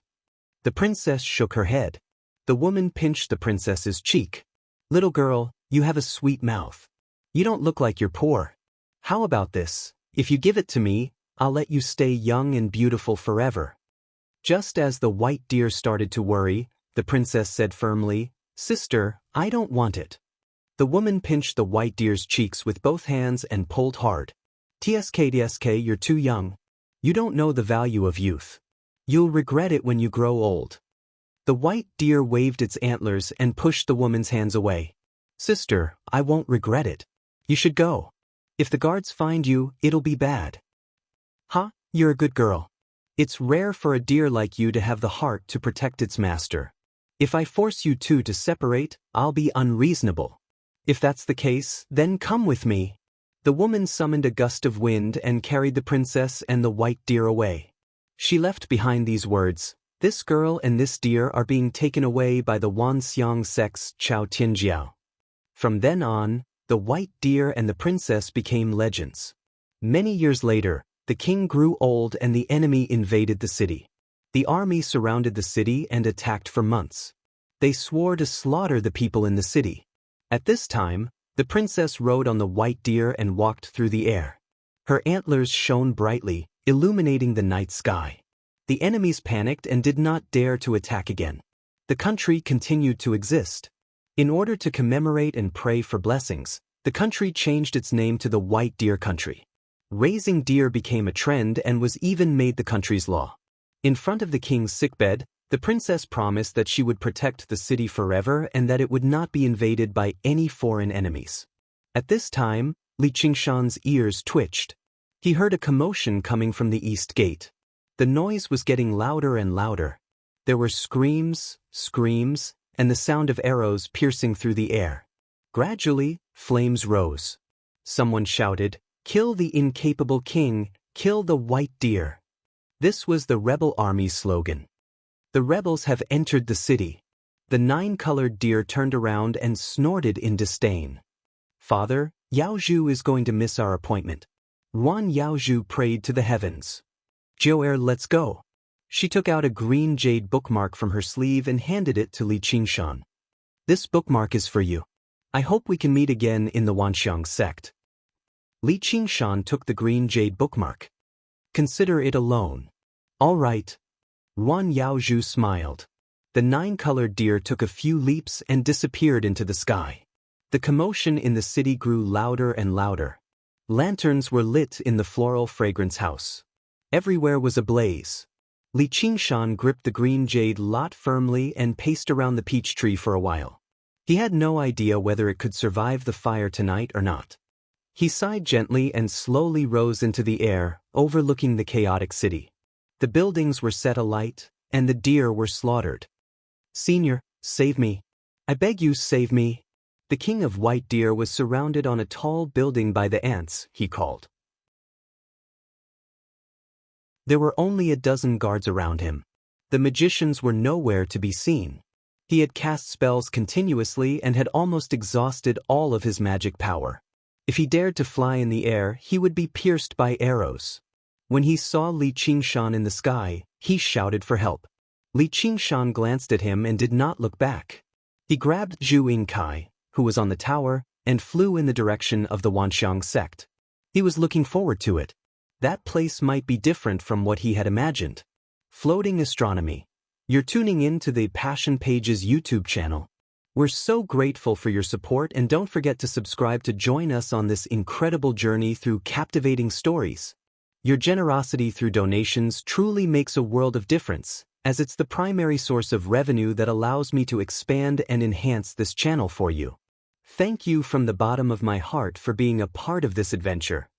The princess shook her head. The woman pinched the princess's cheek. "Little girl, you have a sweet mouth. You don't look like you're poor. How about this? If you give it to me, I'll let you stay young and beautiful forever." Just as the white deer started to worry, the princess said firmly, "Sister, I don't want it." The woman pinched the white deer's cheeks with both hands and pulled hard. "Tsk, you're too young. You don't know the value of youth. You'll regret it when you grow old." The white deer waved its antlers and pushed the woman's hands away. "Sister, I won't regret it. You should go. If the guards find you, it'll be bad." "Huh, you're a good girl. It's rare for a deer like you to have the heart to protect its master. If I force you two to separate, I'll be unreasonable. If that's the case, then come with me." The woman summoned a gust of wind and carried the princess and the white deer away. She left behind these words, "This girl and this deer are being taken away by the Wanxiang sect's Chao Tianjiao." From then on, the white deer and the princess became legends. Many years later, the king grew old and the enemy invaded the city. The army surrounded the city and attacked for months. They swore to slaughter the people in the city. At this time, the princess rode on the white deer and walked through the air. Her antlers shone brightly, illuminating the night sky. The enemies panicked and did not dare to attack again. The country continued to exist. In order to commemorate and pray for blessings, the country changed its name to the White Deer Country. Raising deer became a trend and was even made the country's law. In front of the king's sickbed, the princess promised that she would protect the city forever and that it would not be invaded by any foreign enemies. At this time, Li Qingshan's ears twitched. He heard a commotion coming from the east gate. The noise was getting louder and louder. There were screams, and the sound of arrows piercing through the air. Gradually, flames rose. Someone shouted, "Kill the incapable king, kill the white deer." This was the rebel army's slogan. The rebels have entered the city. The 9-colored deer turned around and snorted in disdain. "Father, Yao Zhu is going to miss our appointment." Yuan Yao Zhu prayed to the heavens. "Joer, let's go." She took out a green jade bookmark from her sleeve and handed it to Li Qingshan. "This bookmark is for you. I hope we can meet again in the Wanxiang sect." Li Qingshan took the green jade bookmark. "Consider it a loan." "All right." Yuan Yao Zhu smiled. The 9-colored deer took a few leaps and disappeared into the sky. The commotion in the city grew louder and louder. Lanterns were lit in the floral fragrance house. Everywhere was ablaze. Li Qingshan gripped the green jade lot firmly and paced around the peach tree for a while. He had no idea whether it could survive the fire tonight or not. He sighed gently and slowly rose into the air, overlooking the chaotic city. The buildings were set alight, and the deer were slaughtered. "Senior, save me. I beg you, save me." The king of white deer was surrounded on a tall building by the ants, he called. There were only a dozen guards around him. The magicians were nowhere to be seen. He had cast spells continuously and had almost exhausted all of his magic power. If he dared to fly in the air, he would be pierced by arrows. When he saw Li Qingshan in the sky, he shouted for help. Li Qingshan glanced at him and did not look back. He grabbed Zhu Yingkai, who was on the tower, and flew in the direction of the Wanxiang sect. He was looking forward to it. That place might be different from what he had imagined. Floating Astronomy. You're tuning in to the Passion Pages YouTube channel. We're so grateful for your support, and don't forget to subscribe to join us on this incredible journey through captivating stories. Your generosity through donations truly makes a world of difference, as it's the primary source of revenue that allows me to expand and enhance this channel for you. Thank you from the bottom of my heart for being a part of this adventure.